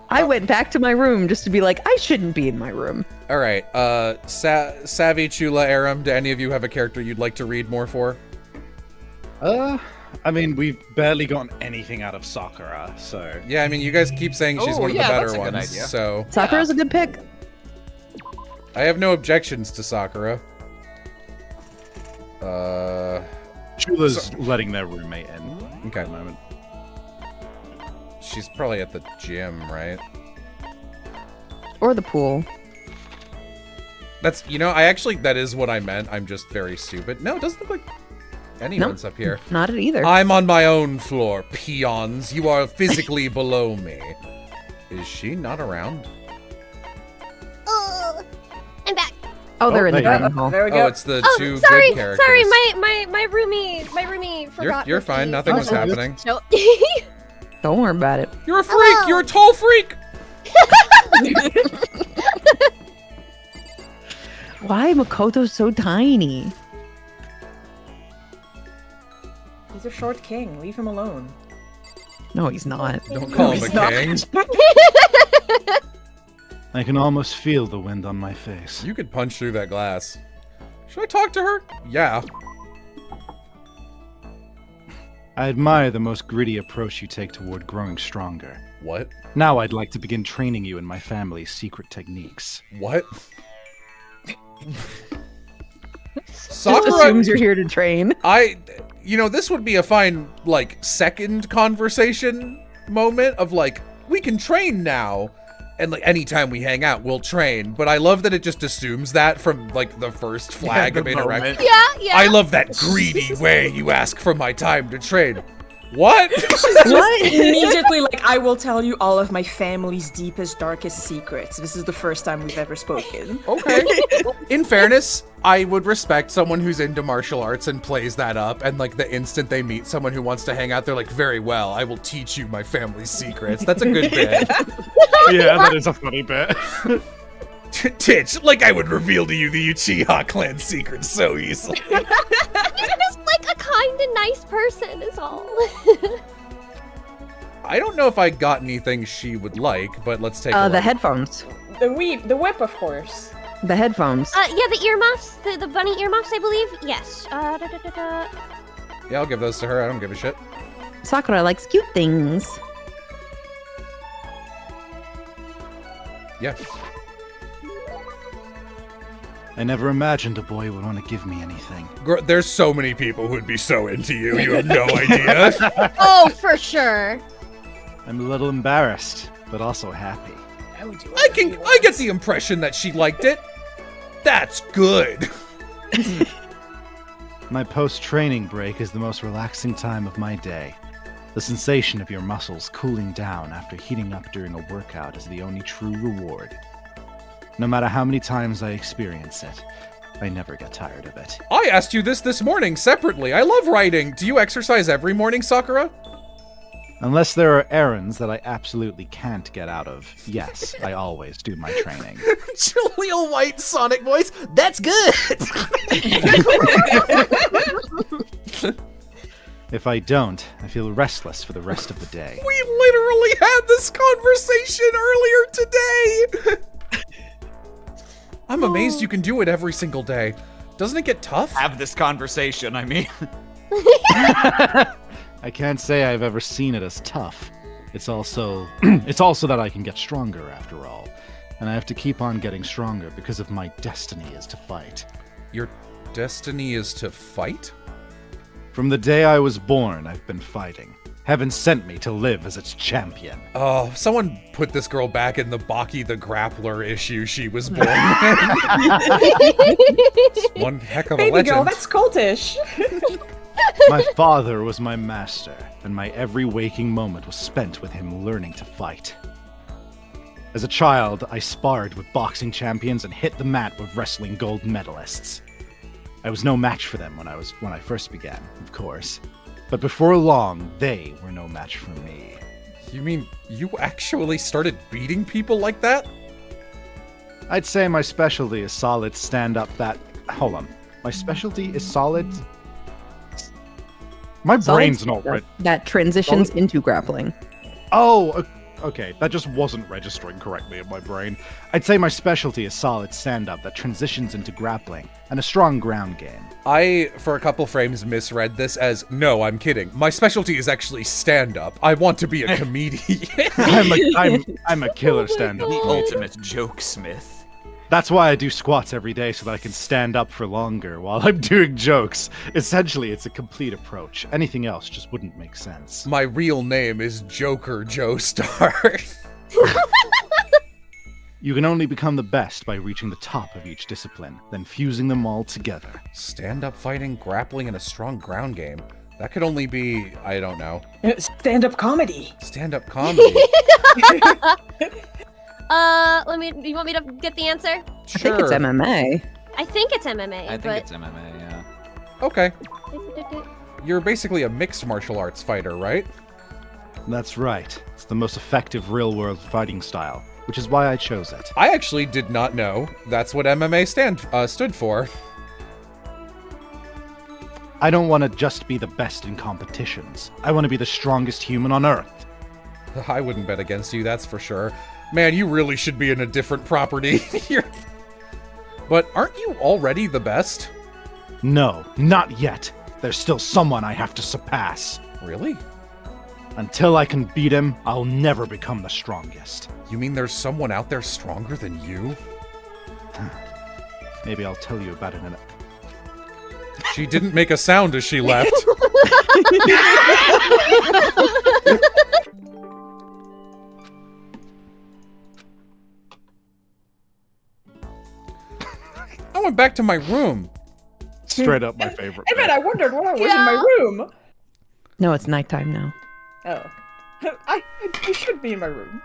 I went back to my room just to be like, I shouldn't be in my room. All right. Savvy, Chula, Arim, do any of you have a character you'd like to read more for? I mean, we've barely gotten anything out of Sakura, so... Yeah, I mean, you guys keep saying she's one of the better that's a good ones, idea. so... Sakura's a good pick. I have no objections to Sakura. Chula's letting their roommate in Okay. at the moment. She's probably at the gym, right? Or the pool. That's, you know, that is what I meant. I'm just very stupid. No, it doesn't look like anyone's up here. Not it either. I'm on my own floor, peons. You are physically below me. Is she not around? I'm back. Oh, they're in the there you dining hall. There we Oh, go. it's the Oh, two sorry, good characters. sorry. My roomie forgot. You're the fine. key. Nothing was Oh, happening. No. Don't worry about it. You're a freak. Hello. You're a tall freak. Why Makoto's so tiny? He's a short king. Leave him alone. No, he's not. Don't call him a king. I can almost feel the wind on my face. You could punch through that glass. Should I talk to her? Yeah. I admire the most gritty approach you take toward growing stronger. What? Now I'd like to begin training you in my family's secret techniques. What? Just Sakura, assumes you're here to train. you know, this would be a fine, like, second conversation moment of, like, we can train now. And, like, anytime we hang out, we'll train. But I love that it just assumes that from, like, the first flag of interaction. Yeah. I love that greedy way you ask for my time to train. What? Just immediately like, I will tell you all of my family's deepest, darkest secrets. This is the first time we've ever spoken. Okay. In fairness, I would respect someone who's into martial arts and plays that up, and like the instant they meet someone who wants to hang out, they're like, very well, I will teach you my family's secrets. That's a good bit. Yeah, that is a funny bit. Titch, like I would reveal to you the Uchiha clan secrets so easily. He's just like a kind and nice person is all. I don't know if I got anything she would like, but let's take a look. The headphones. The whip, of course. The headphones. Yeah, the earmuffs, the bunny earmuffs, I believe. Yes. Yeah, I'll give those to her. I don't give a shit. Sakura likes cute things. Yeah. I never imagined a boy would want to give me anything. There's so many people who'd be so into you. You have no idea. Oh, for sure. I'm a little embarrassed, but also happy. I get the impression that she liked it. That's good. My post-training break is the most relaxing time of my day. The sensation of your muscles cooling down after heating up during a workout is the only true reward. No matter how many times I experience it, I never get tired of it. I asked you this morning separately. I love writing. Do you exercise every morning, Sakura? Unless there are errands that I absolutely can't get out of, yes, I always do my training. Jaleel White Sonic voice. That's good. If I don't, I feel restless for the rest of the day. We literally had this conversation earlier today. I'm amazed you can do it every single day. Doesn't it get tough? Have this conversation, I mean. I can't say I've ever seen it as tough. It's also that I can get stronger after all. And I have to keep on getting stronger because of my destiny is to fight. Your destiny is to fight? From the day I was born, I've been fighting. Heaven sent me to live as its champion. Oh, someone put this girl back in the Baki the Grappler issue she was born in. One heck of a Baby legend. girl, that's cultish. My father was my master, and my every waking moment was spent with him learning to fight. As a child, I sparred with boxing champions and hit the mat with wrestling gold medalists. I was no match for them when I first began, of course. But before long, they were no match for me. You mean you actually started beating people like that? I'd say my specialty is solid stand-up that... Hold on. My specialty is solid... My brain's not... That transitions into grappling. Oh, okay. That just wasn't registering correctly in my brain. I'd say my specialty is solid stand-up that transitions into grappling and a strong ground game. I, for a couple frames, misread this as, no, I'm kidding. My specialty is actually stand-up. I want to be a comedian. I'm a killer stand-up. The ultimate joke smith. That's why I do squats every day, so that I can stand up for longer while I'm doing jokes. Essentially, it's a complete approach. Anything else just wouldn't make sense. My real name is Joker Joestar. You can only become the best by reaching the top of each discipline, then fusing them all together. Stand-up fighting, grappling, and a strong ground game. That could only be, I don't know. Stand-up comedy. Stand-up comedy. You want me to get the answer? Sure. I think it's MMA. I think it's MMA. I think it's MMA, yeah. Okay. You're basically a mixed martial arts fighter, right? That's right. It's the most effective real-world fighting style, which is why I chose it. I actually did not know that's what MMA stood for. I don't want to just be the best in competitions. I want to be the strongest human on Earth. I wouldn't bet against you, that's for sure. Man, you really should be in a different property here. But aren't you already the best? No, not yet. There's still someone I have to surpass. Really? Until I can beat him, I'll never become the strongest. You mean there's someone out there stronger than you? Maybe I'll tell you about it in a... She didn't make a sound as she left. I went back to my room. Straight up my favorite. I bet I wondered what I was in my room. No, it's nighttime now. Oh. I should be in my room.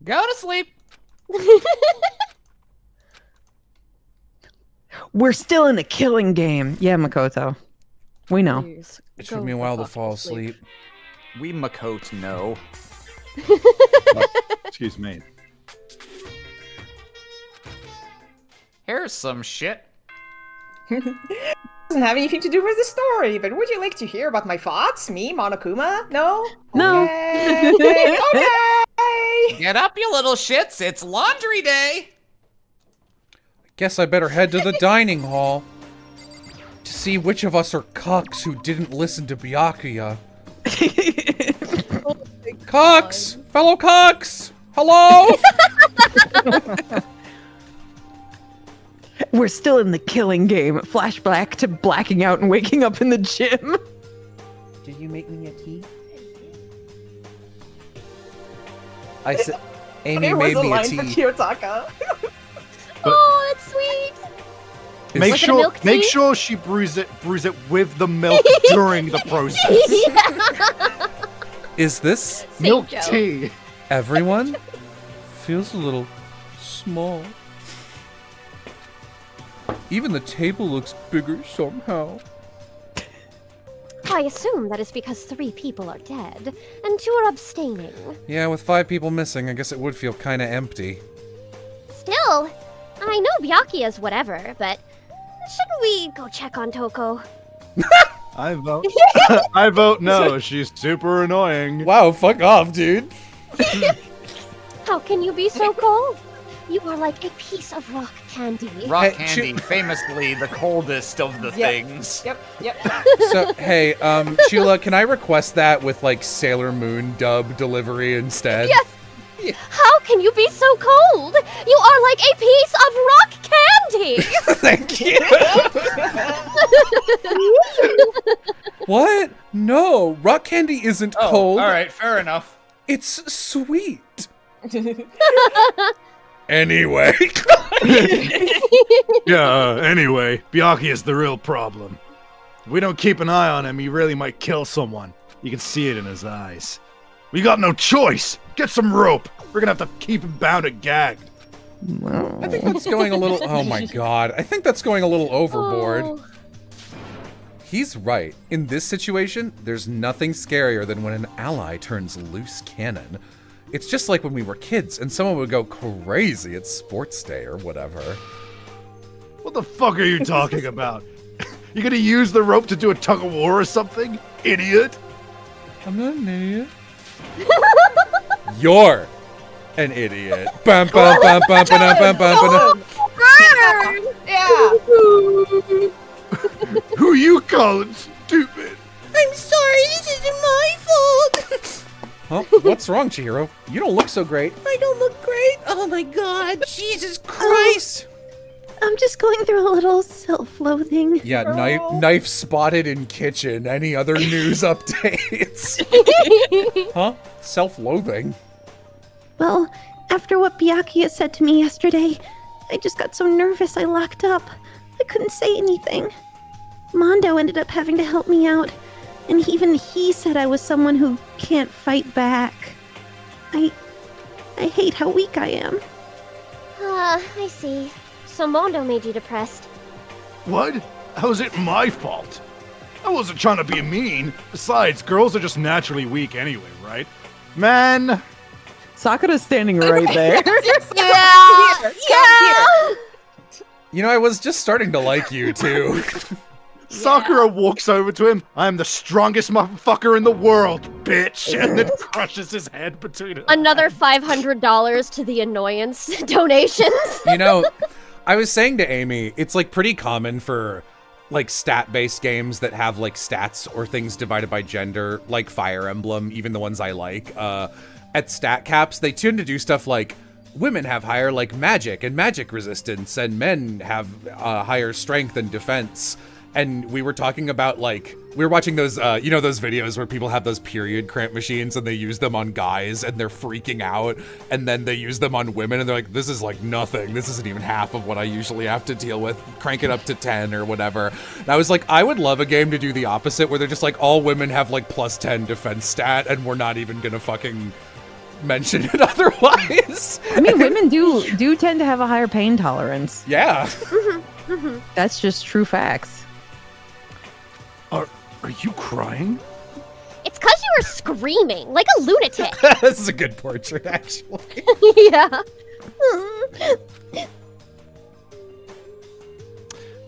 Go to sleep. We're still in the killing game. Yeah, Makoto. We know. Please, It took go me a the while to fuck fall asleep. We Makote know. Excuse me. Here's some shit. Doesn't have anything to do with the story, but would you like to hear about my thoughts? Me, Monokuma? No? No. Okay. Okay. Get up, you little shits. It's laundry day. Guess I better head to the dining hall to see which of us are cucks who didn't listen to Byakuya. Cucks! Fellow cucks! Hello? We're still in the killing game. Flashback to blacking out and waking up in the gym. Did you make me a tea? I said, Amy There was made a me a line for tea. Kiyotaka. Oh, that's sweet. Make Was it a sure, milk make tea? sure she brews it with the milk during the process. Is this Milk Joe. tea. everyone? Feels a little small. Even the table looks bigger somehow. I assume that is because 3 people are dead, and 2 are abstaining. Yeah, with 5 people missing, I guess it would feel kinda empty. Still, I know Byakuya's whatever, but shouldn't we go check on Toko? I vote. I vote no. She's super annoying. Wow, fuck off, dude. How can you be so cold? You are like a piece of rock candy. Rock Hey, candy, famously the coldest of the things. Yep. So, hey, Chula, can I request that with, like, Sailor Moon dub delivery instead? Yes! How can you be so cold? You are like a piece of rock candy! Thank you. What? No, rock candy isn't Oh, cold. all right, fair enough. It's sweet. Anyway. Yeah, anyway, Byakuya is the real problem. If we don't keep an eye on him, he really might kill someone. You can see it in his eyes. We got no choice. Get some rope. We're gonna have to keep him bound and gagged. I think that's going a little... Oh my god. I think that's going a little overboard. Oh. He's right. In this situation, there's nothing scarier than when an ally turns loose cannon. It's just like when we were kids and someone would go crazy at sports day or whatever. What the fuck are you talking about? You gonna use the rope to do a tug of war or something? Idiot! I'm not an idiot. You're an idiot. Bum, bum, bum, bum, ba-dum, bum, bum, ba-dum. Yeah. Who you calling stupid? I'm sorry, this isn't my fault. Huh? What's wrong, Chihiro? You don't look so great. I don't look great. Oh my god, Jesus Christ. I'm just going through a little self-loathing. Yeah, knife spotted in kitchen. Any other news updates? Huh? Self-loathing. Well, after what Byakuya said to me yesterday, I just got so nervous I locked up. I couldn't say anything. Mondo ended up having to help me out, and even he said I was someone who can't fight back. I hate how weak I am. I see. So Mondo made you depressed. What? How is it my fault? I wasn't trying to be mean. Besides, girls are just naturally weak anyway, right? Man, Sakura's standing right there. You know, I was just starting to like you, too. Sakura walks over to him. I'm the strongest motherfucker in the world, bitch! And then crushes his head between her. Another $500 to the annoyance donations. You know, I was saying to Amy, it's like pretty common for like stat-based games that have like stats or things divided by gender, like Fire Emblem, even the ones I like. At stat caps, they tend to do stuff like women have higher like magic and magic resistance, and men have higher strength and defense. and we were talking about like, we were watching those, you know, those videos where people have those period cramp machines and they use them on guys and they're freaking out, and then they use them on women and they're like, this is like nothing. This isn't even half of what I usually have to deal with. Crank it up to 10 or whatever. And I was like, I would love a game to do the opposite where they're just like, all women have like plus 10 defense stat and we're not even gonna fucking mention it otherwise. I mean, women do tend to have a higher pain tolerance. Yeah. That's just true facts. Are you crying? It's because you were screaming like a lunatic. This is a good portrait, actually. Yeah.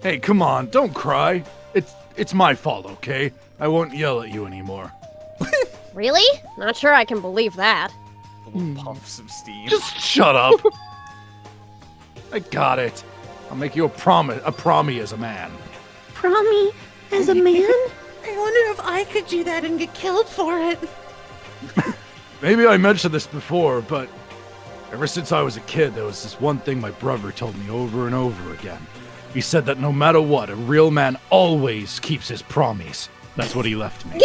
Hey, come on, don't cry. It's my fault, okay? I won't yell at you anymore. Really? Not sure I can believe that. Puffs of steam. Just shut up. I got it. I'll make you a prommie as a man. Promi as a man? I wonder if I could do that and get killed for it. Maybe I mentioned this before, but ever since I was a kid, there was this one thing my brother told me over and over again. He said that no matter what, a real man always keeps his promise. That's what he left me.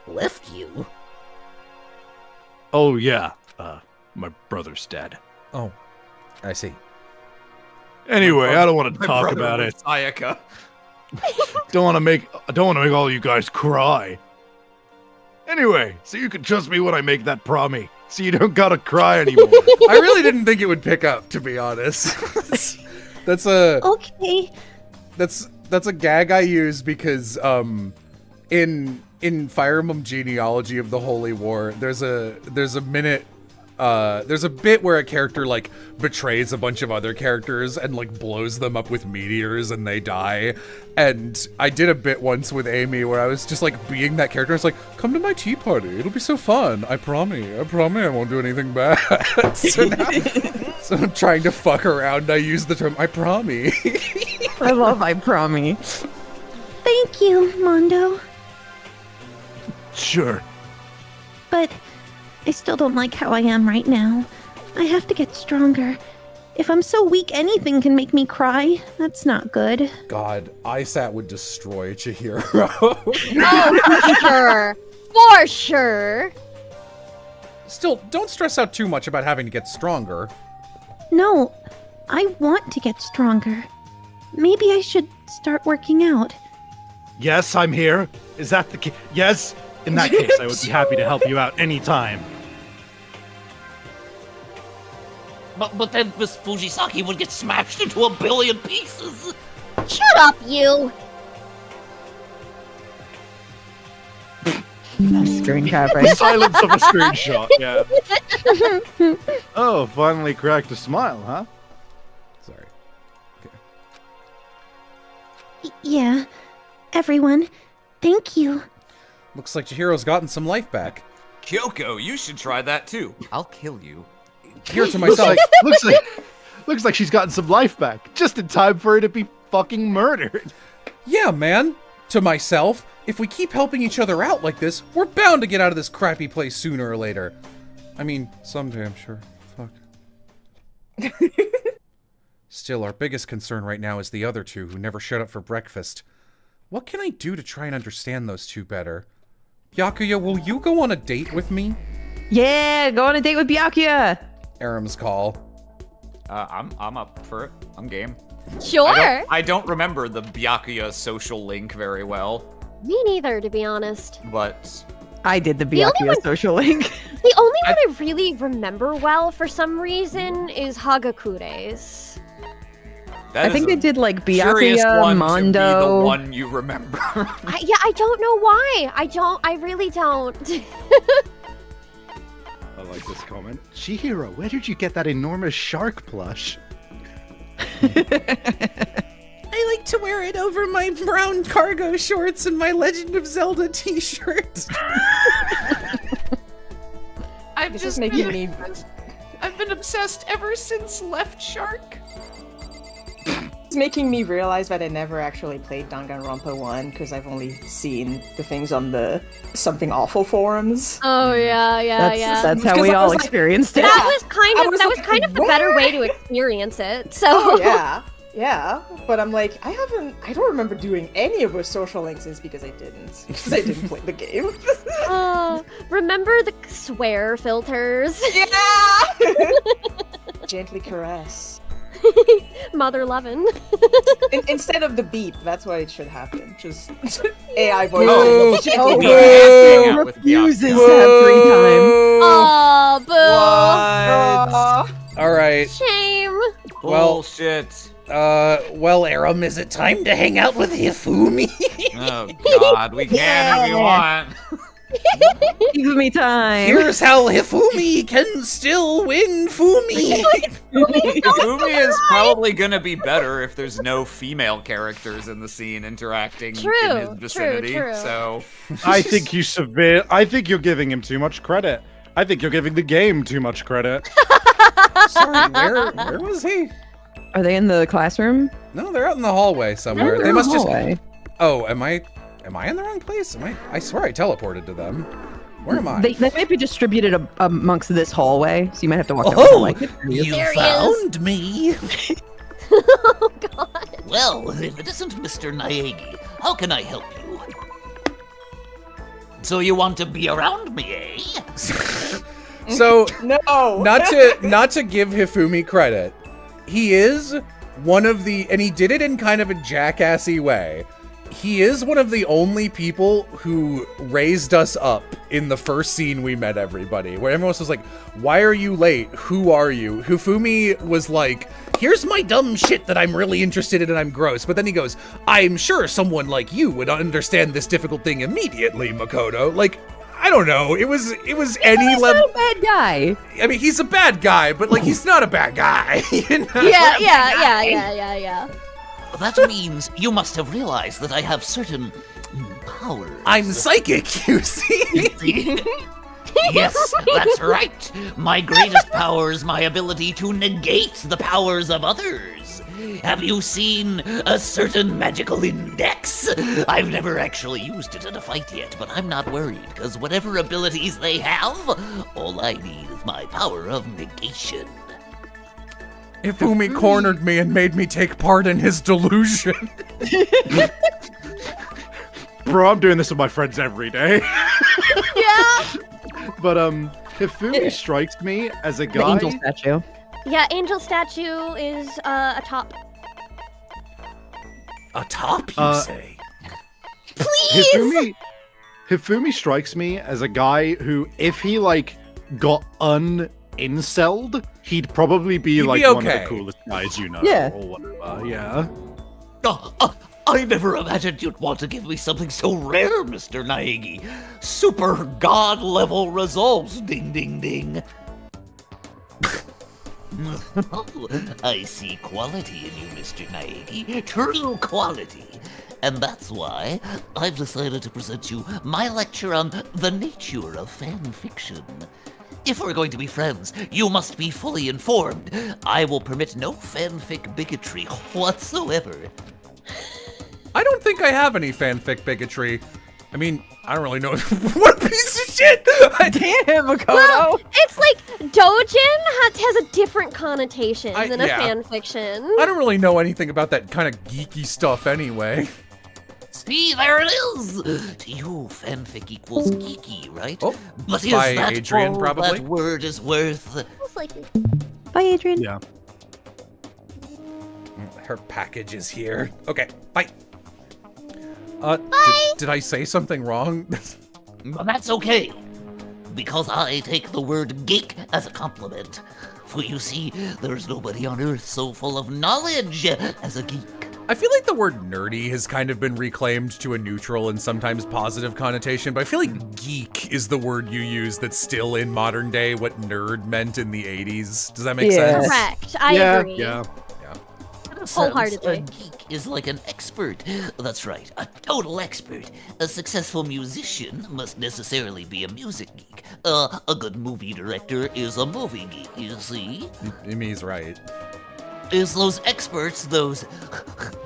Left you? Oh, yeah. My brother's dead. Oh, I see. Anyway, I don't want to My talk brother about was it. Ayaka. I don't want to make all you guys cry. Anyway, so you can trust me when I make that promise. So you don't gotta cry anymore. I really didn't think it would pick up, to be honest. That's a Okay. that's a gag I use because in Fire Emblem Genealogy of the Holy War, there's a bit where a character like betrays a bunch of other characters and like blows them up with meteors and they die. And I did a bit once with Amy where I was just like being that character. I was like, come to my tea party. It'll be so fun. I promise I won't do anything bad. So I'm trying to fuck around. I use the term I promise. I love I promise. Thank you, Mondo. Sure. But I still don't like how I am right now. I have to get stronger. If I'm so weak, anything can make me cry. That's not good. God, ISAT would destroy Chihiro. Oh, for sure. For sure. Still, don't stress out too much about having to get stronger. No, I want to get stronger. Maybe I should start working out. Yes, I'm here. Is that the case? Yes? In that case, I would be happy to help you out anytime. But then Miss Fujisaki would get smashed into a billion pieces. Shut up, you. Screen capping. The silence of a screenshot, yeah. Oh, finally cracked a smile, huh? Sorry. Okay. Yeah, everyone, thank you. Looks like Chihiro's gotten some life back. Kyoko, you should try that too. I'll kill you. Here to myself. Looks like she's gotten some life back, just in time for her to be fucking murdered. Yeah, man. To myself, if we keep helping each other out like this, we're bound to get out of this crappy place sooner or later. I mean, someday, I'm sure. Fuck. Still, our biggest concern right now is the other two who never showed up for breakfast. What can I do to try and understand those two better? Byakuya, will you go on a date with me? Yeah, go on a date with Byakuya. Arim's call. I'm up for it. I'm game. Sure. I don't remember the Byakuya social link very well, Me neither, to be honest. but I did the The only Byakuya one- social link. The only one I really remember well for some reason is Hagakure's. that I think is they did like a curious Byakuya, one to be Mondo. the one you remember. I don't know why. I really don't. I like this comment. Chihiro, where did you get that enormous shark plush? I like to wear it over my brown cargo shorts and my Legend of Zelda t-shirt. This is making me... I've been obsessed ever since Left Shark. It's making me realize that I never actually played Danganronpa 1 because I've only seen the things on the Something Awful forums. Oh yeah. That's how Because we I all was like- experienced it. That was kind I of was that was like, kind of the better way to experience it. So Oh yeah, but I'm like, I don't remember doing any of those social links because I didn't play the game. remember the swear filters? Yeah! Gently caress. Mother lovin'. Instead of the beep, that's what it should happen. Just AI voice. Whoa. Gently Whoa. caress. Hang out with Refuses to Byakuya. have free time. Oh, boo! Aw. All right. Shame. Well- Bullshit. Well, Arim, is it time to hang out with Hifumi? Oh God, we can if we want. Give me time. Here's how Hifumi can still win Fumi. Hifumi is probably gonna be better if there's no female characters in the scene interacting in his vicinity. True. So I think you're giving him too much credit. I think you're giving the game too much credit. Sorry, where was he? Are they in the classroom? No, they're out in the hallway somewhere. They're They in the must just. hallway. Oh, am I in the wrong place? I swear I teleported to them. Where am I? They might be distributed amongst this hallway, so you might have to walk down the Oh, hallway. You There he found me. Oh God. Well, if it isn't Mr. Naegi, how can I help you? So you want to be around me, eh? So No. not to give Hifumi credit, he is one of the, and he did it in kind of a jackassy way. He is one of the only people who raised us up in the first scene we met everybody, where everyone was like, why are you late? Who are you? Hifumi was like, here's my dumb shit that I'm really interested in and I'm gross. But then he goes, I'm sure someone like you would understand this difficult thing immediately, Makoto. Like, I don't know. It was any He's level. not a bad guy. I mean, he's a bad guy, but like he's not a bad guy. You know? Yeah. That means you must have realized that I have certain powers. I'm psychic, you see. Yes, that's right. My greatest power is my ability to negate the powers of others. Have you seen a certain magical index? I've never actually used it in a fight yet, but I'm not worried, because whatever abilities they have, all I need is my power of negation. Hifumi cornered me and made me take part in his delusion. Bro, I'm doing this with my friends every day. Yeah. But Hifumi strikes me as a The guy. angel statue. Yeah, angel statue is a top. A top, you say? Please. Hifumi strikes me as a guy who, if he like got unincelled, he'd probably be He'd like be one of okay. the coolest guys you know. Yeah. Or whatever. Yeah. I never imagined you'd want to give me something so rare, Mr. Naegi. Super god level results, ding ding ding. I see quality in you, Mr. Naegi. True quality. And that's why I've decided to present you my lecture on the nature of fan fiction. If we're going to be friends, you must be fully informed. I will permit no fanfic bigotry whatsoever. I don't think I have any fanfic bigotry. I mean, I don't really know. What a piece of shit! Damn, Makoto. Well, it's like Dojin has a different connotation than a yeah. fan fiction. I don't really know anything about that kind of geeky stuff anyway. See, there it is! To you, fanfic equals geeky, right? Oh, but is by that Adrian, all probably? that word is worth? Most likely. Bye, Adrian. Yeah. Her package is here. Okay, bye. Bye. Did I say something wrong? But that's okay, because I take the word geek as a compliment. For you see, there's nobody on Earth so full of knowledge as a geek. I feel like the word nerdy has kind of been reclaimed to a neutral and sometimes positive connotation, but I feel like geek is the word you use that's still in modern day what nerd meant in the 80s. Does that make Yeah. sense? Correct. I agree. Yeah. In a sense, Wholeheartedly. a geek is like an expert. That's right, a total expert. A successful musician must necessarily be a music geek. A good movie director is a movie geek, you see? Imi's right. is those experts, those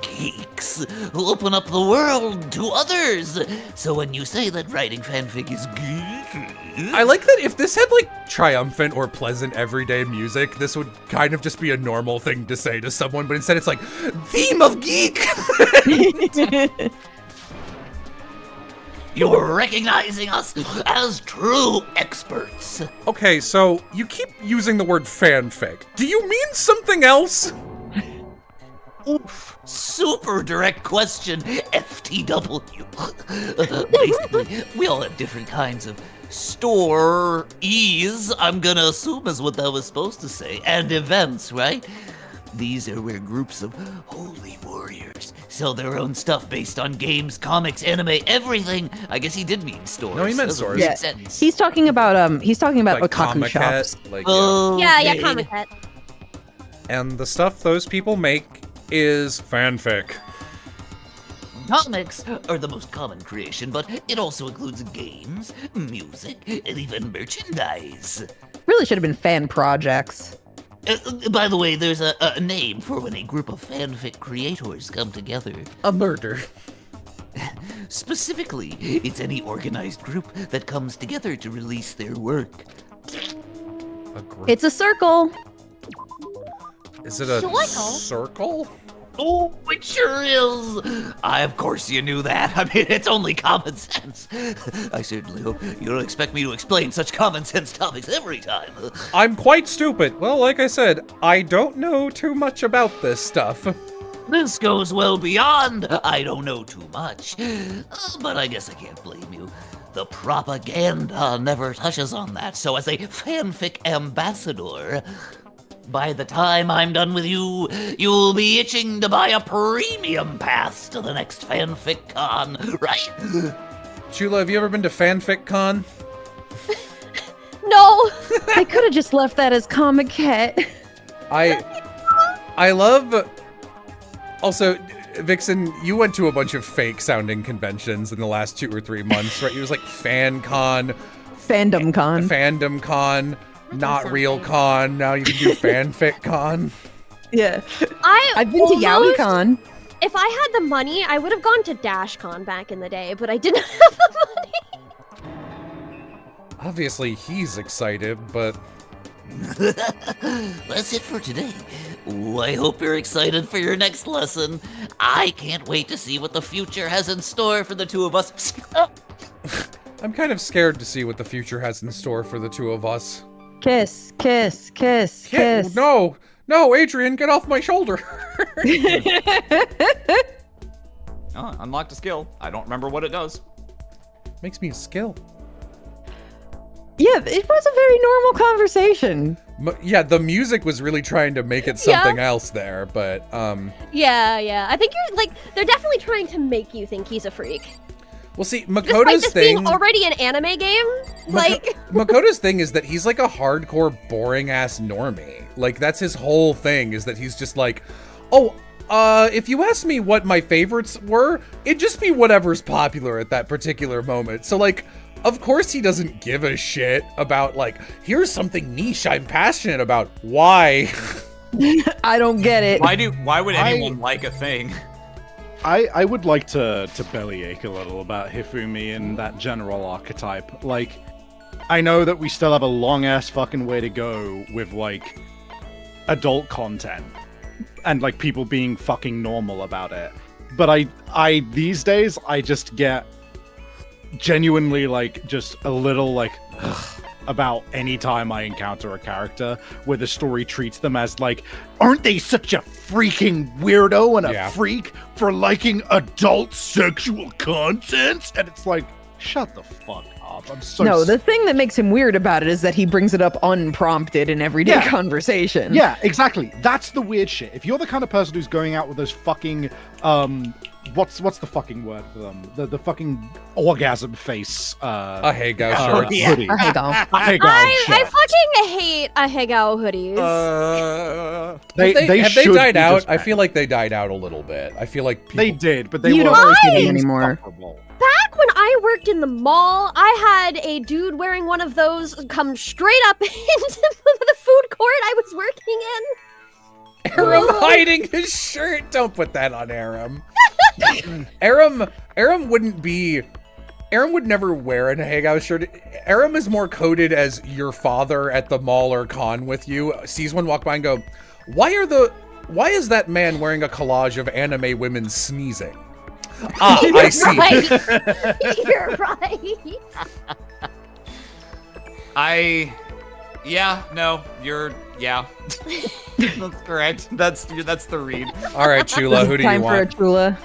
geeks, who open up the world to others. So when you say that writing fanfic is geeky... I like that if this had, like, triumphant or pleasant everyday music, this would kind of just be a normal thing to say to someone, but instead it's like, theme of geek! You're recognizing us as true experts. Okay, so you keep using the word fanfic. Do you mean something else? Oof, super direct question, FTW. Basically, we all have different kinds of stories, I'm gonna assume is what that was supposed to say, and events, right? These are where groups of holy warriors sell their own stuff based on games, comics, anime, everything. I guess he did mean stores. No, he meant Doesn't stores. make Yeah. sense. He's talking about Like otaku Comic shops. Cat, like, Yeah, Okay. Comic Cat. And the stuff those people make is fanfic. Comics are the most common creation, but it also includes games, music, and even merchandise. Really should have been fan projects. By the way, there's a name for when a group of fanfic creators come together. A murder. Specifically, it's any organized group that comes together to release their work. A group. It's a circle. Is it a Circle? circle? Oh, it sure is! Of course you knew that. I mean, it's only common sense. I certainly hope you don't expect me to explain such common sense topics every time. I'm quite stupid. Well, like I said, I don't know too much about this stuff. This goes well beyond I don't know too much. But I guess I can't blame you. The propaganda never touches on that, so as a fanfic ambassador, by the time I'm done with you, you'll be itching to buy a premium pass to the next fanfic con, right? Chula, have you ever been to Fanfic Con? No. I could have just left that as Comic Cat. I love... Also, Vixen, you went to a bunch of fake-sounding conventions in the last 2 or 3 months, right? It was like FanCon, Fandom Con. Fandom Con, Not Real Con, now you can do Fanfic Con. Yeah. I've I've been to YowieCon. If I had the money, I would have gone to DashCon back in the day, but I didn't have the money. Obviously, he's excited, but... That's it for today. Ooh, I hope you're excited for your next lesson. I can't wait to see what the future has in store for the two of us. I'm kind of scared to see what the future has in store for the two of us. Kiss, kiss, kiss, kiss. No, no, Adrian, get off my shoulder. Oh, unlocked a skill. I don't remember what it does. Makes me a skill. Yeah, it was a very normal conversation. Yeah, the music was really trying to make it something else there, but, Yeah. I think you're, like, they're definitely trying to make you think he's a freak. well, see, Despite Makoto's this thing... being already an anime game, like... Makoto's thing is that he's like a hardcore, boring-ass normie. Like, that's his whole thing, is that he's just like, oh, if you ask me what my favorites were, it'd just be whatever's popular at that particular moment. So, like, of course he doesn't give a shit about, like, here's something niche I'm passionate about. Why? I don't get it. Why would anyone like a thing? I would like to bellyache a little about Hifumi and that general archetype. Like, I know that we still have a long-ass fucking way to go with, like, adult content. And, like, people being fucking normal about it. But I these days, I just get genuinely, like, just a little, like, about any time I encounter a character where the story treats them as, like, aren't they such a freaking weirdo and a freak for liking adult sexual content? And it's like, shut the fuck up. I'm so No, the thing that makes him weird about it is that he brings it up unprompted in everyday conversation. Yeah, exactly. That's the weird shit. If you're the kind of person who's going out with those fucking what's the fucking word for them? The fucking orgasm face A Hagao shirt. hoodie. A Hagao. A Hagao I shirt. fucking hate a Hagao hoodies. Have they should died be out? just I feel like they died out a little bit. I feel like people... They did, but they You were don't see them anymore. insufferable. Back when I worked in the mall, I had a dude wearing one of those come straight up into the food court I was working in. Arim hiding his shirt. Don't put that on Arim. Arim would never wear a hangout shirt. Arim is more coded as your father at the mall or con with you. Sees one walk by and go, why is that man wearing a collage of anime women sneezing? Ah, I see. Right. You're right. Yeah. That's correct. That's the read. All right, Chula, who do you Time for a want? Chula.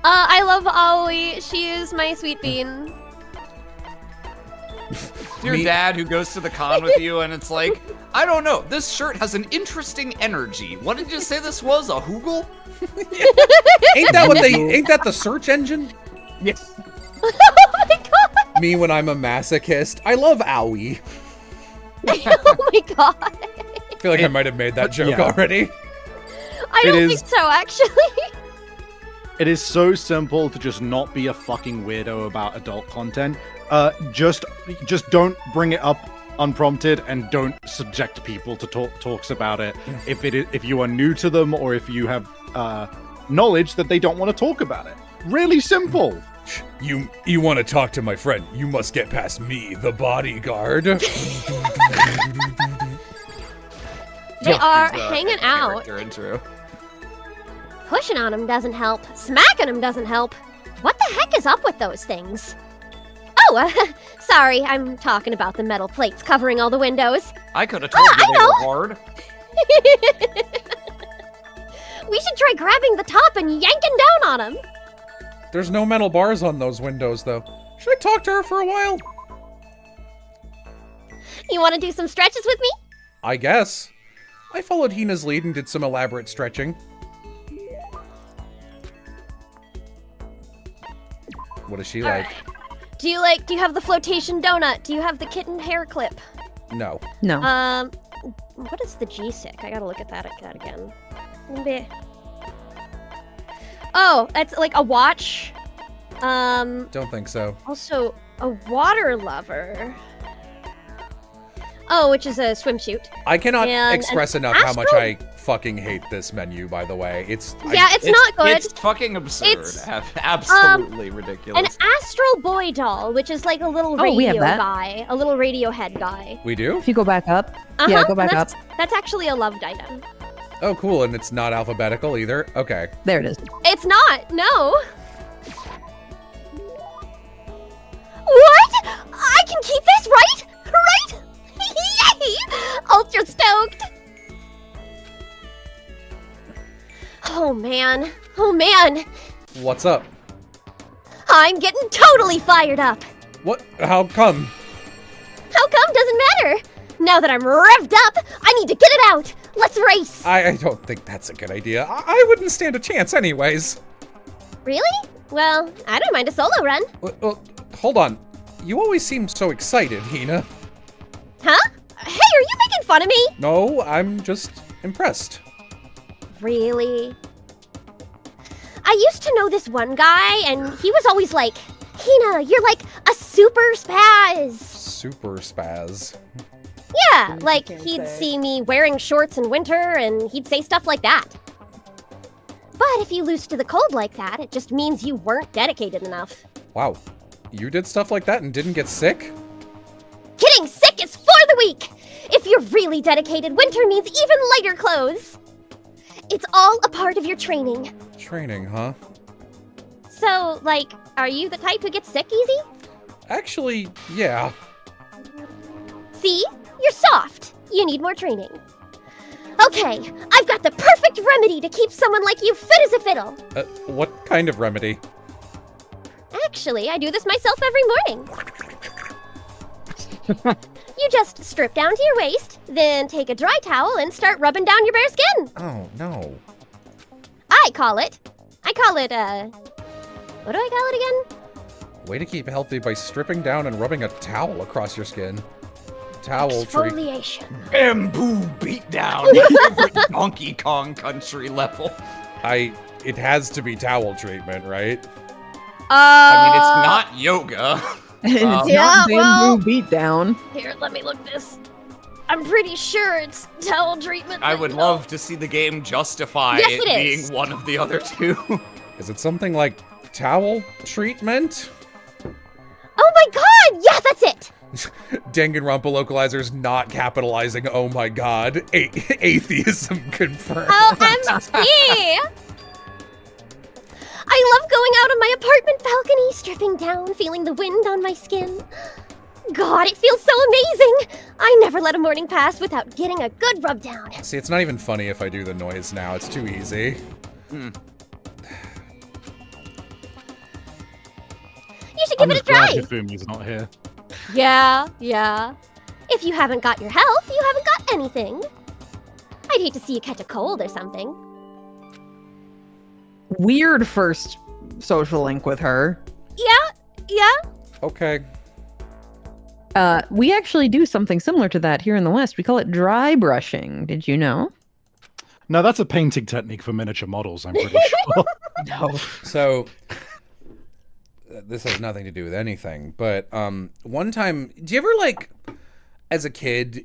I love Aoi. She is my sweet bean. Your dad who goes to the con with you and it's like, I don't know, this shirt has an interesting energy. What did you say this was? A Hoogle? Ain't that the search engine? Yes. Oh my god. Me when I'm a masochist. I love Aoi. Oh my god. I feel like I might have made that joke already. I don't think so, actually. It is so simple to just not be a fucking weirdo about adult content. Just don't bring it up unprompted and don't subject people to talks about it if you are new to them or if you have knowledge that they don't want to talk about it. Really simple. You want to talk to my friend? You must get past me, the bodyguard. They are hanging out. Intro. Pushing on him doesn't help. Smacking him doesn't help. What the heck is up with those things? Oh, sorry, I'm talking about the metal plates covering all the windows. I could have told you they were hard. We should try grabbing the top and yanking down on him. There's no metal bars on those windows, though. Should I talk to her for a while? You want to do some stretches with me? I guess. I followed Hina's lead and did some elaborate stretching. What is she like? Do you have the flotation donut? Do you have the kitten hair clip? No. No. What is the G-stick? I gotta look at that again. Maybe. Oh, that's like a watch. Don't think so. Also, a water lover. Oh, which is a swimsuit. I cannot And express an enough how much astral- I fucking hate this menu, by the way. It's not good. It's fucking absurd. It's, Absolutely ridiculous. An astral boy doll, which is like a little Oh, we have radio that. guy, a little radio head guy. We do? If you go back up. Uh-huh, Yeah, go back up. That's actually a loved item. Oh, cool, and it's not alphabetical either? Okay. There it is. It's not, no. What? I can keep this, right? Right? Yay! Ultra stoked. Oh man. Oh man. What's up? I'm getting totally fired up. What? How come? How come doesn't matter. Now that I'm revved up, I need to get it out. Let's race. I don't think that's a good idea. I wouldn't stand a chance anyways. Really? Well, I don't mind a solo run. Well, hold on. You always seem so excited, Hina. Huh? Hey, are you making fun of me? No, I'm just impressed. Really? I used to know this one guy, and he was always like, Hina, you're like a super spaz. Super spaz. Yeah, like he'd see me wearing shorts in winter, and he'd say stuff like that. But if you lose to the cold like that, it just means you weren't dedicated enough. Wow. You did stuff like that and didn't get sick? Getting sick is for the weak! If you're really dedicated, winter means even lighter clothes. It's all a part of your training. Training, huh? So, like, are you the type who gets sick easy? Actually, yeah. See? You're soft. You need more training. Okay, I've got the perfect remedy to keep someone like you fit as a fiddle. What kind of remedy? Actually, I do this myself every morning. You just strip down to your waist, then take a dry towel and start rubbing down your bare skin. Oh, no. I call it, what do I call it again? Way to keep healthy by stripping down and rubbing a towel across your skin. Towel treat. Exfoliation. Bamboo beatdown. Donkey Kong country level. It has to be towel treatment, right? I mean, it's not yoga. And it's Yeah, not well- bamboo beatdown. Here, let me look this. I'm pretty sure it's towel treatment. I would love to see the game justify Yes, it it being is. one of the other two. Is it something like towel treatment? Oh my god! Yeah, that's it! Danganronpa localizer's not capitalizing. Oh my god. Atheism confirmed. OMG! I love going out on my apartment balcony, stripping down, feeling the wind on my skin. God, it feels so amazing! I never let a morning pass without getting a good rub down. See, it's not even funny if I do the noise now. It's too easy. You should give it a try! Hifumi's not here. Yeah. If you haven't got your health, you haven't got anything. I'd hate to see you catch a cold or something. Weird first social link with her. Yeah. Okay. We actually do something similar to that here in the West. We call it dry brushing. Did you know? No, that's a painting technique for miniature models, I'm pretty sure. No. So, this has nothing to do with anything, but one time, do you ever, like, as a kid,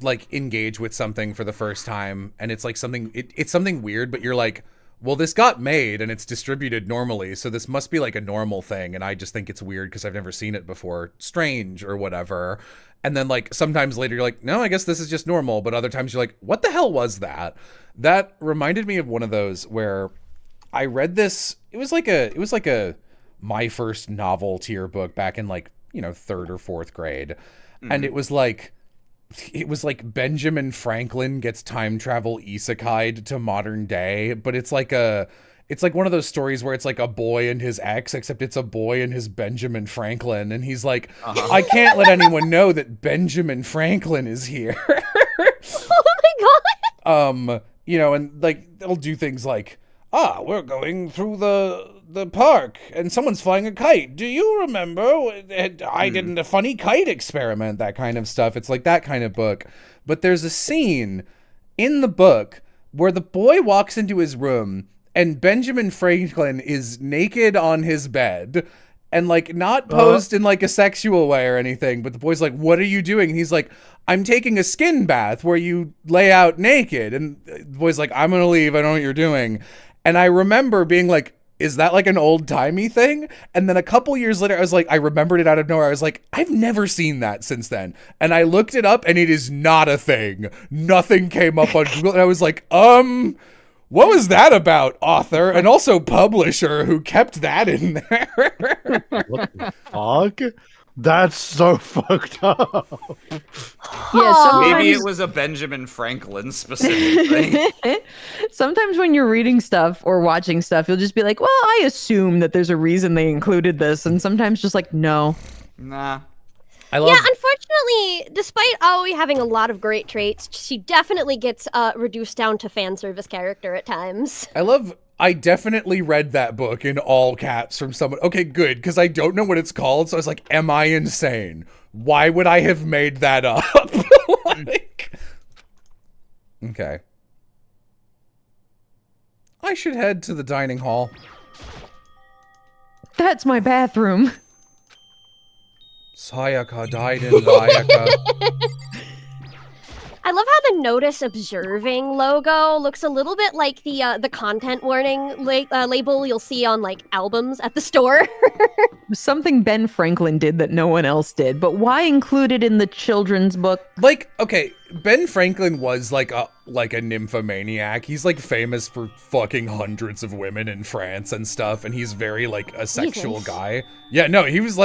like, engage with something for the first time, and it's like something, it's something weird, but you're like, well, this got made and it's distributed normally, so this must be like a normal thing, and I just think it's weird because I've never seen it before, strange or whatever. And then, like, sometimes later you're like, no, I guess this is just normal, but other times you're like, what the hell was that? That reminded me of one of those where I read this, it was like a my first novel tier book back in, like, you know, 3rd or 4th grade. And it was like Benjamin Franklin gets time travel isekai'd to modern day, but it's like one of those stories where it's like a boy and his ex, except it's a boy and his Benjamin Franklin, and he's like, I can't let anyone know that Benjamin Franklin is here. Oh my god! You know, and like they'll do things like, we're going through the park and someone's flying a kite. Do you remember I did a funny kite experiment, that kind of stuff. It's like that kind of book. But there's a scene in the book where the boy walks into his room and Benjamin Franklin is naked on his bed and like not posed in like a sexual way or anything. But the boy's like, what are you doing? And he's like, I'm taking a skin bath where you lay out naked. And the boy's like, I'm going to leave. I know what you're doing. And I remember being like, is that like an old-timey thing? And then a couple years later, I was like, I remembered it out of nowhere. I was like, I've never seen that since then. And I looked it up and it is not a thing. Nothing came up on Google. And I was like, what was that about, author? And also publisher who kept that in there. What the fuck? That's so fucked up. Yeah, sometimes, Maybe it was a Benjamin Franklin specific thing. sometimes when you're reading stuff or watching stuff, you'll just be like, well, I assume that there's a reason they included this. And sometimes just like, no. Nah. I love. Yeah, unfortunately, despite Aoi having a lot of great traits, she definitely gets reduced down to fan service character at times. I definitely read that book in all caps from someone. Okay, good, because I don't know what it's called. So I was like, am I insane? Why would I have made that up? Like, okay. I should head to the dining hall. That's my bathroom. Sayaka died in Sayaka. I love how the notice observing logo looks a little bit like the content warning label you'll see on like albums at the store. Something Ben Franklin did that no one else did, but why include it in the children's book? Like, okay, Ben Franklin was like a nymphomaniac. He's like famous for fucking hundreds of women in France and stuff, and he's very like a sexual guy. Yeah, no, he was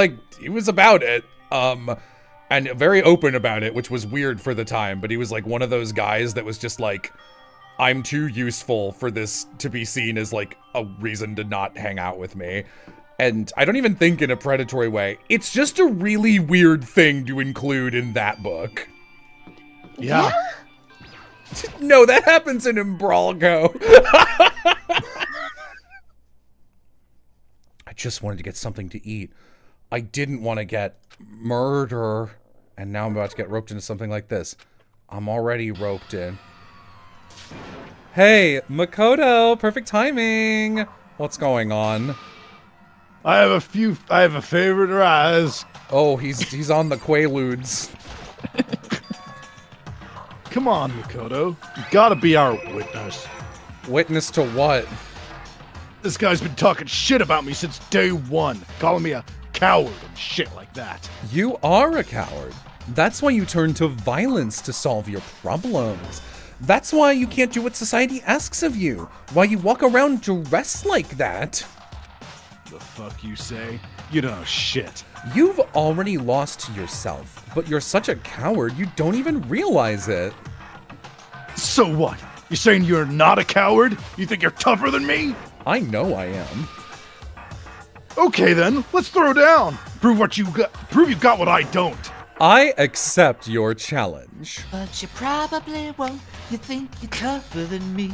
about it. And very open about it, which was weird for the time, but he was like one of those guys that was just like, I'm too useful for this to be seen as like a reason to not hang out with me. And I don't even think in a predatory way. It's just a really weird thing to include in that book. Yeah. No, that happens in Embralgo. I just wanted to get something to eat. I didn't want to get murder. And now I'm about to get roped into something like this. I'm already roped in. Hey, Makoto, perfect timing. What's going on? I have a favorite rise. Oh, he's on the Quaaludes. Come on, Makoto. You gotta be our witness. Witness to what? This guy's been talking shit about me since day one, calling me a coward and shit like that. You are a coward. That's why you turn to violence to solve your problems. That's why you can't do what society asks of you. Why you walk around dressed like that. The fuck you say? You don't know shit. You've already lost yourself, but you're such a coward you don't even realize it. So what? You saying you're not a coward? You think you're tougher than me? I know I am. Okay then, let's throw down. Prove you got what I don't. I accept your challenge. But you probably won't. You think you're tougher than me.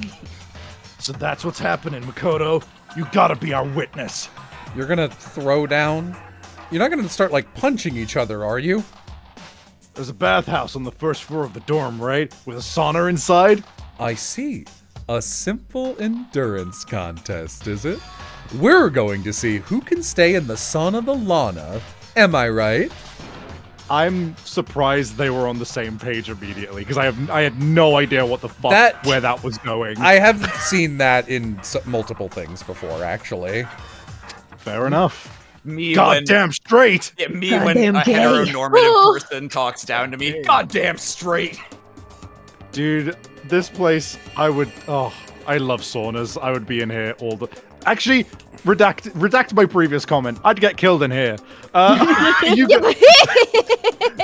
So that's what's happening, Makoto. You gotta be our witness. You're gonna throw down? You're not gonna start like punching each other, are you? There's a bathhouse on the first floor of the dorm, right? With a sauna inside? I see. A simple endurance contest, is it? We're going to see who can stay in the sauna the Lana. Am I right? I'm surprised they were on the same page immediately, because I had no idea what the fuck where that was going. I have seen that in multiple things before, actually. Fair enough. Me Goddamn straight! Yeah, me Goddamn when a gay. heteronormative person talks down to me. Goddamn straight! Dude, this place, I love saunas. I would be in here all the... Actually, redact my previous comment. I'd get killed in here. Are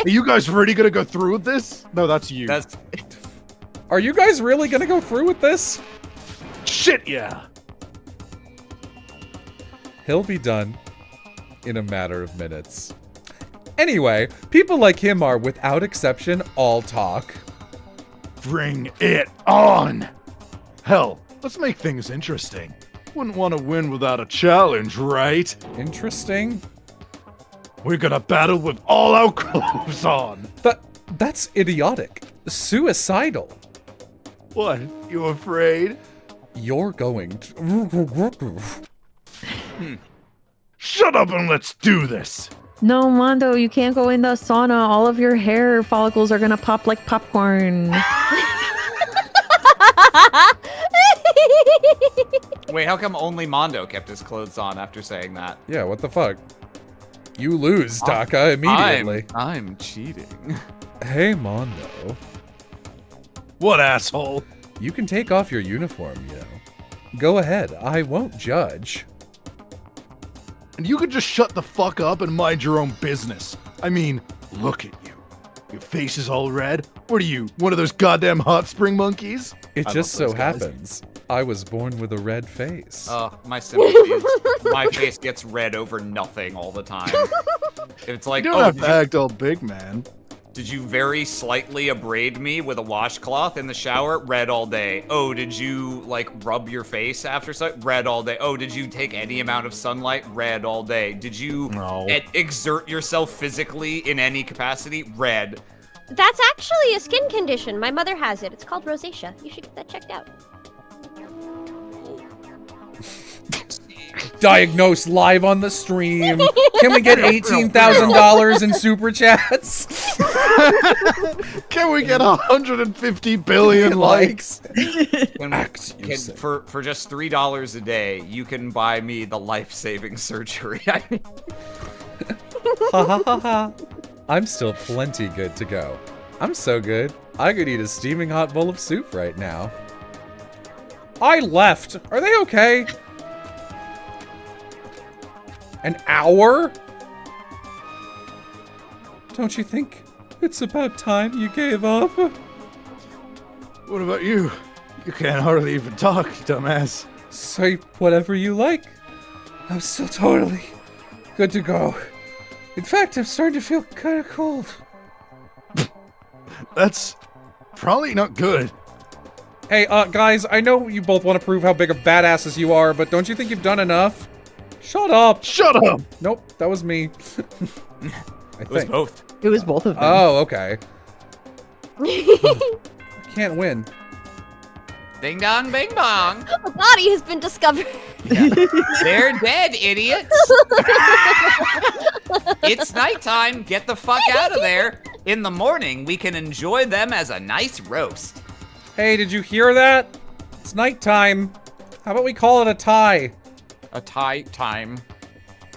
you guys really gonna go through with this? No, that's you. Are you guys really gonna go through with this? Shit, yeah! He'll be done in a matter of minutes. Anyway, people like him are, without exception, all talk. Bring it on! Hell, let's make things interesting. Wouldn't want to win without a challenge, right? Interesting? We're gonna battle with all our clothes on! That's idiotic. Suicidal. What? You afraid? You're going to... Shut up and let's do this! No, Mondo, you can't go in the sauna. All of your hair follicles are gonna pop like popcorn. Wait, how come only Mondo kept his clothes on after saying that? Yeah, what the fuck? You lose, Taka, immediately. I'm cheating. Hey, Mondo. What asshole? You can take off your uniform, you know. Go ahead, I won't judge. And you could just shut the fuck up and mind your own business. I mean, look at you. Your face is all red. What are you, one of those goddamn hot spring monkeys? It just so happens I was born with a red face. My sympathies. My face gets red over nothing all the time. It's like, You don't have to act all big, man. Did you very slightly abrade me with a washcloth in the shower? Red all day. Oh, did you, like, rub your face after red all day. Oh, did you take any amount of sunlight? Red all day. Did you exert yourself physically in any capacity? Red. That's actually a skin condition. My mother has it. It's called rosacea. You should get that checked out. Diagnosed live on the stream. Can we get $18,000 in super chats? Can we get 150 billion likes? For just $3 a day, you can buy me the life-saving surgery. Ha ha ha ha. I'm still plenty good to go. I'm so good, I could eat a steaming hot bowl of soup right now. I left. Are they okay? An hour? Don't you think it's about time you gave up? What about you? You can't hardly even talk, dumbass. Say whatever you like. I'm still totally good to go. In fact, I'm starting to feel kind of cold. That's probably not good. Hey, guys, I know you both want to prove how big of badasses you are, but don't you think you've done enough? Shut up! Shut up! Nope, that was me. It was both. It was both of them. Oh, okay. I can't win. Ding dong, bing bong. A body has been discovered. They're dead, idiots. It's nighttime. Get the fuck out of there. In the morning, we can enjoy them as a nice roast. Hey, did you hear that? It's nighttime. How about we call it a tie? A tie time.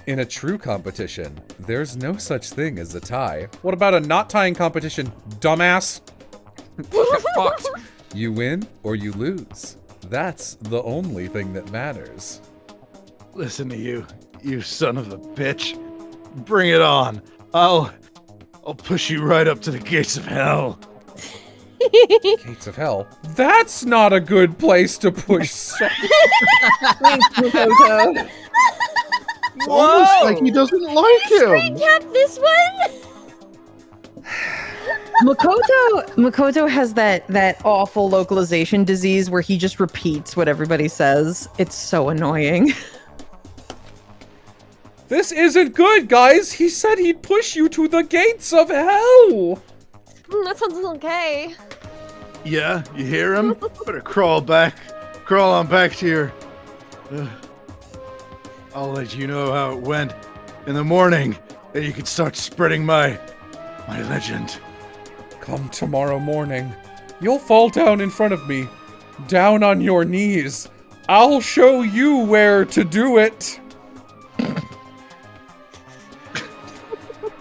In a true competition, there's no such thing as a tie. What about a not tying competition, dumbass? Get fucked. You win or you lose. That's the only thing that matters. Listen to you, you son of a bitch. Bring it on. I'll push you right up to the gates of hell. Gates of hell? That's not a good place to push Thanks, Makoto. It's almost like he doesn't like him. Recap this one. Makoto has that awful localization disease where he just repeats what everybody says. It's so annoying. This isn't good, guys! He said he'd push you to the gates of hell! That sounds okay. Yeah, you hear him? Better crawl on back to your... I'll let you know how it went in the morning, and you can start spreading my legend. Come tomorrow morning. You'll fall down in front of me. Down on your knees. I'll show you where to do it.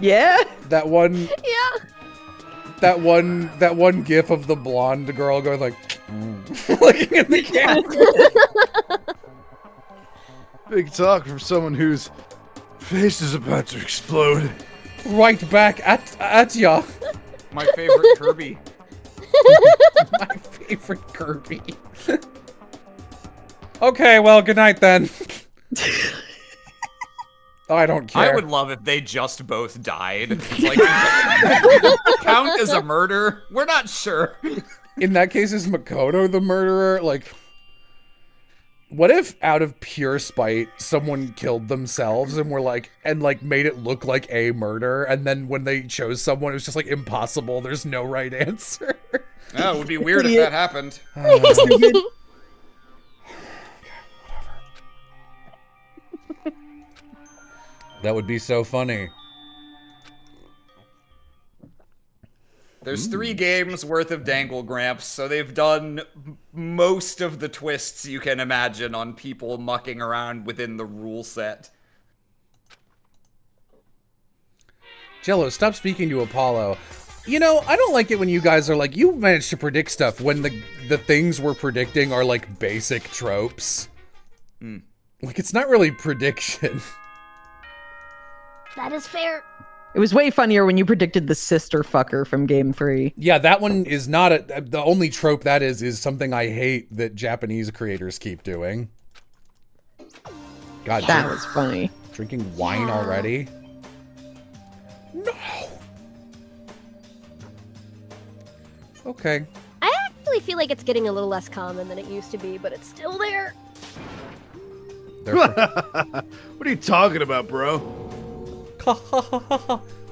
Yeah? That one Yeah. that one gif of the blonde girl going like looking at the camera. Big talk from someone whose face is about to explode. Right back at ya. My favorite Kirby. My favorite Kirby. Okay, well, good night then. I don't care. I would love if they just both died. It's like, count as a murder? We're not sure. In that case, is Makoto the murderer? Like, what if out of pure spite, someone killed themselves and made it look like a murder, and then when they chose someone, it was just like impossible. There's no right answer. Oh, it would be weird if that happened. That would be so funny. There's 3 games worth of Dangle Gramps, so they've done most of the twists you can imagine on people mucking around within the rule set. Jello, stop speaking to Apollo. You know, I don't like it when you guys are like, you managed to predict stuff when the things we're predicting are like basic tropes. Like, it's not really prediction. That is fair. It was way funnier when you predicted the sister fucker from Game 3. Yeah, that one is not the only trope that is something I hate that Japanese creators keep doing. God, That was funny. drinking wine already? No. Okay. I actually feel like it's getting a little less common than it used to be, but it's still there. What are you talking about, bro?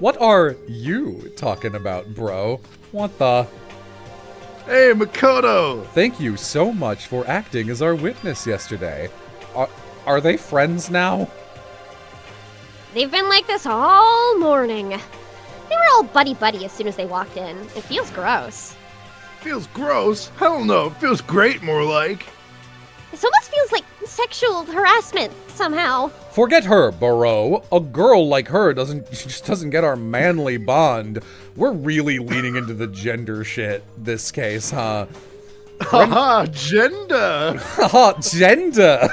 What are you talking about, bro? What the? Hey, Makoto! Thank you so much for acting as our witness yesterday. Are they friends now? They've been like this all morning. They were all buddy-buddy as soon as they walked in. It feels gross. Feels gross? I don't know. It feels great, more like. This almost feels like sexual harassment, somehow. Forget her, bro. A girl like her just doesn't get our manly bond. We're really leaning into the gender shit this case, huh? Haha, gender! Haha, gender!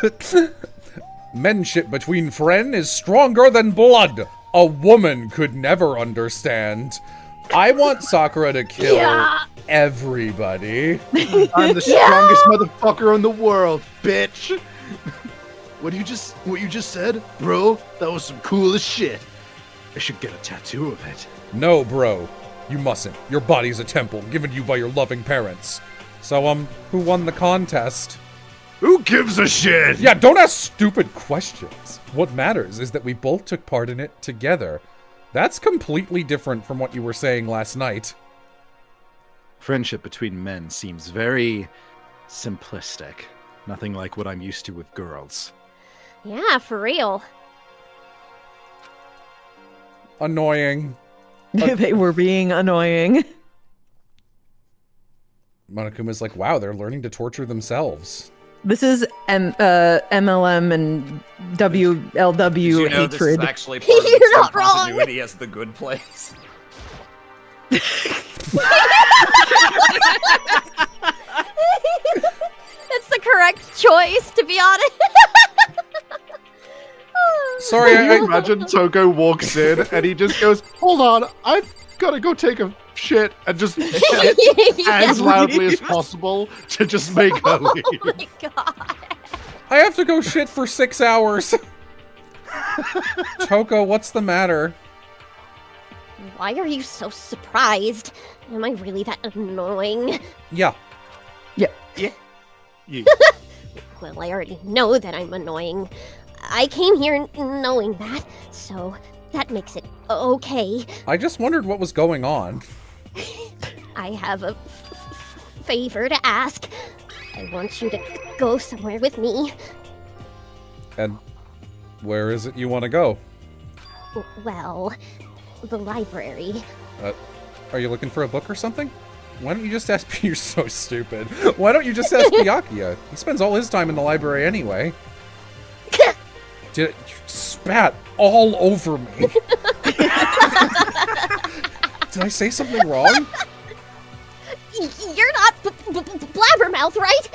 Menship between friend is stronger than blood. A woman could never understand. I want Sakura to kill everybody. I'm the strongest motherfucker in the world, bitch! What you just said? Bro, that was some cool as shit. I should get a tattoo of it. No, bro. You mustn't. Your body's a temple given to you by your loving parents. So, who won the contest? Who gives a shit? Yeah, don't ask stupid questions. What matters is that we both took part in it together. That's completely different from what you were saying last night. Friendship between men seems very simplistic. Nothing like what I'm used to with girls. Yeah, for real. Annoying. They were being annoying. Monokuma's like, wow, they're learning to torture themselves. This is MLM and WLW You know, this is hatred. actually part of You're the not same wrong. continuity as the good place. That's the correct choice, to be honest. Sorry, Can you imagine Toko walks in and he just goes, "Hold on, I've got to go take a shit," and just shit as loudly as possible to just make her leave. Oh my god. I have to go shit for 6 hours. Toko, what's the matter? Why are you so surprised? Am I really that annoying? Yeah. You- Well, I already know that I'm annoying. I came here knowing that, so that makes it okay. I just wondered what was going on. I have a favor to ask. I want you to go somewhere with me. And where is it you want to go? Well, the library. Are you looking for a book or something? Why don't you just ask... You're so stupid. Why don't you just ask Byakuya? He spends all his time in the library anyway. You spat all over me. Did I say something wrong? You're not Blabbermouth, right?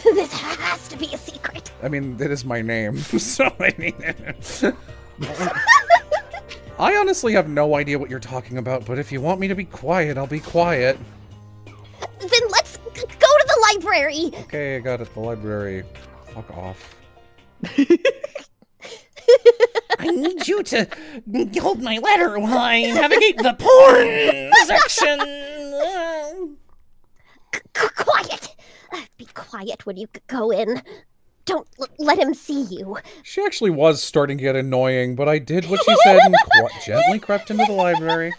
This has to be a secret. I mean, that is my name, so I mean... I honestly have no idea what you're talking about, but if you want me to be quiet, I'll be quiet. Then let's go to the library. Okay, I got it. The library. Fuck off. I need you to hold my letter while I navigate the porn section. Quiet. Be quiet when you go in. Don't let him see you. She actually was starting to get annoying, but I did what she said and gently crept into the library.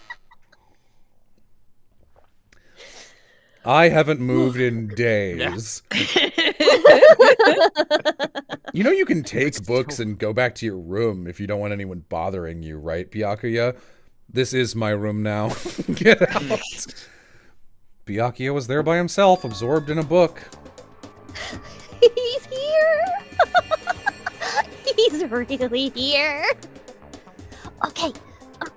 I haven't moved in days. You know you can take books and go back to your room if you don't want anyone bothering you, right, Byakuya? This is my room now. Get out. Byakuya was there by himself, absorbed in a book. He's here. He's really here. Okay,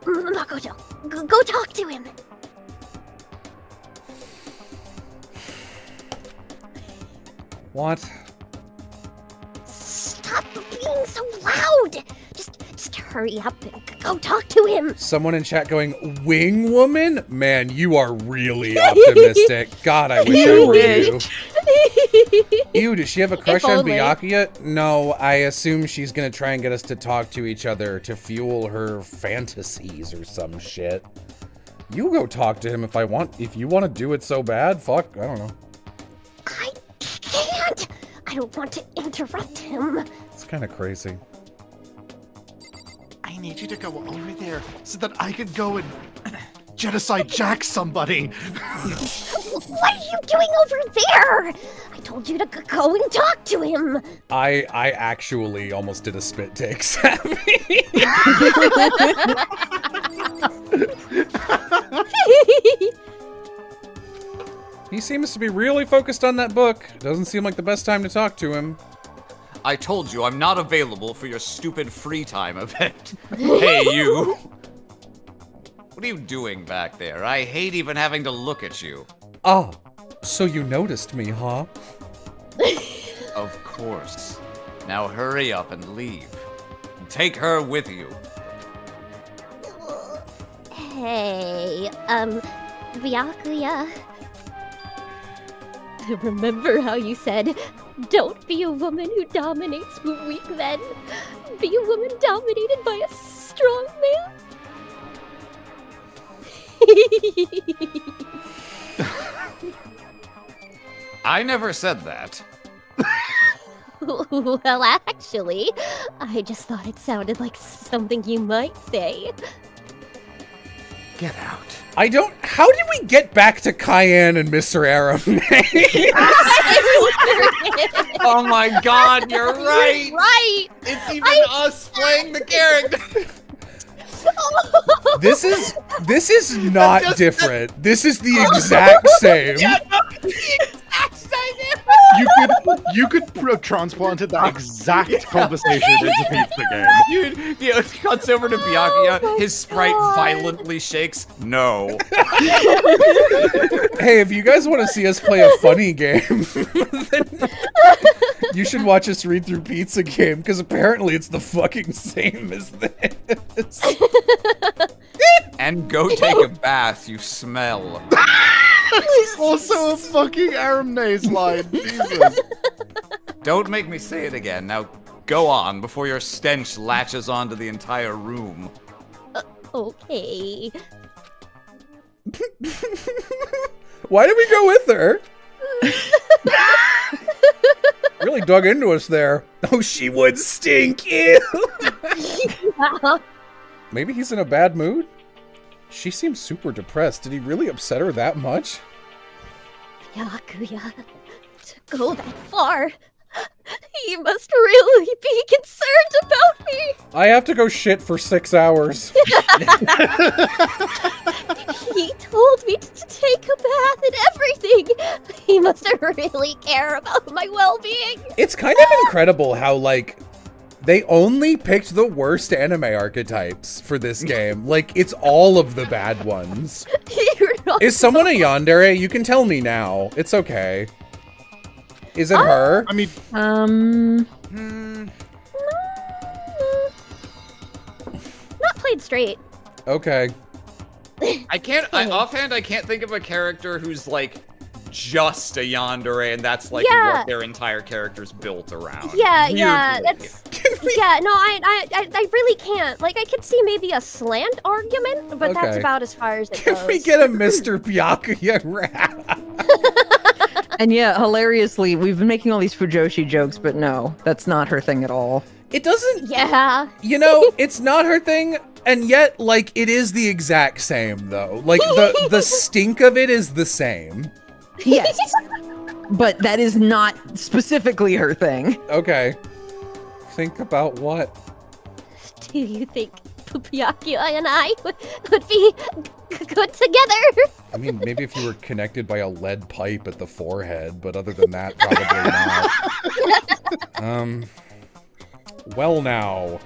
Makoto, go talk to him. What? Stop being so loud. Just hurry up and go talk to him. Someone in chat going, "Wing woman? Man, you are really optimistic. God, I wish I were you." Ew, does she have a crush If on only. Byakuya? No, I assume she's gonna try and get us to talk to each other to fuel her fantasies or some shit. You go talk to him if you want to do it so bad. Fuck, I don't know. I can't. I don't want to interrupt him. It's kind of crazy. I need you to go over there so that I could go and genocide jack somebody. What are you doing over there? I told you to go and talk to him. I actually almost did a spit take, Sammy. He seems to be really focused on that book. Doesn't seem like the best time to talk to him. I told you I'm not available for your stupid free time event. Hey, you! What are you doing back there? I hate even having to look at you. Ah, so you noticed me, huh? Of course. Now hurry up and leave. Take her with you. Hey, Byakuya. Remember how you said, don't be a woman who dominates weak men. Be a woman dominated by a strong man. I never said that. Well, actually, I just thought it sounded like something you might say. Get out. I don't... How did we get back to Cayenne and Mr. Aram? Oh my god, you're right! Right! It's even us playing the character! This is not different. This is the exact same. You could have transplanted that exact conversation into Pizza Game. You cuts over to Byakuya. His sprite violently shakes. No. Hey, if you guys want to see us play a funny game, then you should watch us read through Pizza Game, because apparently it's the fucking same as this. And go take a bath, you smell. Also a fucking Arim line. Jesus. Don't make me say it again. Now go on before your stench latches onto the entire room. Okay. Why did we go with her? Really dug into us there. Oh, she would stink. Ew. Maybe he's in a bad mood? She seems super depressed. Did he really upset her that much? Byakuya, to go that far, he must really be concerned about me. I have to go shit for 6 hours. He told me to take a bath and everything. He must really care about my well-being. It's kind of incredible how, like, they only picked the worst anime archetypes for this game. Like, it's all of the bad ones. You're not Is someone a yandere? You can tell me now. It's okay. Is it her? I mean, not played straight. Okay. Offhand, I can't think of a character who's like just a yandere, and that's like Yeah. what their entire character's built around. Yeah, Weirdly. that's yeah. No, I really can't. Like, I could see maybe a slant argument, but that's Okay. about as far as it Can goes. we get a Mr. Byakuya rap? And yeah, hilariously, we've been making all these Fujoshi jokes, but no, that's not her thing at all. It doesn't, Yeah. you know, it's not her thing, and yet, like, it is the exact same, though. Like, the stink of it is the same. Yes. But that is not specifically her thing. Okay. Think about what? Do you think Byakuya and I would be good together? I mean, maybe if you were connected by a lead pipe at the forehead, but other than that, probably not. Well now.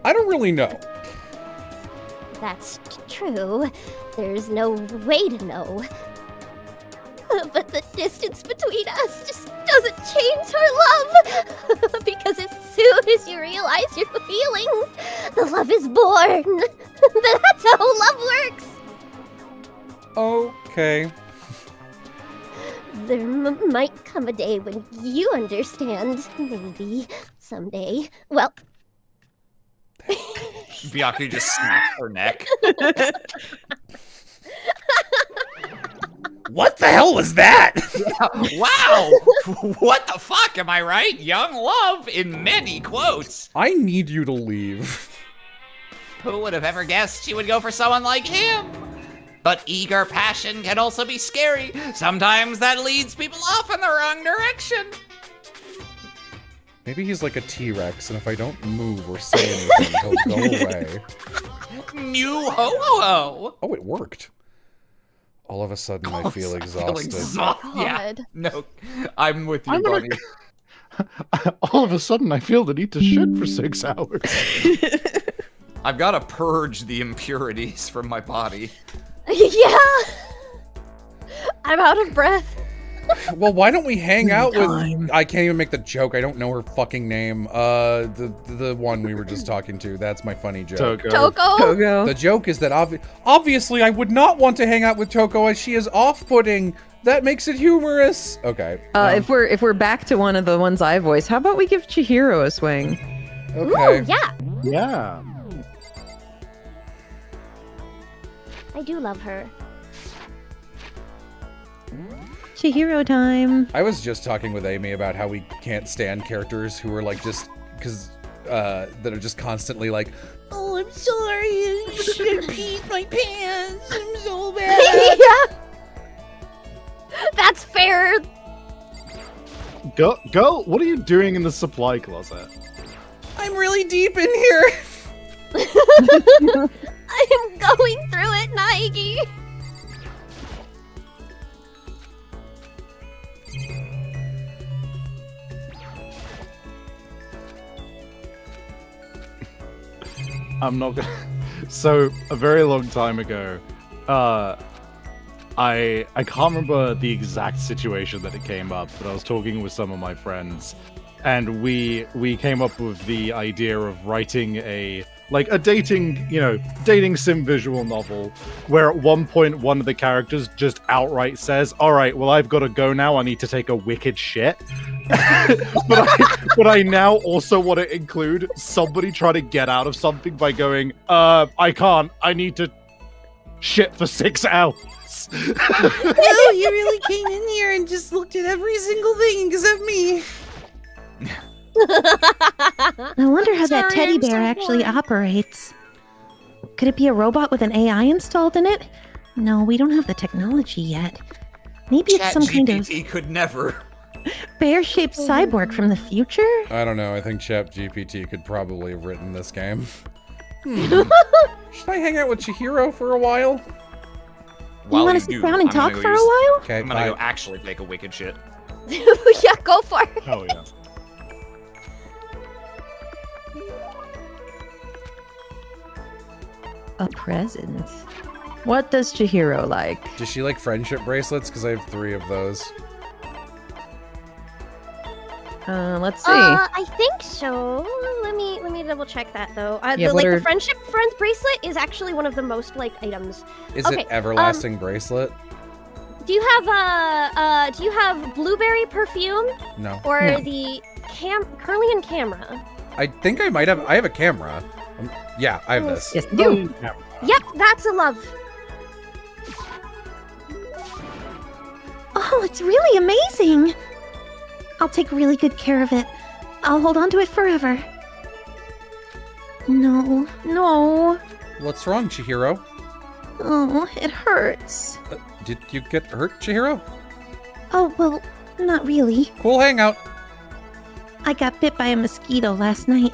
I don't really know. That's true. There's no way to know. But the distance between us just doesn't change our love. Because as soon as you realize your feelings, the love is born. That's how love works. Okay. There might come a day when you understand. Maybe. Someday. Well, Byakuya just snapped her neck. What the hell was that? Wow! What the fuck, am I right? Young love in many quotes. I need you to leave. Who would have ever guessed she would go for someone like him? But eager passion can also be scary. Sometimes that leads people off in the wrong direction. Maybe he's like a T-Rex, and if I don't move or say anything, he'll go away. New ho-ho-ho. Oh, it worked. All of a sudden, I feel exhausted. Yeah. God. No, I'm with you, I'm gonna- buddy. all of a sudden I feel the need to shit for 6 hours. I've got to purge the impurities from my body. Yeah. I'm out of breath. Well, why don't we hang out Time. with... I can't even make the joke. I don't know her fucking name. The one we were just talking to. That's my funny joke. Toko. Togo. The joke is that obviously I would not want to hang out with Toko as she is off-putting. That makes it humorous. Okay. If we're back to one of the ones I voice, how about we give Chihiro a swing? Okay. Ooh, yeah. Yeah. I do love her. Chihiro time. I was just talking with Amy about how we can't stand characters who are like just because that are just constantly like, Oh, I'm sorry. I peed my pants. I'm so bad. Yeah. That's fair. Go. What are you doing in the supply closet? I'm really deep in here. I am going through it, Naigi. I'm not gonna. So a very long time ago, I can't remember the exact situation that it came up, but I was talking with some of my friends, and we came up with the idea of writing a dating sim visual novel, where at one point one of the characters just outright says, "All right, well I've got to go now. I need to take a wicked shit." but I now also want to include somebody trying to get out of something by going, I can't. I need to shit for 6 hours. No, you really came in here and just looked at every single thing except me. I wonder how that Sorry, teddy I'm bear so actually bored. operates. Could it be a robot with an AI installed in it? No, we don't have the technology yet. Maybe it's some kind of ChatGPT could never. bear-shaped cyborg from the future? I don't know. I think ChatGPT could probably have written this game. Should I hang out with Chihiro for a while? While want to you sit do, down and I'm gonna talk go for a use- while? Okay, I'm gonna go bye. actually take a wicked shit. Yeah, go for it. Oh yeah. A present. What does Chihiro like? Does she like friendship bracelets? Because I have 3 of those. Let's see. I think so. Let me double check that though. Yeah, the, what the are- friendship friends bracelet is actually one of the most liked items. Is Okay, it everlasting bracelet? Do you have blueberry perfume No. or No. the Curlian camera? I think I might have. I have a camera. Yeah, I have this. Yes, you. Yep, that's a love. Oh, it's really amazing! I'll take really good care of it. I'll hold on to it forever. No, no. What's wrong, Chihiro? Oh, it hurts. Did you get hurt, Chihiro? Oh, well, not really. Cool hangout. I got bit by a mosquito last night.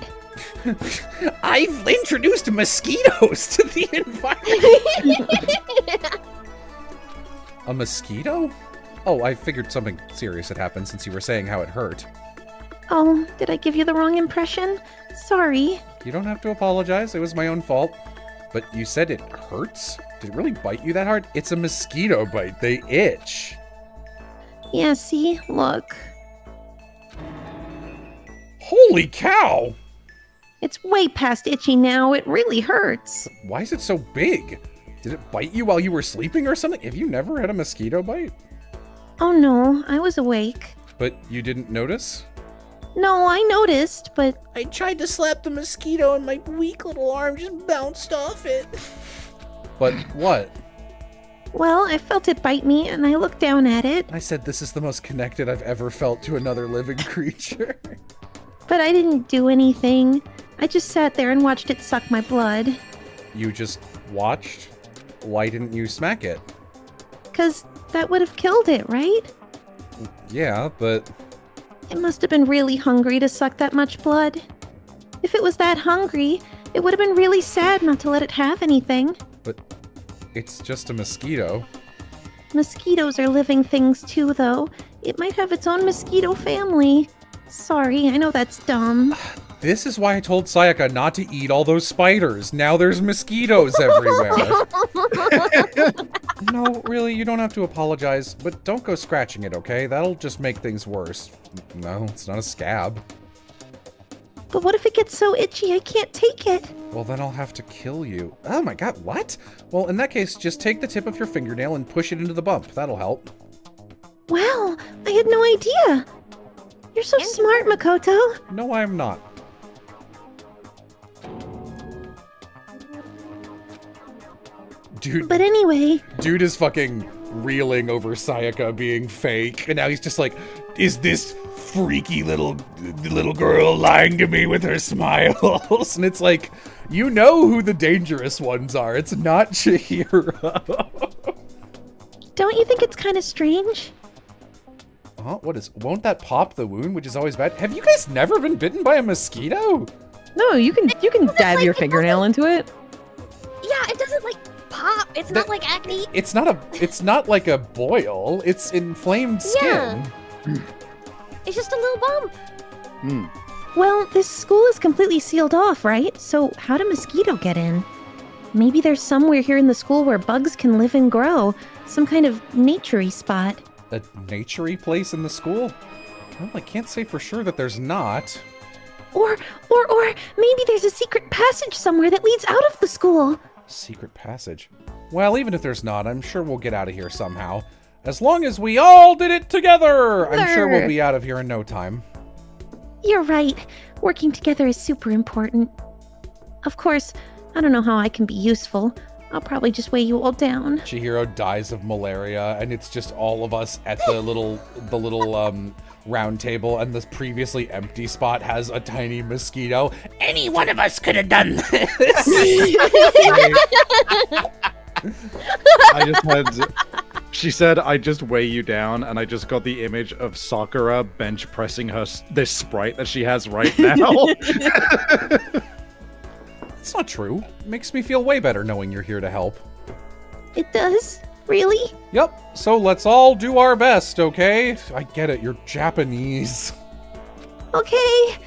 I've introduced mosquitoes to the environment. A mosquito? Oh, I figured something serious had happened since you were saying how it hurt. Oh, did I give you the wrong impression? Sorry. You don't have to apologize. It was my own fault. But you said it hurts? Did it really bite you that hard? It's a mosquito bite. They itch. Yeah, see? Look. Holy cow! It's way past itchy now. It really hurts. Why is it so big? Did it bite you while you were sleeping or something? Have you never had a mosquito bite? Oh no, I was awake. But you didn't notice? No, I noticed, but I tried to slap the mosquito and my weak little arm just bounced off it. But what? well, I felt it bite me and I looked down at it, I said this is the most connected I've ever felt to another living creature. but I didn't do anything. I just sat there and watched it suck my blood. You just watched? Why didn't you smack it? 'Cause that would have killed it, right? Yeah, but It must have been really hungry to suck that much blood. If it was that hungry, it would have been really sad not to let it have anything. it's just a mosquito. Mosquitoes are living things too, though. It might have its own mosquito family. Sorry, I know that's dumb. This is why I told Sayaka not to eat all those spiders. Now there's mosquitoes everywhere. No, really, you don't have to apologize, but don't go scratching it, okay? That'll just make things worse. No, it's not a scab. But what if it gets so itchy I can't take it? Well, then I'll have to kill you. Oh my god, what? Well, in that case, just take the tip of your fingernail and push it into the bump. That'll help. Wow, I had no idea. You're so smart, Makoto. No, I'm not. Dude, But anyway, dude is fucking reeling over Sayaka being fake, and now he's just like, is this freaky little girl lying to me with her smiles? And it's like, you know who the dangerous ones are. It's not Chihiro. don't you think it's kind of strange? Huh? What is? Won't that pop the wound, which is always bad? Have you guys never been bitten by a mosquito? No, you can dab your fingernail into it. Yeah, it doesn't like pop. It's not like acne. It's not like a boil. It's inflamed skin. Yeah. It's just a little bump. Well, this school is completely sealed off, right? So how do mosquito get in? Maybe there's somewhere here in the school where bugs can live and grow. Some kind of naturey spot. A naturey place in the school? Well, I can't say for sure that there's not. Or maybe there's a secret passage somewhere that leads out of the school. Secret passage? Well, even if there's not, I'm sure we'll get out of here somehow. As long as we all did it together! I'm sure we'll be out of here in no time. You're right. Working together is super important. Of course, I don't know how I can be useful. I'll probably just weigh you all down. Chihiro dies of malaria, and it's just all of us at the little round table, and the previously empty spot has a tiny mosquito. Any one of us could have done this. I just had. She said, "I just weigh you down," and I just got the image of Sakura bench pressing this sprite that she has right now. It's not true. It makes me feel way better knowing you're here to help. It does? Really? Yep, so let's all do our best, okay? I get it, you're Japanese. Okay.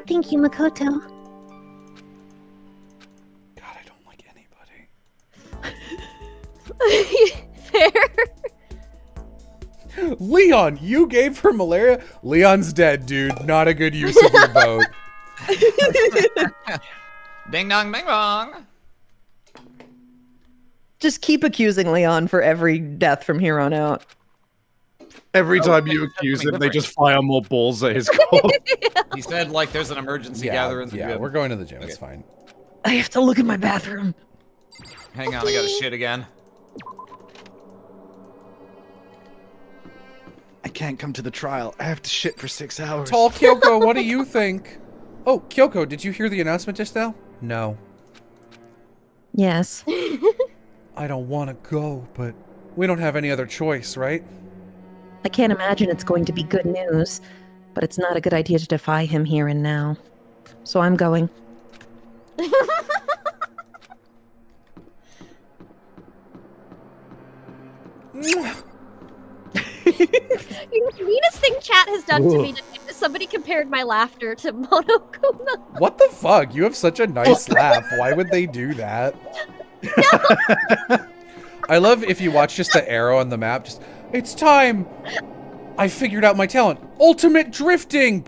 Thank you, Makoto. God, I don't like anybody. Fair. Leon, you gave her malaria? Leon's dead, dude. Not a good use of your vote. Ding dong, bing bong. Just keep accusing Leon for every death from here on out. Every time you accuse him, they just fire more balls at his corpse. He said, like, there's an emergency gathering. Yeah, we're going to the gym. It's fine. I have to look at my bathroom. Hang on, I gotta shit again. I can't come to the trial. I have to shit for 6 hours. Tall Kyoko, what do you think? Oh, Kyoko, did you hear the announcement just now? No. Yes. I don't want to go, but we don't have any other choice, right? I can't imagine it's going to be good news, but it's not a good idea to defy him here and now. So I'm going. The meanest thing chat has done to me today is somebody compared my laughter to Monokuma. What the fuck? You have such a nice laugh. Why would they do that? I love if you watch just the arrow on the map. Just, it's time. I figured out my talent. Ultimate drifting.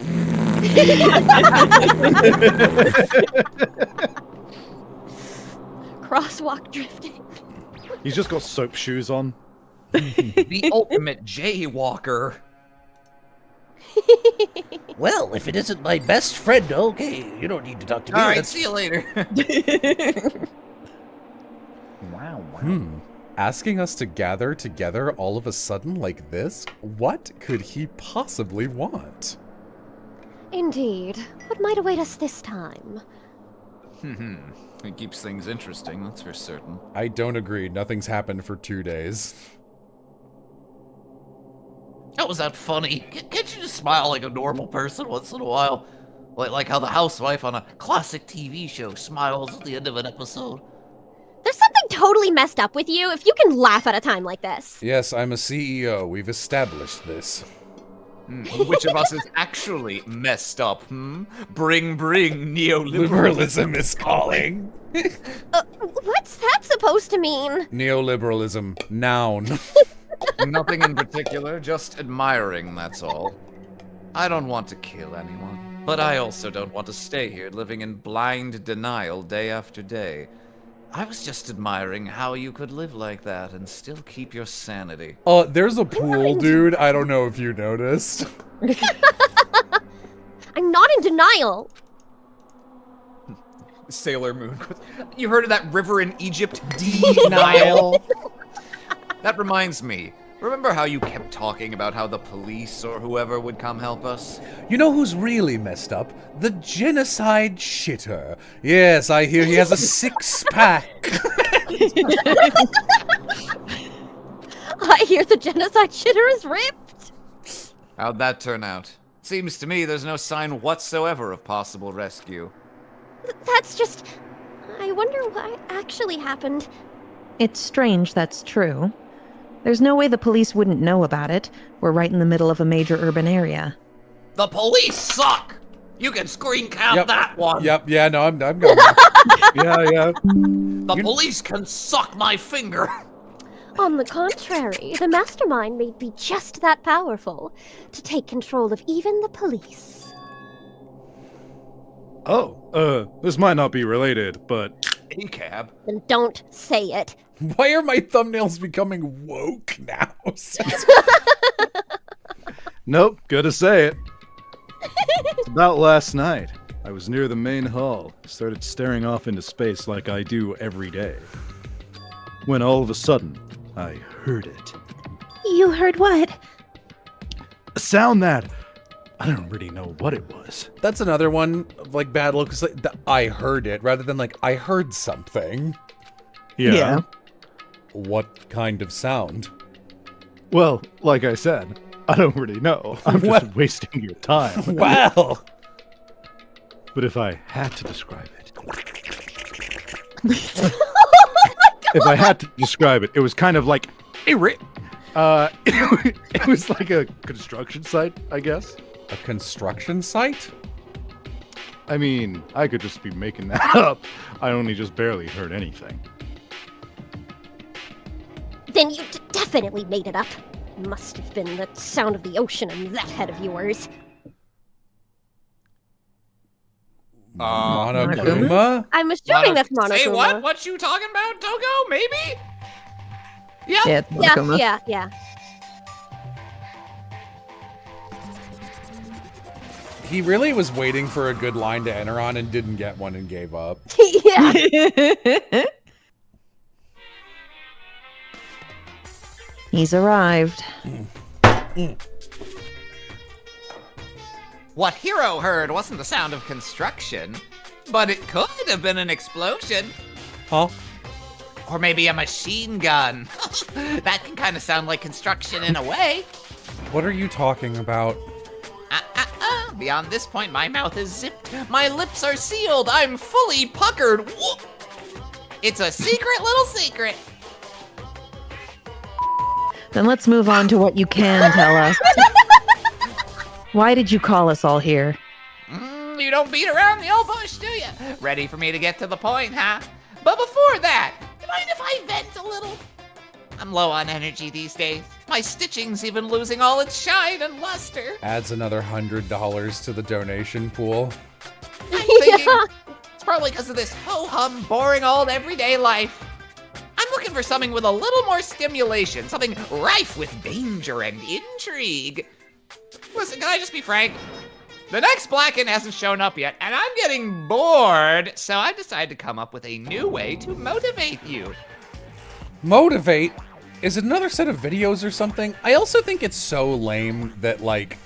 Crosswalk drifting. He's just got soap shoes on. The ultimate jaywalker. Well, if it isn't my best friend, okay, you don't need to talk to me. All right, That's- see you later. Wow. Asking us to gather together all of a sudden like this? What could he possibly want? Indeed. What might await us this time? It keeps things interesting, that's for certain. I don't agree. Nothing's happened for 2 days. How was that funny? Can't you just smile like a normal person once in a while? Like how the housewife on a classic TV show smiles at the end of an episode. There's something totally messed up with you if you can laugh at a time like this. Yes, I'm a CEO. We've established this. Which of us is actually messed up, Bring neoliberalism. Liberalism is calling. What's that supposed to mean? Neoliberalism. Noun. Nothing in particular, just admiring, that's all. I don't want to kill anyone, but I also don't want to stay here living in blind denial day after day. I was just admiring how you could live like that and still keep your sanity. Oh, there's a pool, dude. I don't know if you noticed. I'm not in denial. Sailor Moon. You heard of that river in Egypt? Denial. That reminds me. Remember how you kept talking about how the police or whoever would come help us? You know who's really messed up? The genocide shitter. Yes, I hear he has a 6-pack. I hear the genocide shitter is ripped. How'd that turn out? Seems to me there's no sign whatsoever of possible rescue. That's just... I wonder what actually happened. It's strange that's true. There's no way the police wouldn't know about it. We're right in the middle of a major urban area. The police suck! You can screen cap that one! Yep, yeah, no, I'm going. Yeah. The police can suck my finger! On the contrary, the mastermind may be just that powerful to take control of even the police. Oh, this might not be related, but Hey, Cab. Then don't say it. Why are my thumbnails becoming woke now? nope, gotta say it. It's about last night. I was near the main hall, started staring off into space like I do every day. When all of a sudden, I heard it. You heard what? A sound that... I don't really know what it was. That's another one of, like, bad luck. It's like, I heard it, rather than, like, I heard something. Yeah. What kind of sound? Well, like I said, I don't really know. I'm just wasting your time. Well! But if I had to describe it... If I had to describe it, it was kind of like... it was like a construction site, I guess. A construction site? I mean, I could just be making that up. I only just barely heard anything. Then you definitely made it up. Must have been the sound of the ocean in that head of yours. Monokuma? I'm assuming that's Monokuma. Say what? What you talking about, Togo? Maybe? Yeah. Yeah, it's Monokuma. Yeah. He really was waiting for a good line to enter on and didn't get one and gave up. Yeah. He's arrived. What Hero heard wasn't the sound of construction, but it could have been an explosion. Huh? Or maybe a machine gun. That can kind of sound like construction in a way. What are you talking about? Beyond this point, my mouth is zipped. My lips are sealed. I'm fully puckered. Whoop. It's a secret little secret. Then let's move on to what you can tell us. Why did you call us all here? You don't beat around the old bush, do you? Ready for me to get to the point, huh? But before that, do you mind if I vent a little? I'm low on energy these days. My stitching's even losing all its shine and luster. Adds another $100 to the donation pool. I'm thinking it's probably because of this ho-hum, boring old everyday life. I'm looking for something with a little more stimulation, something rife with danger and intrigue. Listen, can I just be frank? The next Blacken hasn't shown up yet, and I'm getting bored, so I've decided to come up with a new way to motivate you. Motivate? Is it another set of videos or something? I also think it's so lame that, like,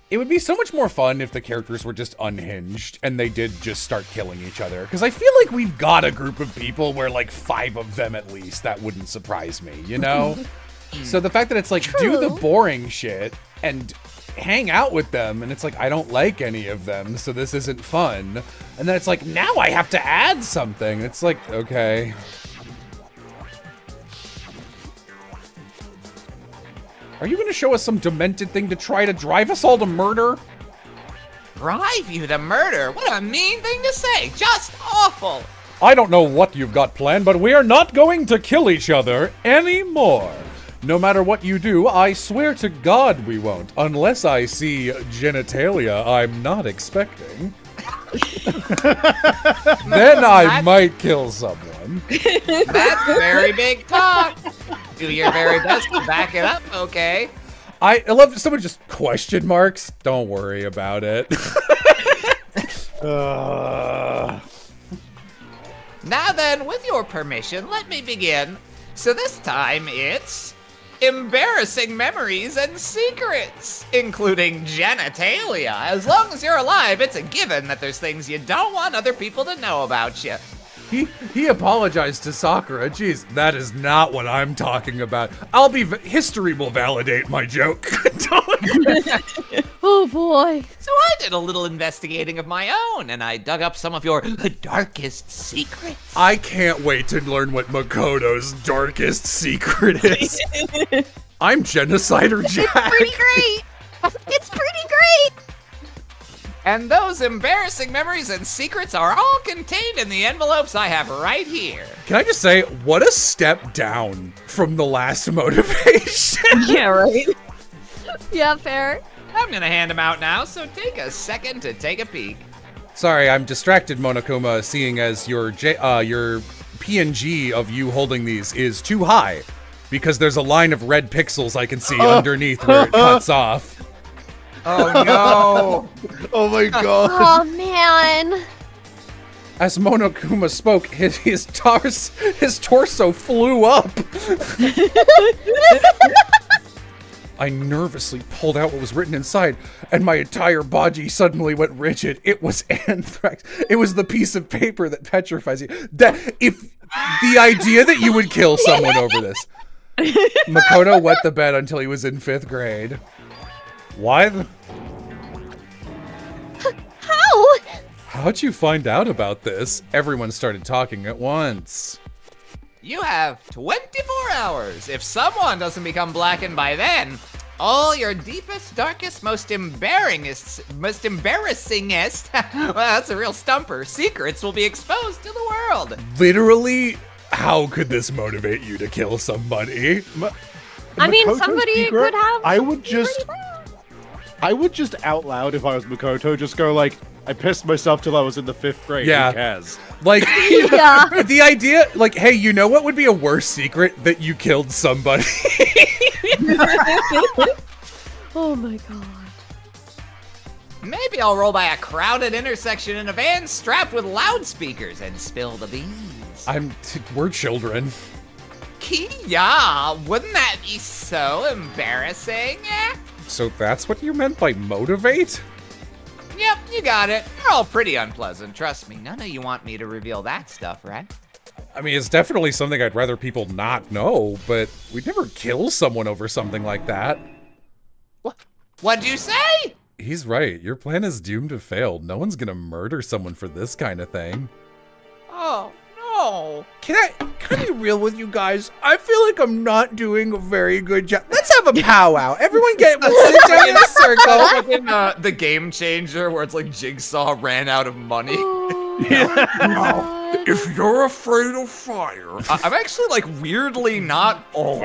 it would be so much more fun if the characters were just unhinged and they did just start killing each other. Because I feel like we've got a group of people where, like, 5 of them at least, that wouldn't surprise me, you know? So the fact that it's like, do the boring shit and hang out with them, and it's like, I don't like any of them, so this isn't fun. And then it's like, now I have to add something. It's like, okay. Are you going to show us some demented thing to try to drive us all to murder? Drive you to murder? What a mean thing to say. Just awful. I don't know what you've got planned, but we are not going to kill each other anymore. No matter what you do, I swear to God we won't, unless I see genitalia I'm not expecting. Then I might kill someone. That's very big talk. Do your very best to back it up, okay? I love someone just question marks. Don't worry about it. Now then, with your permission, let me begin. So this time it's embarrassing memories and secrets, including genitalia. As long as you're alive, it's a given that there's things you don't want other people to know about you. He apologized to Sakura. Jeez, that is not what I'm talking about. History will validate my joke. Oh boy. So I did a little investigating of my own, and I dug up some of your darkest secrets. I can't wait to learn what Makoto's darkest secret is. I'm Genocider Jack. Pretty great. It's pretty great. And those embarrassing memories and secrets are all contained in the envelopes I have right here. Can I just say, what a step down from the last motivation. Yeah, right? Yeah, fair. I'm gonna hand them out now, so take a second to take a peek. Sorry, I'm distracted, Monokuma, seeing as your PNG of you holding these is too high. Because there's a line of red pixels I can see underneath where it cuts off. Oh no! Oh my god. Oh man. As Monokuma spoke, his torso flew up. I nervously pulled out what was written inside, and my entire body suddenly went rigid. It was anthrax. It was the piece of paper that petrifies you. If the idea that you would kill someone over this. Makoto wet the bed until he was in 5th grade. Why the... How? How'd you find out about this? Everyone started talking at once. You have 24 hours. If someone doesn't become blackened by then, all your deepest, darkest, most embarrassingest, well, that's a real stumper, secrets will be exposed to the world. Literally, how could this motivate you to kill somebody? I mean, Makoto's somebody secret, could have. I would just out loud, if I was Makoto, just go like, I pissed myself till I was in the 5th grade. Yeah. Who cares? Like, Yeah. the idea, like, hey, you know what would be a worse secret? That you killed somebody. Oh my god. Maybe I'll roll by a crowded intersection in a van strapped with loudspeakers and spill the beans. We're children. Kia, wouldn't that be so embarrassing? So that's what you meant by motivate? Yep, you got it. They're all pretty unpleasant, trust me. None of you want me to reveal that stuff, right? I mean, it's definitely something I'd rather people not know, but we'd never kill someone over something like that. What'd you say? He's right. Your plan is doomed to fail. No one's gonna murder someone for this kind of thing. Oh, no. Can I be real with you guys? I feel like I'm not doing a very good job. Let's have a powwow. Everyone sit down in a circle. Fucking the game changer where it's like Jigsaw ran out of money. If you're afraid of fire, I'm actually like weirdly not. Oh,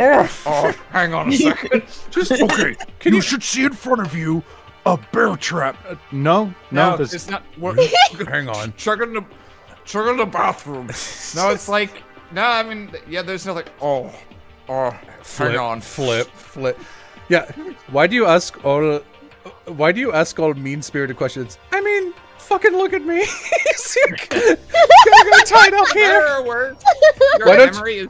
hang on a second. Just okay. You should see in front of you a bear trap. No, there's... it's not. Hang on. Check in the bathroom. No, it's like no. I mean, yeah. There's nothing. Oh, hang on. Flip. Yeah. Why do you ask all mean-spirited questions? I mean, fucking look at me. You're gonna get tied up here. Better or worse. Your Why don't memory is.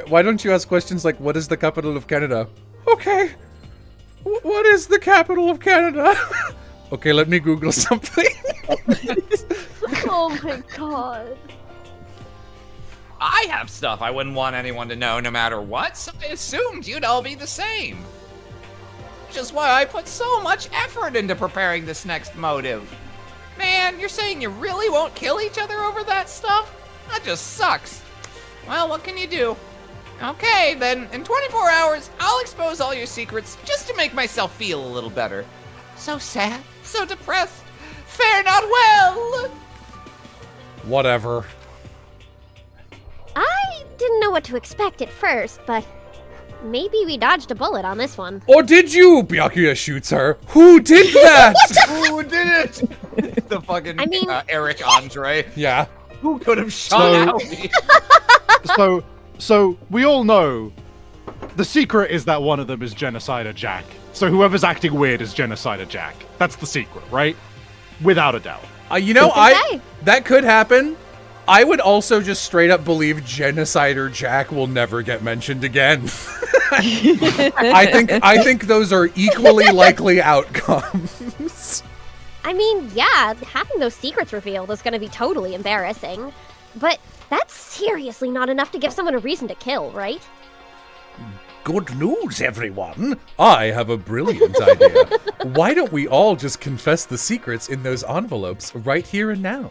Why don't you ask questions like, what is the capital of Canada? Okay. What is the capital of Canada? Okay, let me Google something. Oh my god. I have stuff I wouldn't want anyone to know no matter what, so I assumed you'd all be the same. Which is why I put so much effort into preparing this next motive. Man, you're saying you really won't kill each other over that stuff? That just sucks. Well, what can you do? Okay, then, in 24 hours, I'll expose all your secrets just to make myself feel a little better. So sad, so depressed. Fare not well! Whatever. I didn't know what to expect at first, but maybe we dodged a bullet on this one. Or did you? Byakuya shoots her. Who did that? Who did it? The fucking I mean- Eric Andre. Yeah. Who could have shot out me? So we all know the secret is that one of them is Genocider Jack. So whoever's acting weird is Genocider Jack. That's the secret, right? Without a doubt. That could happen. I would also just straight up believe Genocider Jack will never get mentioned again. I think those are equally likely outcomes. I mean, yeah, having those secrets revealed is gonna be totally embarrassing. But that's seriously not enough to give someone a reason to kill, right? Good news, everyone! I have a brilliant idea. Why don't we all just confess the secrets in those envelopes right here and now?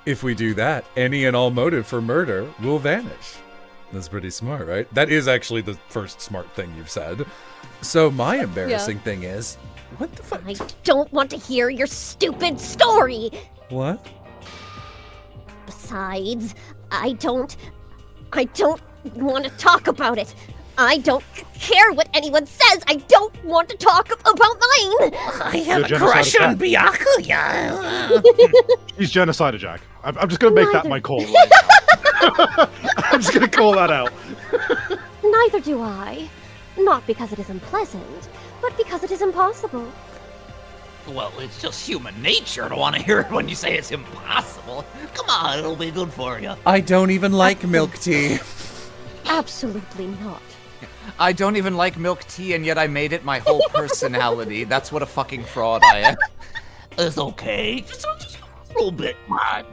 If we do that, any and all motive for murder will vanish. That's pretty smart, right? That is actually the first smart thing you've said. So my embarrassing thing is, what the fuck? I don't want to hear your stupid story! What? Besides, I don't want to talk about it. I don't care what anyone says. I don't want to talk about mine. I have You're a crush genocidal on Byakuya. He's Genocide Jack. I'm just gonna make that my call right now. I'm just gonna call that out. Neither do I. Not because it is unpleasant, but because it is impossible. Well, it's just human nature to want to hear it when you say it's impossible. Come on, it'll be good for you. I don't even like milk tea. Absolutely not. I don't even like milk tea, and yet I made it my whole personality. That's what a fucking fraud I am. It's okay. Just a little bit, man.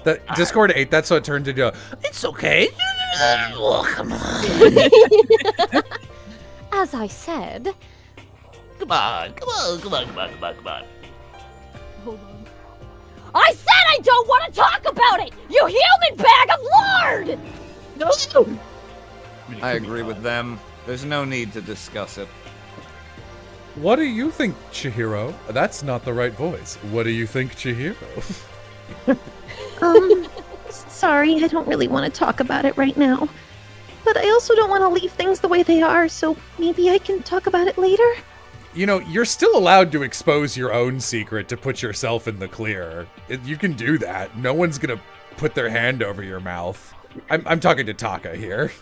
The Discord 8, that's what it turned into. It's okay. Oh, come on. As I said, Come on. Hold on. I said I don't want to talk about it! You human bag of lard! No. I agree with them. There's no need to discuss it. What do you think, Chihiro? That's not the right voice. What do you think, Chihiro? Sorry, I don't really want to talk about it right now. But I also don't want to leave things the way they are, so maybe I can talk about it later? You know, you're still allowed to expose your own secret to put yourself in the clear. You can do that. No one's gonna put their hand over your mouth. I'm talking to Taka here.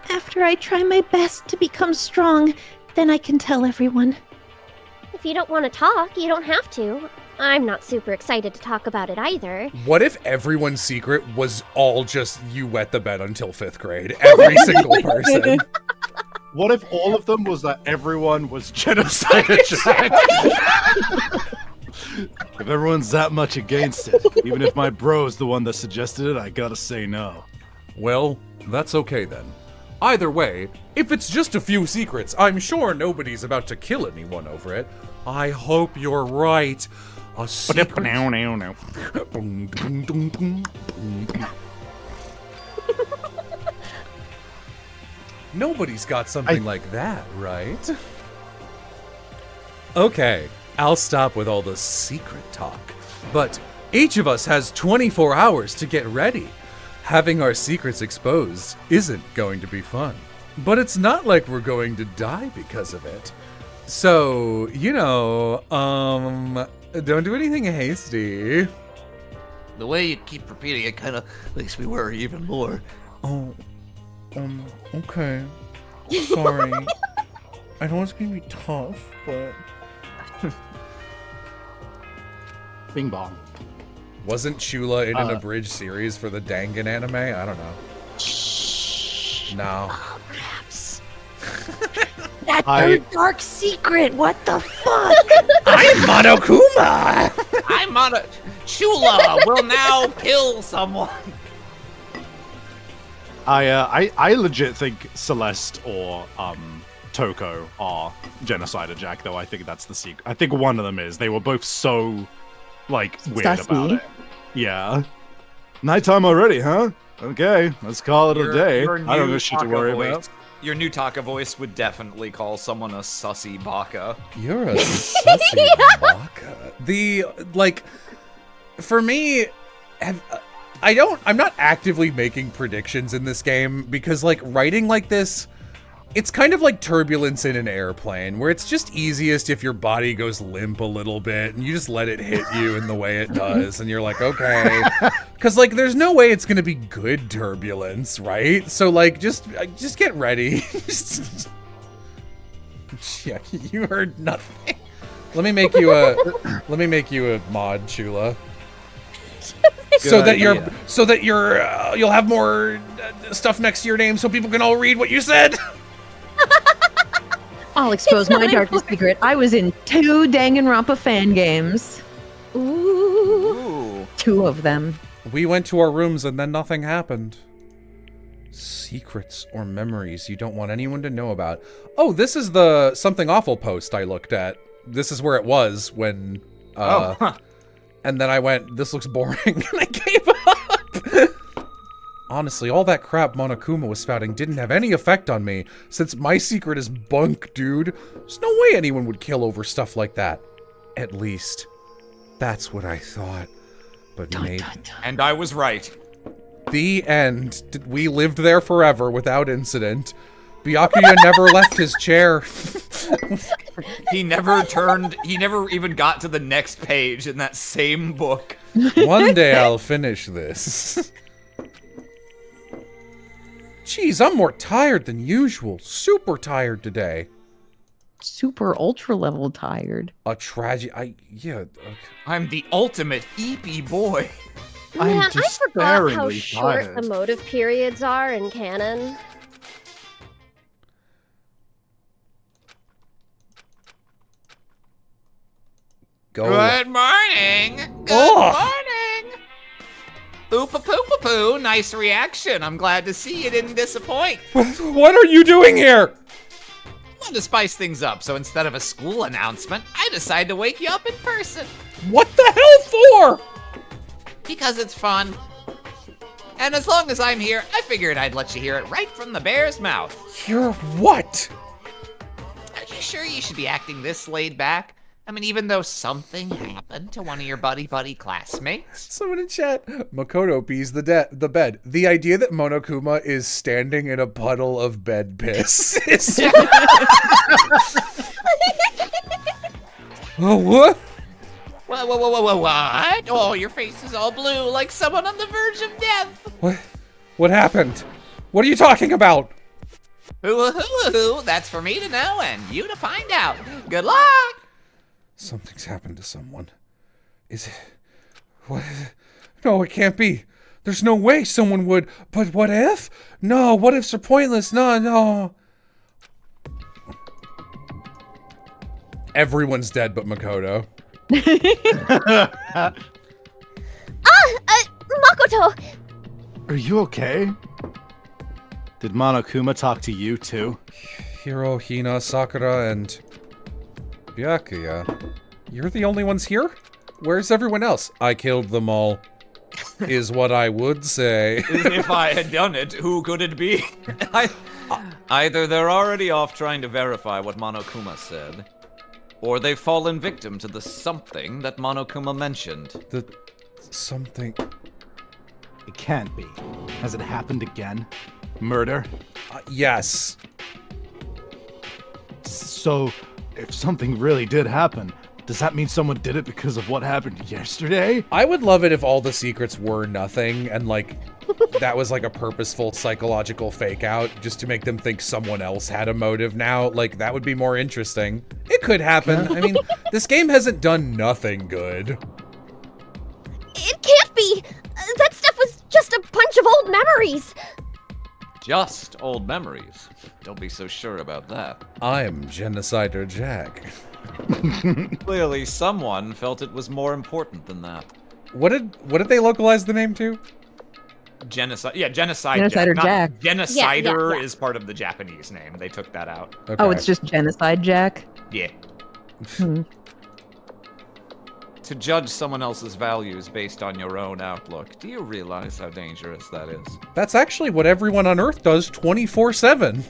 After I try my best to become strong, then I can tell everyone. if you don't want to talk, you don't have to. I'm not super excited to talk about it either. What if everyone's secret was all just you wet the bed until 5th grade? Every single person. What if all of them was that everyone was genocide Jack? If everyone's that much against it, even if my bro's the one that suggested it, I gotta say no. Well, that's okay then. Either way, if it's just a few secrets, I'm sure nobody's about to kill anyone over it. I hope you're right. A secret... Nobody's got something like that, right? Okay, I'll stop with all the secret talk. But each of us has 24 hours to get ready. Having our secrets exposed isn't going to be fun. But it's not like we're going to die because of it. So, you know, don't do anything hasty. The way you keep repeating it kind of makes me worry even more. Oh, okay. Sorry. I know it's gonna be tough, but... Bing bong. Wasn't Chula in an abridged series for the Dangan anime? I don't know. No. Perhaps. That's your dark secret. What the fuck? I'm Monokuma! I'm Chula will now kill someone. I legit think Celeste or Toko are Genocide Jack, though I think that's the secret. I think one of them is. They were both so, like, weird about it. Yeah. Nighttime already, huh? Okay, let's call it a day. I don't know shit to worry about. Your new Taka voice would definitely call someone a sussy baka. You're a sussy baka. For me, I'm not actively making predictions in this game because, like, writing like this, it's kind of like turbulence in an airplane, where it's just easiest if your body goes limp a little bit and you just let it hit you in the way it does, and you're like, okay. Because, like, there's no way it's gonna be good turbulence, right? So, like, just get ready. Yeah, you heard nothing. Let me make you a mod, Chula. So that you'll have more stuff next to your name so people can all read what you said. I'll expose my darkest secret. I was in 2 Danganronpa fan games. Ooh. 2 of them. We went to our rooms and then nothing happened. Secrets or memories you don't want anyone to know about. Oh, this is the Something Awful post I looked at. This is where it was when... And then I went, this looks boring, and I gave up! Honestly, all that crap Monokuma was spouting didn't have any effect on me, since my secret is bunk, dude. There's no way anyone would kill over stuff like that. At least, that's what I thought. But maybe... And I was right. The end. We lived there forever without incident. Byakuya never left his chair. He never even got to the next page in that same book. One day I'll finish this. Jeez, I'm more tired than usual. Super tired today. Super ultra level tired. A tragedy. Yeah. Okay. I'm the ultimate eepy boy. Man, I forgot how despairingly short tired. the motive periods are in canon. Go. Good morning. Good morning. Oopa-poopa-poo. Nice reaction. I'm glad to see you didn't disappoint. What are you doing here? Wanted to spice things up, so instead of a school announcement, I decided to wake you up in person. What the hell for? Because it's fun. And as long as I'm here, I figured I'd let you hear it right from the bear's mouth. Hear what? Are you sure you should be acting this laid back? I mean, even though something happened to one of your buddy classmates. Someone in chat. Makoto pees the bed. The idea that Monokuma is standing in a puddle of bed piss is... Oh, what? What? Oh, your face is all blue like someone on the verge of death. What happened? What are you talking about? Hoo-hoo-hoo, that's for me to know and you to find out. Good luck. Something's happened to someone. Is it... What is it? No, it can't be. There's no way someone would... But what if? No, what ifs are pointless. No. Everyone's dead but Makoto. Makoto! Are you okay? Did Monokuma talk to you too? Hiro, Hina, Sakura, and... Byakuya. You're the only ones here? Where's everyone else? I killed them all. Is what I would say. If I had done it, who could it be? Either they're already off trying to verify what Monokuma said, or they've fallen victim to the something that Monokuma mentioned. The... something... It can't be. Has it happened again? Murder? Yes. So, if something really did happen, does that mean someone did it because of what happened yesterday? I would love it if all the secrets were nothing and, like, that was, like, a purposeful psychological fake out just to make them think someone else had a motive now. Like, that would be more interesting. It could happen. I mean, this game hasn't done nothing good. It can't be! That stuff was just a bunch of old memories! Just old memories. Don't be so sure about that. I'm Genocider Jack. Clearly, someone felt it was more important than that. What did they localize the name to? Genocide. Yeah, genocide. Genocider Jack. Genocider Yeah. is part of the Japanese name. They took that out. Okay. Oh, it's just Genocide Jack? Yeah. Hmm. To judge someone else's values based on your own outlook, do you realize how dangerous that is? That's actually what everyone on Earth does 24/7.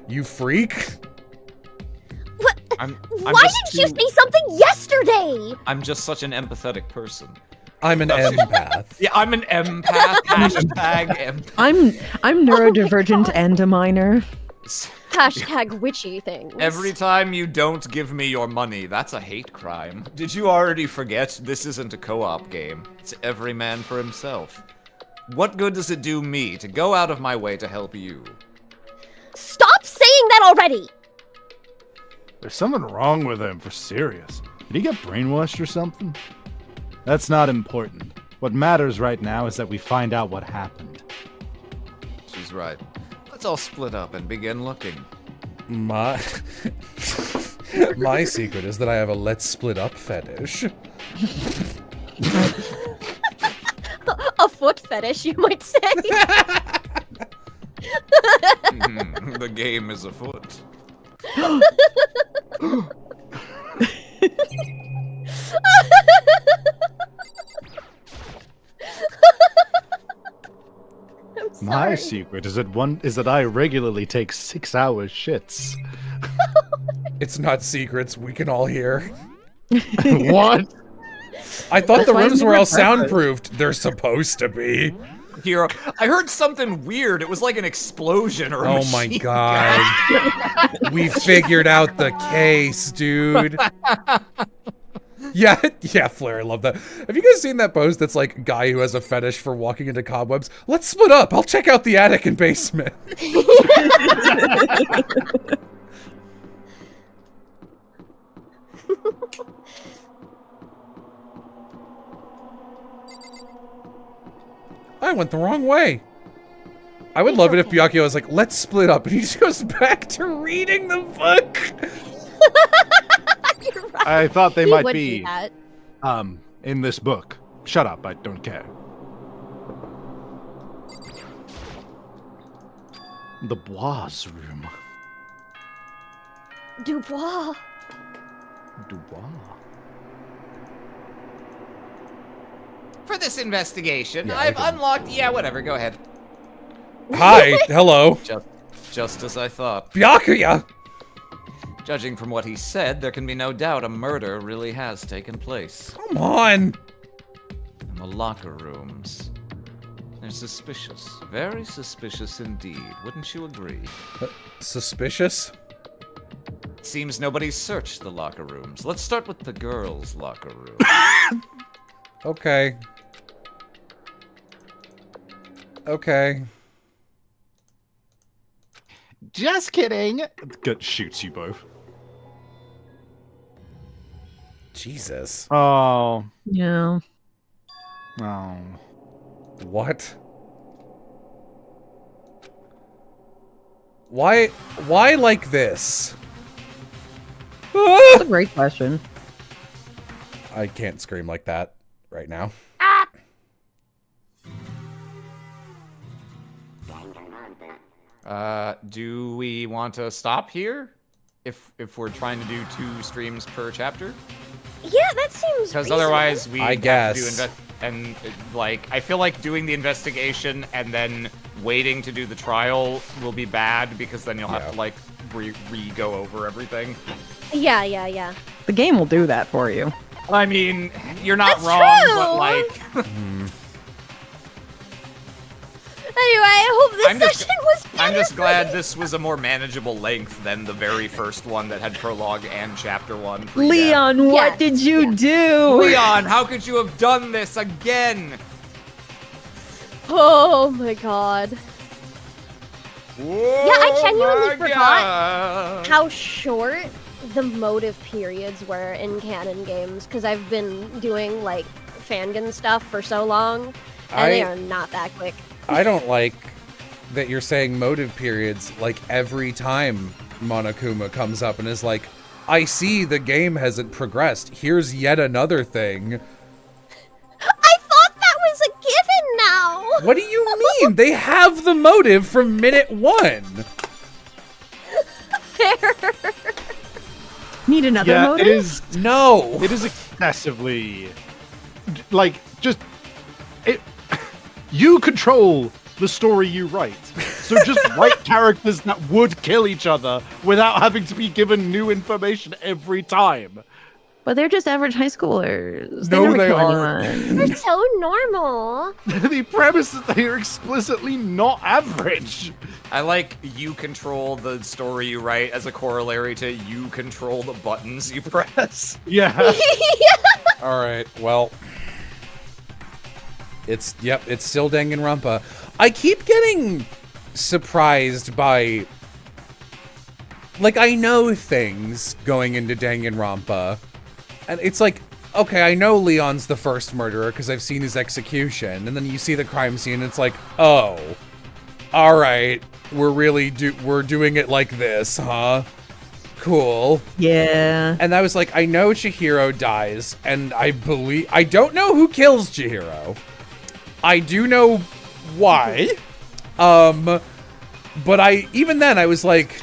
You freak. What? I'm Why just didn't you say something yesterday? I'm just such an empathetic person. I'm an empath. Yeah, I'm an empath. Hashtag empath. I'm neurodivergent and a minor. Hashtag witchy things. Every time you don't give me your money, that's a hate crime. Did you already forget this isn't a co-op game? It's every man for himself. What good does it do me to go out of my way to help you? Stop saying that already! There's something wrong with him, for serious. Did he get brainwashed or something? That's not important. What matters right now is that we find out what happened. She's right. Let's all split up and begin looking. My secret is that I have a let's split up fetish. foot fetish, you might say. The game is afoot. My secret is that I regularly take 6-hour shits. It's not secrets. We can all hear. What? I thought the why rooms you were never all practice. soundproofed. They're supposed to be. Hero, I heard something weird. It was like an explosion or a Oh my machine god. We figured out the case, dude. Yeah, Flair, I love that. Have you guys seen that post that's like, guy who has a fetish for walking into cobwebs? Let's split up. I'll check out the attic and basement. I went the wrong way. I would love it if Byakuya was like, let's split up, and he just goes back to reading the book. You're right. I thought they He might would do be that. in this book. Shut up, I don't care. The Bois room. Dubois. Dubois. For this investigation, Yeah, I've I can- unlocked. Yeah, whatever. Go ahead. Hi, hello. Just as I thought. Byakuya! Judging from what he said, there can be no doubt a murder really has taken place. Come on. In the locker rooms. They're suspicious. Very suspicious indeed. Wouldn't you agree? Suspicious? Seems nobody's searched the locker rooms. Let's start with the girls' locker room. Okay. Okay. Just kidding. Good, shoots you both. Jesus. Oh. Yeah. Oh. What? Why like this? That's a great question. I can't scream like that right now. Do we want to stop here? If we're trying to do 2 streams per chapter? Yeah, that seems Because reasonable. otherwise we I have to do guess. like I feel like doing the investigation and then waiting to do the trial will be bad because then you'll have to like re-go over everything. Yeah. The game will do that for you. I mean, you're not That's wrong, true. but like Anyway, I hope this I'm just- session was better I'm just for glad you. this was a more manageable length than the very first one that had prologue and chapter 1. pre-death. Leon, what Yes. did you do? Leon, how could you have done this again? Oh my god. Whoa, I genuinely my forgot God. How short the motive periods were in canon games, because I've been doing like fangirl stuff for so long, and they are not that quick. I don't like that you're saying motive periods like every time Monokuma comes up and is like, I see the game hasn't progressed. Here's yet another thing. I thought that was a given now! What do you mean? They have the motive from minute 1. Fair. Need another Yeah, motive? it is. No. It is excessively, like, just it. You control the story you write, so just write characters that would kill each other without having to be given new information every time. But they're just average high schoolers. No, never they kill aren't. anyone. They're so normal. The premise is that they are explicitly not average. I like you control the story you write as a corollary to you control the buttons you press. Yeah. All right, well, it's still Danganronpa. I keep getting surprised by, like, I know things going into Danganronpa, and it's like, okay, I know Leon's the first murderer because I've seen his execution, and then you see the crime scene, and it's like, oh, all right, we're doing it like this, huh? Cool. Yeah. And I was like, I know Chihiro dies, and I don't know who kills Chihiro. I do know why. But even then I was like,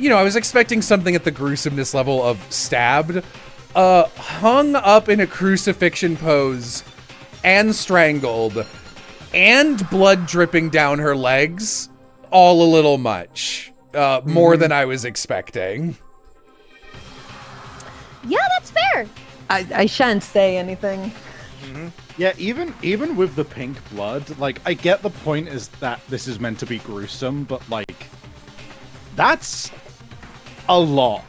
you know, I was expecting something at the gruesomeness level of stabbed, hung up in a crucifixion pose and strangled and blood dripping down her legs. All a little much. More than I was expecting. Yeah, that's fair. I shan't say anything. Yeah, even with the pink blood, like, I get the point is that this is meant to be gruesome, but, like, that's a lot.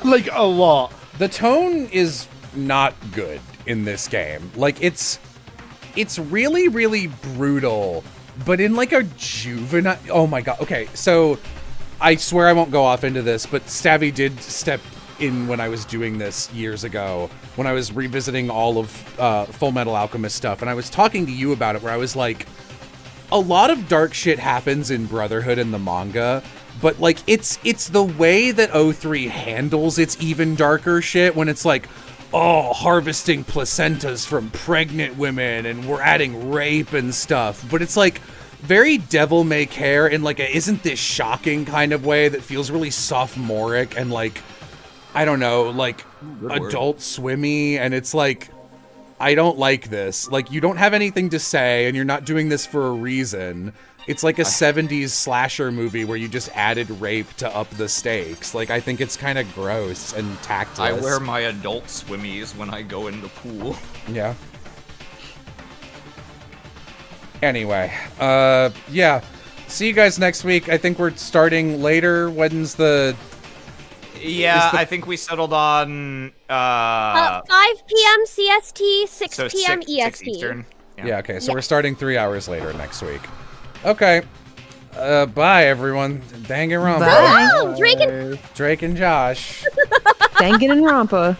Like, a lot. The tone is not good in this game. Like, it's really, really brutal, but in, like, a juvenile... Oh, my God. Okay, so I swear I won't go off into this, but Stabby did step in when I was doing this years ago, when I was revisiting all of Full Metal Alchemist stuff, and I was talking to you about it, where I was like, a lot of dark shit happens in Brotherhood in the manga, but like it's the way that O3 handles its even darker shit, when it's like, oh, harvesting placentas from pregnant women, and we're adding rape and stuff, but it's like very devil may care in like a isn't this shocking kind of way that feels really sophomoric and like, I don't know, like adult swimmy, and it's like, I don't like this. Like, you don't have anything to say, and you're not doing this for a reason. It's like a 70s slasher movie where you just added rape to up the stakes. Like, I think it's kind of gross and tactless. I wear my adult swimmies when I go in the pool. Yeah. Anyway, yeah. See you guys next week. I think we're starting later. When's the... Yeah, I think we settled on 5 p.m. CST, 6 so p.m. 6 EST. Eastern. Yeah, okay, so we're starting 3 hours later next week. Okay. Bye, everyone. Danganronpa. Bye. Oh, Drake and Drake and Josh. Danganronpa.